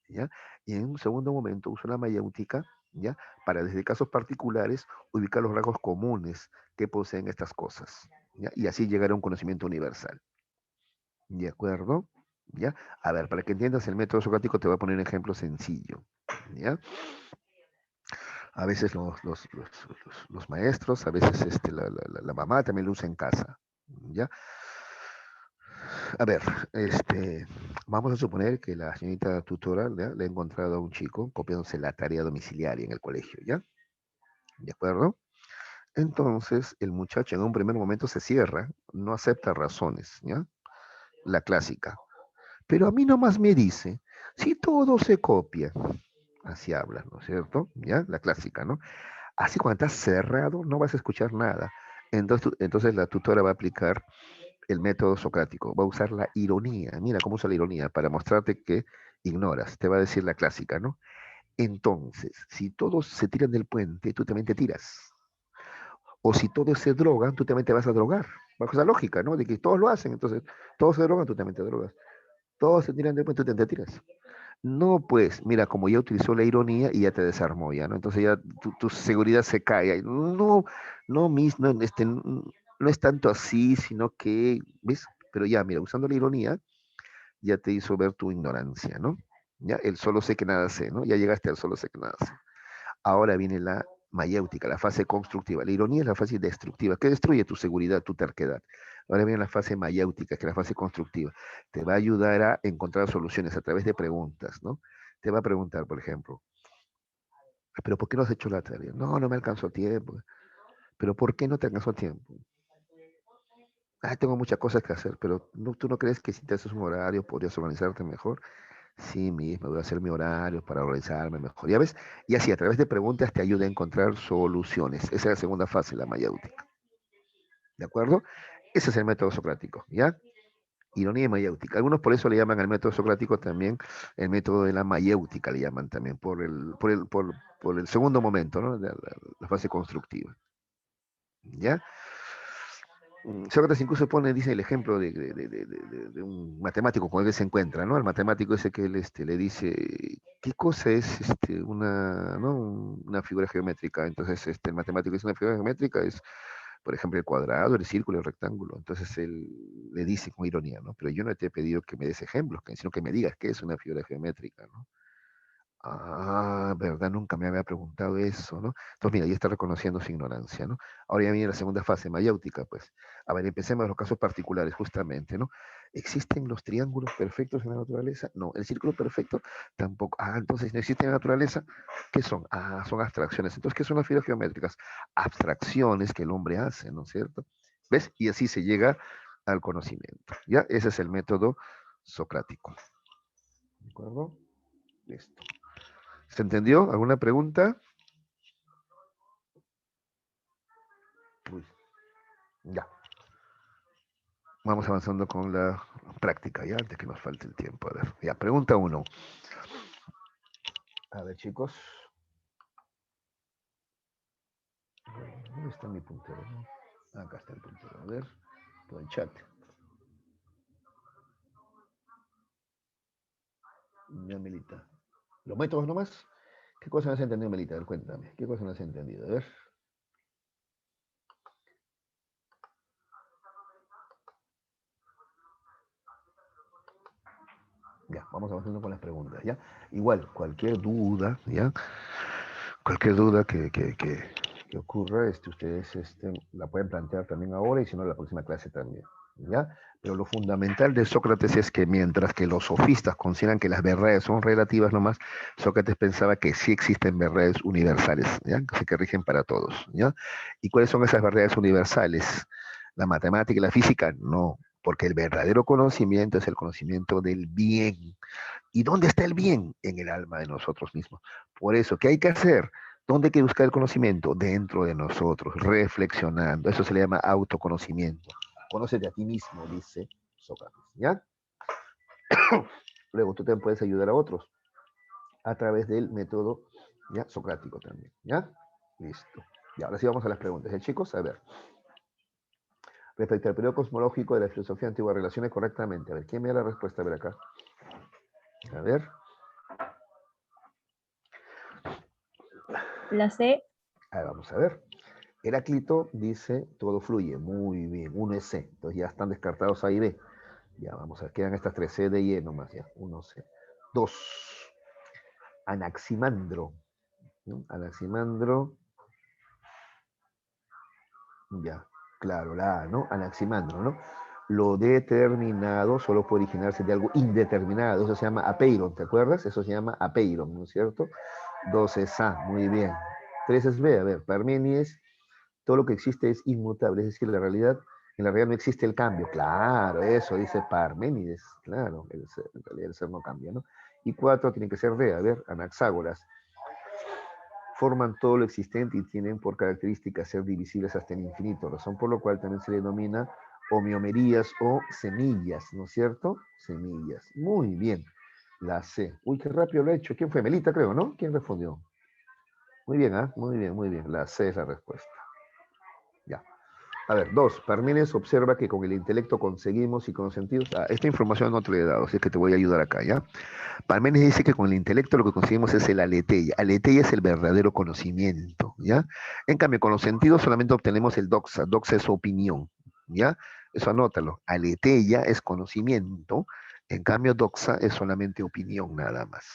¿ya? Y en un segundo momento uso la mayéutica, ¿ya? Para desde casos particulares ubicar los rasgos comunes que poseen estas cosas, ¿ya? Y así llegar a un conocimiento universal. ¿De acuerdo? ¿Ya? A ver, para que entiendas el método socrático te voy a poner un ejemplo sencillo. ¿Ya? A veces los maestros, a veces la mamá también lo usa en casa. ¿Ya? A ver, vamos a suponer que la señorita tutora, ¿ya? Le ha encontrado a un chico copiándose la tarea domiciliaria en el colegio, ¿ya? ¿De acuerdo? Entonces, el muchacho en un primer momento se cierra, no acepta razones, ¿ya? La clásica. Pero a mí nomás me dice, si todo se copia, así habla, ¿no es cierto? ¿Ya? La clásica, ¿no? Así cuando estás cerrado no vas a escuchar nada. Entonces la tutora va a aplicar el método socrático, va a usar la ironía. Mira cómo usa la ironía para mostrarte que ignoras. Te va a decir la clásica, ¿no? Entonces, si todos se tiran del puente, tú también te tiras. O si todos se drogan, tú también te vas a drogar. Bajo esa lógica, ¿no? De que todos lo hacen, entonces todos se drogan, tú también te drogas. Todos se tiran del puente, tú también te tiras. No, pues, mira, como ya utilizó la ironía y ya te desarmó ya, ¿no? Entonces ya tu seguridad se cae. No, no, no es tanto así, sino que, ¿ves? Pero ya, mira, usando la ironía, ya te hizo ver tu ignorancia, ¿no? Ya, el solo sé que nada sé, ¿no? Ya llegaste al solo sé que nada sé. Ahora viene la mayéutica, la fase constructiva. La ironía es la fase destructiva, que destruye tu seguridad, tu terquedad. Ahora viene la fase mayéutica, que es la fase constructiva. Te va a ayudar a encontrar soluciones a través de preguntas, ¿no? Te va a preguntar, por ejemplo, ¿pero por qué no has hecho la tarea? No, no me alcanzó tiempo. ¿Pero por qué no te alcanzó tiempo? Ah, tengo muchas cosas que hacer, pero ¿tú no crees que si te haces un horario podrías organizarte mejor? Sí mismo, voy a hacer mi horario para organizarme mejor. Ya ves, y así a través de preguntas te ayuda a encontrar soluciones. Esa es la segunda fase, la mayéutica. ¿De acuerdo? Ese es el método socrático, ¿ya? Ironía y mayéutica. Algunos por eso le llaman al método socrático también el método de la mayéutica, le llaman también, por el segundo momento, ¿no? La fase constructiva. ¿Ya? Sócrates incluso pone, dice el ejemplo de un matemático con el que se encuentra, ¿no? El matemático ese que él le dice, ¿qué cosa es una, ¿no? Una figura geométrica? Entonces, el matemático dice, una figura geométrica es, por ejemplo, el cuadrado, el círculo, el rectángulo. Entonces él le dice con ironía, ¿no? Pero yo no te he pedido que me des ejemplos, sino que me digas qué es una figura geométrica, ¿no? Ah, verdad, nunca me había preguntado eso, ¿no? Entonces, mira, ya está reconociendo su ignorancia, ¿no? Ahora ya viene la segunda fase, mayéutica, pues. A ver, empecemos los casos particulares, justamente, ¿no? ¿Existen los triángulos perfectos en la naturaleza? No. ¿El círculo perfecto? Tampoco. Ah, entonces, ¿no existe en la naturaleza? ¿Qué son? Ah, son abstracciones. Entonces, ¿qué son las figuras geométricas? Abstracciones que el hombre hace, ¿no es cierto? ¿Ves? Y así se llega al conocimiento, ¿ya? Ese es el método socrático. acuerdo? Listo. ¿Se entendió? ¿Alguna pregunta? Uy, ya. Vamos avanzando con la práctica, ya, antes que nos falte el tiempo. A ver, ya, pregunta 1. A ver, chicos. ¿Dónde está mi puntero? Acá está el puntero. A ver, todo el chat. Ya, Melita. ¿Los métodos nomás? ¿Qué cosa no has entendido, Melita? A ver, cuéntame. ¿Qué cosa no has entendido? A ver. Ya, vamos avanzando con las preguntas, ¿ya? Igual, cualquier duda, ¿ya? Cualquier duda que ocurra, ustedes la pueden plantear también ahora y si no, en la próxima clase también, ¿ya? Pero lo fundamental de Sócrates es que mientras que los sofistas consideran que las verdades son relativas nomás, Sócrates pensaba que sí existen verdades universales, ¿ya? Que rigen para todos, ¿ya? ¿Y cuáles son esas verdades universales? ¿La matemática y la física? No, porque el verdadero conocimiento es el conocimiento del bien. ¿Y dónde está el bien? En el alma de nosotros mismos. Por eso, ¿qué hay que hacer? ¿Dónde hay que buscar el conocimiento? Dentro de nosotros, reflexionando. Eso se le llama autoconocimiento. Conócete a ti mismo, dice Sócrates. ¿Ya? Luego tú también puedes ayudar a otros a través del método ya socrático también. ¿Ya? Listo. Y ahora sí vamos a las preguntas. Chicos, a ver. Respecto al periodo cosmológico de la filosofía antigua, relacione correctamente. A ver, ¿quién me da la respuesta? A ver acá. A ver.
La C.
Ahí vamos a ver. Heráclito dice, todo fluye, muy bien, 1 es C, entonces ya están descartados A y B. Ya vamos a ver, quedan estas 3 C, D y E nomás, ya, 1 C. 2, Anaximandro. ¿No? Anaximandro, ya, claro, la A, ¿no? Anaximandro, ¿no? Lo determinado solo puede originarse de algo indeterminado, eso se llama apeiron, ¿te acuerdas? Eso se llama apeiron, ¿no es cierto? 2 es A, muy bien. 3 es B, a ver, Parménides, todo lo que existe es inmutable, es decir, en la realidad no existe el cambio. Claro, eso dice Parménides, claro, en realidad el ser no cambia, ¿no? Y 4 tienen que ser D, a ver, Anaxágoras. Forman todo lo existente y tienen por característica ser divisibles hasta el infinito, razón por lo cual también se le denomina homeomerías o semillas, ¿no es cierto? Semillas. Muy bien. La C. Uy, qué rápido lo he hecho. ¿Quién fue? Melita, creo, ¿no? ¿Quién respondió? Muy bien, ¿ah? Muy bien, muy bien. La C es la respuesta. Ya. A ver, 2. Parménides observa que con el intelecto conseguimos y con los sentidos. Esta información no te la he dado, así que te voy a ayudar acá, ¿ya? Parménides dice que con el intelecto lo que conseguimos es el aletheia. Aletheia es el verdadero conocimiento, ¿ya? En cambio, con los sentidos solamente obtenemos el doxa. Doxa es opinión, ¿ya? Eso anótalo. Aletheia es conocimiento, en cambio, doxa es solamente opinión, nada más.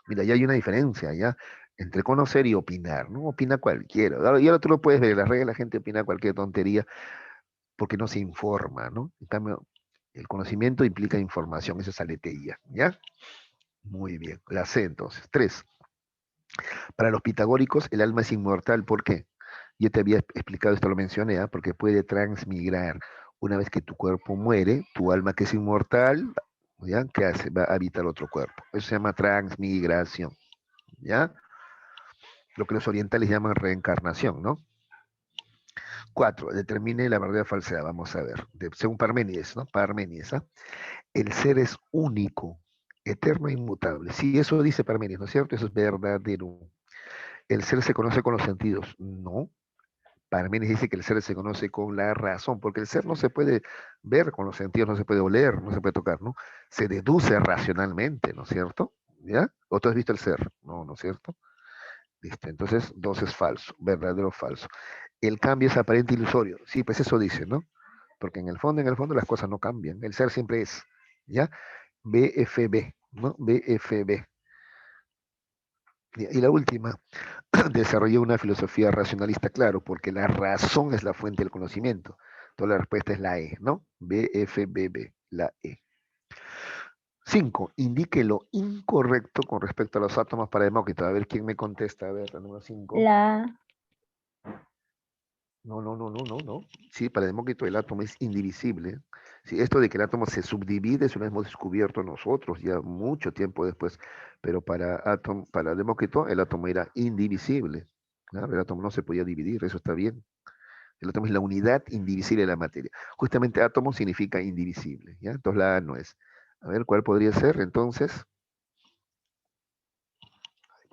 Mira, ya hay una diferencia, ¿ya? Entre conocer y opinar, ¿no? Opina cualquiera. Y ahora tú lo puedes ver, en las redes la gente opina cualquier tontería porque no se informa, ¿no? En cambio, el conocimiento implica información, esa es aletheia, ¿ya? Muy bien. La C entonces. 3. Para los pitagóricos, el alma es inmortal. ¿Por qué? Yo te había explicado, esto lo mencioné, ¿eh? Porque puede transmigrar. Una vez que tu cuerpo muere, tu alma que es inmortal, ¿ya? ¿Qué hace? Va a habitar otro cuerpo. Eso se llama transmigración, ¿ya? Lo que los orientales llaman reencarnación, ¿no? 4. Determine la verdadera falsedad. Vamos a ver. Según Parménides, ¿no? Parménides, ¿ah? El ser es único, eterno e inmutable. Sí, eso dice Parménides, ¿no es cierto? Eso es verdadero. El ser se conoce con los sentidos. No. Parménides dice que el ser se conoce con la razón, porque el ser no se puede ver con los sentidos, no se puede oler, no se puede tocar, ¿no? Se deduce racionalmente, ¿no es cierto? ¿Ya? ¿O tú has visto el ser? No, ¿no es cierto? Listo. Entonces, 2 es falso, verdadero o falso. El cambio es aparente e ilusorio. Sí, pues eso dice, ¿no? Porque en el fondo las cosas no cambian. El ser siempre es, ¿ya? BFB, ¿no? BFB. Y la última, desarrolló una filosofía racionalista, claro, porque la razón es la fuente del conocimiento. Entonces la respuesta es la E, ¿no? BFBB, la E. 5. Indique lo incorrecto con respecto a los átomos para Demócrito. A ver quién me contesta. A ver, la número 5.
La
No. Sí, para Demócrito el átomo es indivisible. Sí, esto de que el átomo se subdivide, eso lo hemos descubierto nosotros ya mucho tiempo después, pero para Demócrito el átomo era indivisible. Claro, el átomo no se podía dividir, eso está bien. El átomo es la unidad indivisible de la materia. Justamente átomo significa indivisible, ¿ya? Entonces la A no es. A ver, ¿cuál podría ser entonces?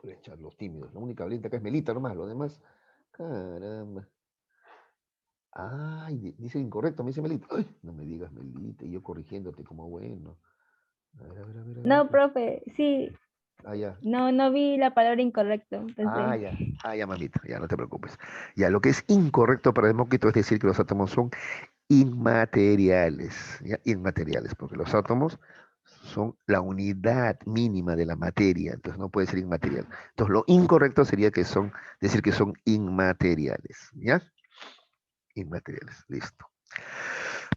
Voy a echar los tímidos. La única valiente acá es Melita nomás, lo demás. Caramba. Ay, dice incorrecto, me dice Melita. Ay, no me digas Melita, y yo corrigiéndote como bueno. A ver, a ver, a ver, a ver.
No, profe, sí,
Ah, ya.
no vi la palabra incorrecto.
Ah,
Entonces,
ya. Ah, ya, mamita, ya, no te preocupes. Ya, lo que es incorrecto para Demócrito es decir que los átomos son inmateriales, ¿ya? Inmateriales, porque los átomos son la unidad mínima de la materia, entonces no puede ser inmaterial. Entonces, lo incorrecto sería que decir que son inmateriales, ¿ya? Inmateriales, listo.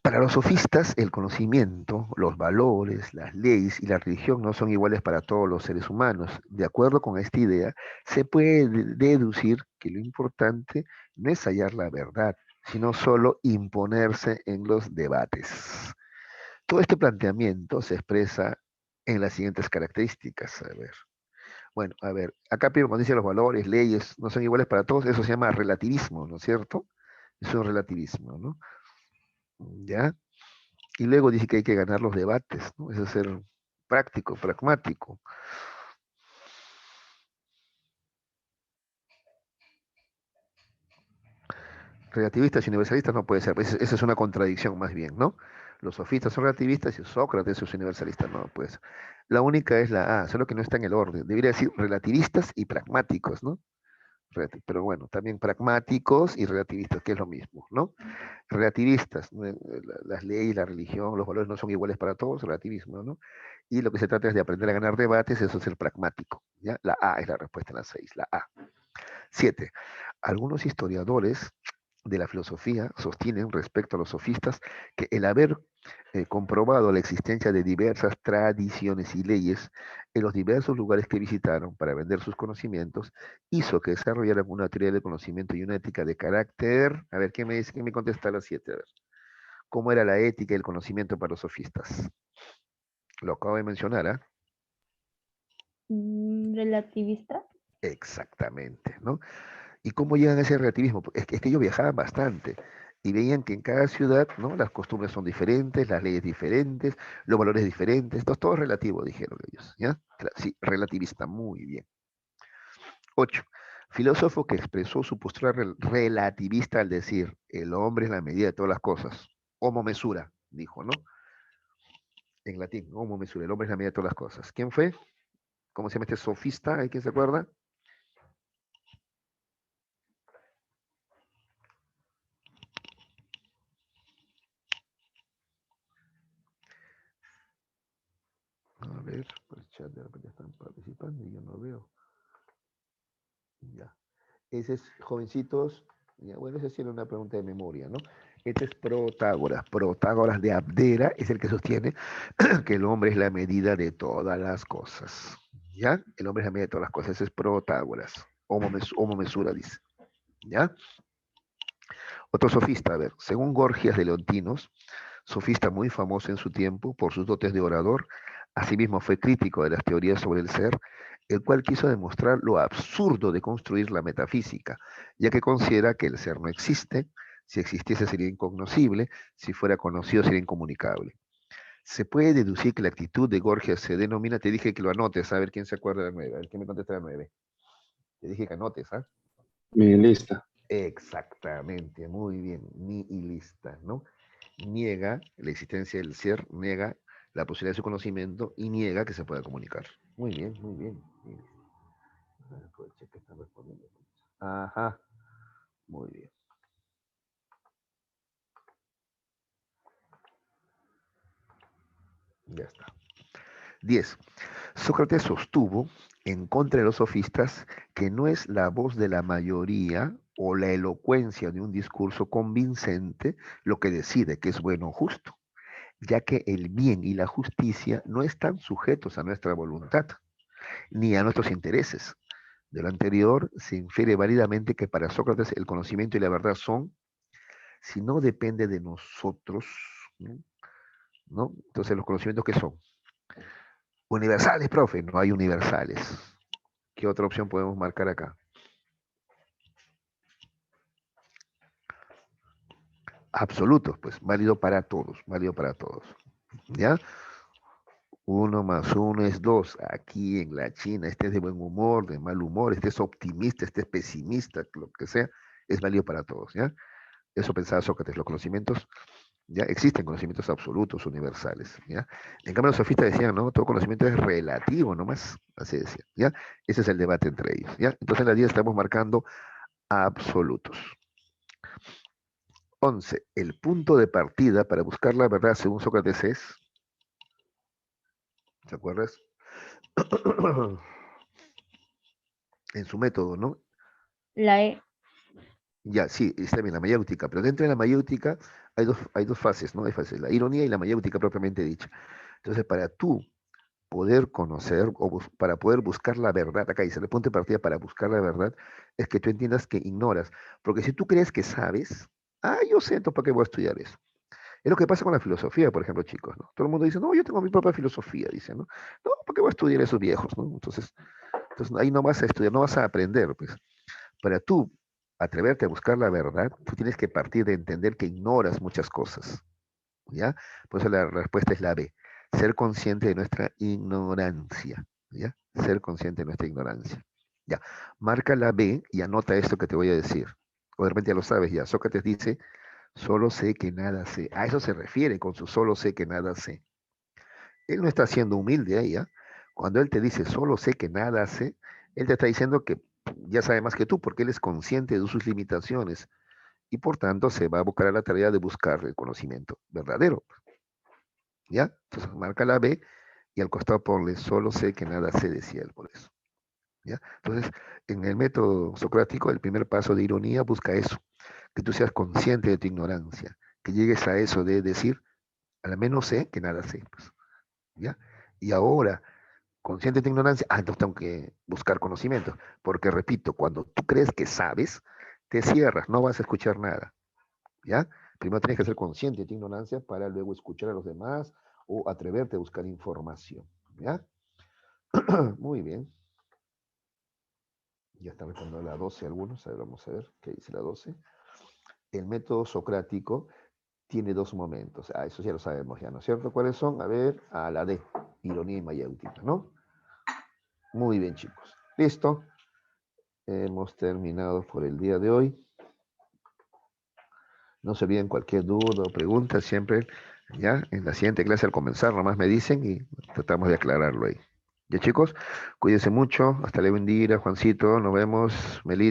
Para los sofistas, el conocimiento, los valores, las leyes y la religión no son iguales para todos los seres humanos. De acuerdo con esta idea, se puede deducir que lo importante no es hallar la verdad, sino solo imponerse en los debates. Todo este planteamiento se expresa en las siguientes características. A ver, bueno, a ver, acá primero cuando dice los valores, leyes no son iguales para todos, eso se llama relativismo, ¿no es cierto? Es un relativismo, ¿no? ¿Ya? Y luego dice que hay que ganar los debates, ¿no? Es ser práctico, pragmático. Relativistas y universalistas no puede ser, pues esa es una contradicción más bien, ¿no? Los sofistas son relativistas y Sócrates es universalista, no, pues. La única es la A, solo que no está en el orden. Debería decir relativistas y pragmáticos, ¿no? Pero bueno, también pragmáticos y relativistas, que es lo mismo, ¿no? Relativistas, ¿no? Las leyes, la religión, los valores no son iguales para todos, relativismo, ¿no? Y lo que se trata es de aprender a ganar debates, eso es ser pragmático, ¿ya? La A es la respuesta en la 6, la A. 7. Algunos historiadores de la filosofía sostienen respecto a los sofistas que el haber comprobado la existencia de diversas tradiciones y leyes en los diversos lugares que visitaron para vender sus conocimientos hizo que desarrollaran una teoría del conocimiento y una ética de carácter. A ver, ¿qué me dice? ¿Qué me contesta a las 7? A ver, ¿cómo era la ética y el conocimiento para los sofistas? Lo acabo de mencionar, ¿ah?
relativista.
Exactamente, ¿no? ¿Y cómo llegan a ese relativismo? Es que ellos viajaban bastante y veían que en cada ciudad, ¿no? Las costumbres son diferentes, las leyes diferentes, los valores diferentes, entonces todo es relativo, dijeron ellos, ¿ya? Sí, relativista, muy bien. 8. Filósofo que expresó su postura relativista al decir, el hombre es la medida de todas las cosas. Homo mesura, dijo, ¿no? En latín, homo mesura, el hombre es la medida de todas las cosas. ¿Quién fue? ¿Cómo se llama este sofista? ¿Hay quien se acuerda? A ver, por el chat de repente están participando y yo no veo. Ya. Ese es, jovencitos, ya, bueno, esa sí era una pregunta de memoria, ¿no? Este es Protágoras. Protágoras de Abdera es el que sostiene que el hombre es la medida de todas las cosas. ¿Ya? El hombre es la medida de todas las cosas. Ese es Protágoras. Homo mesura, dice. ¿Ya? Otro sofista, a ver, según Gorgias de Leontinos, sofista muy famoso en su tiempo por sus dotes de orador, asimismo fue crítico de las teorías sobre el ser, el cual quiso demostrar lo absurdo de construir la metafísica, ya que considera que el ser no existe, si existiese sería incognoscible, si fuera conocido sería incomunicable. Se puede deducir que la actitud de Gorgias se denomina, te dije que lo anotes, a ver quién se acuerda de la 9, a ver quién me contesta la 9. Te dije que anotes, ¿ah?
Nihilista.
Exactamente, muy bien, nihilista, ¿no? Niega la existencia del ser, niega la posibilidad de su conocimiento y niega que se pueda comunicar. Muy bien, muy bien. Aproveché que están respondiendo. Ajá, muy bien. Ya está. 10. Sócrates sostuvo, en contra de los sofistas, que no es la voz de la mayoría o la elocuencia de un discurso convincente lo que decide que es bueno o justo, ya que el bien y la justicia no están sujetos a nuestra voluntad ni a nuestros intereses. De lo anterior se infiere válidamente que para Sócrates el conocimiento y la verdad son, si no depende de nosotros, ¿no? ¿no? Entonces, ¿los conocimientos qué son? Universales, profe, no hay universales. ¿Qué otra opción podemos marcar acá? Absolutos, pues, válido para todos, válido para todos. ¿Ya? Uno más uno es dos. Aquí en la China, este es de buen humor, de mal humor, este es optimista, este es pesimista, lo que sea, es válido para todos, ¿ya? Eso pensaba Sócrates, los conocimientos, ya existen conocimientos absolutos, universales, ¿ya? En cambio, los sofistas decían, no, todo conocimiento es relativo, nomás, así decía, ¿ya? Ese es el debate entre ellos, ¿ya? Entonces en la 10 estamos marcando absolutos. 11. El punto de partida para buscar la verdad según Sócrates es, ¿te acuerdas? En su método, ¿no?
La E.
Ya, sí, está bien, la mayéutica, pero dentro de la mayéutica hay dos fases, ¿no? Hay fases, la ironía y la mayéutica propiamente dicha. Entonces, para tú poder conocer o para poder buscar la verdad, acá dice, el punto de partida para buscar la verdad es que tú entiendas que ignoras, porque si tú crees que sabes, yo sé, entonces ¿para qué voy a estudiar eso? Es lo que pasa con la filosofía, por ejemplo, chicos, ¿no? Todo el mundo dice, no, yo tengo mi propia filosofía, dice, ¿no? No, ¿para qué voy a estudiar esos viejos, ¿no? Entonces ahí no vas a estudiar, no vas a aprender, pues. Para tú atreverte a buscar la verdad, tú tienes que partir de entender que ignoras muchas cosas, ¿ya? Por eso la respuesta es la B, ser consciente de nuestra ignorancia, ¿ya? Ser consciente de nuestra ignorancia. Ya, marca la B y anota esto que te voy a decir. O de repente ya lo sabes, ya. Sócrates dice, solo sé que nada sé. A eso se refiere con su solo sé que nada sé. Él no está siendo humilde ahí, ¿ya? Cuando él te dice, solo sé que nada sé, él te está diciendo que ya sabe más que tú, porque él es consciente de sus limitaciones y por tanto se va a buscar a la tarea de buscar el conocimiento verdadero, ¿ya? Entonces marca la B y al costado ponle, solo sé que nada sé, decía él por eso, ¿ya? Entonces, en el método socrático, el primer paso de ironía busca eso, que tú seas consciente de tu ignorancia, que llegues a eso de decir, al menos sé que nada sé, pues, ¿ya? Y ahora, consciente de tu ignorancia, entonces tengo que buscar conocimiento, porque repito, cuando tú crees que sabes, te cierras, no vas a escuchar nada, ¿ya? Primero tienes que ser consciente de tu ignorancia para luego escuchar a los demás o atreverte a buscar información, ¿ya? Muy bien. Ya está respondiendo la 12 algunos, a ver, vamos a ver qué dice la 12. El método socrático tiene dos momentos, eso ya lo sabemos ya, ¿no es cierto? ¿Cuáles son? A ver, a la D, ironía y mayéutica, ¿no? Muy bien, chicos. Listo. Hemos terminado por el día de hoy. No se olviden cualquier duda o pregunta, siempre, ya, en la siguiente clase al comenzar, nomás me dicen y tratamos de aclararlo ahí. Ya chicos, cuídense mucho, hasta luego Indira, Juancito, nos vemos, Melita.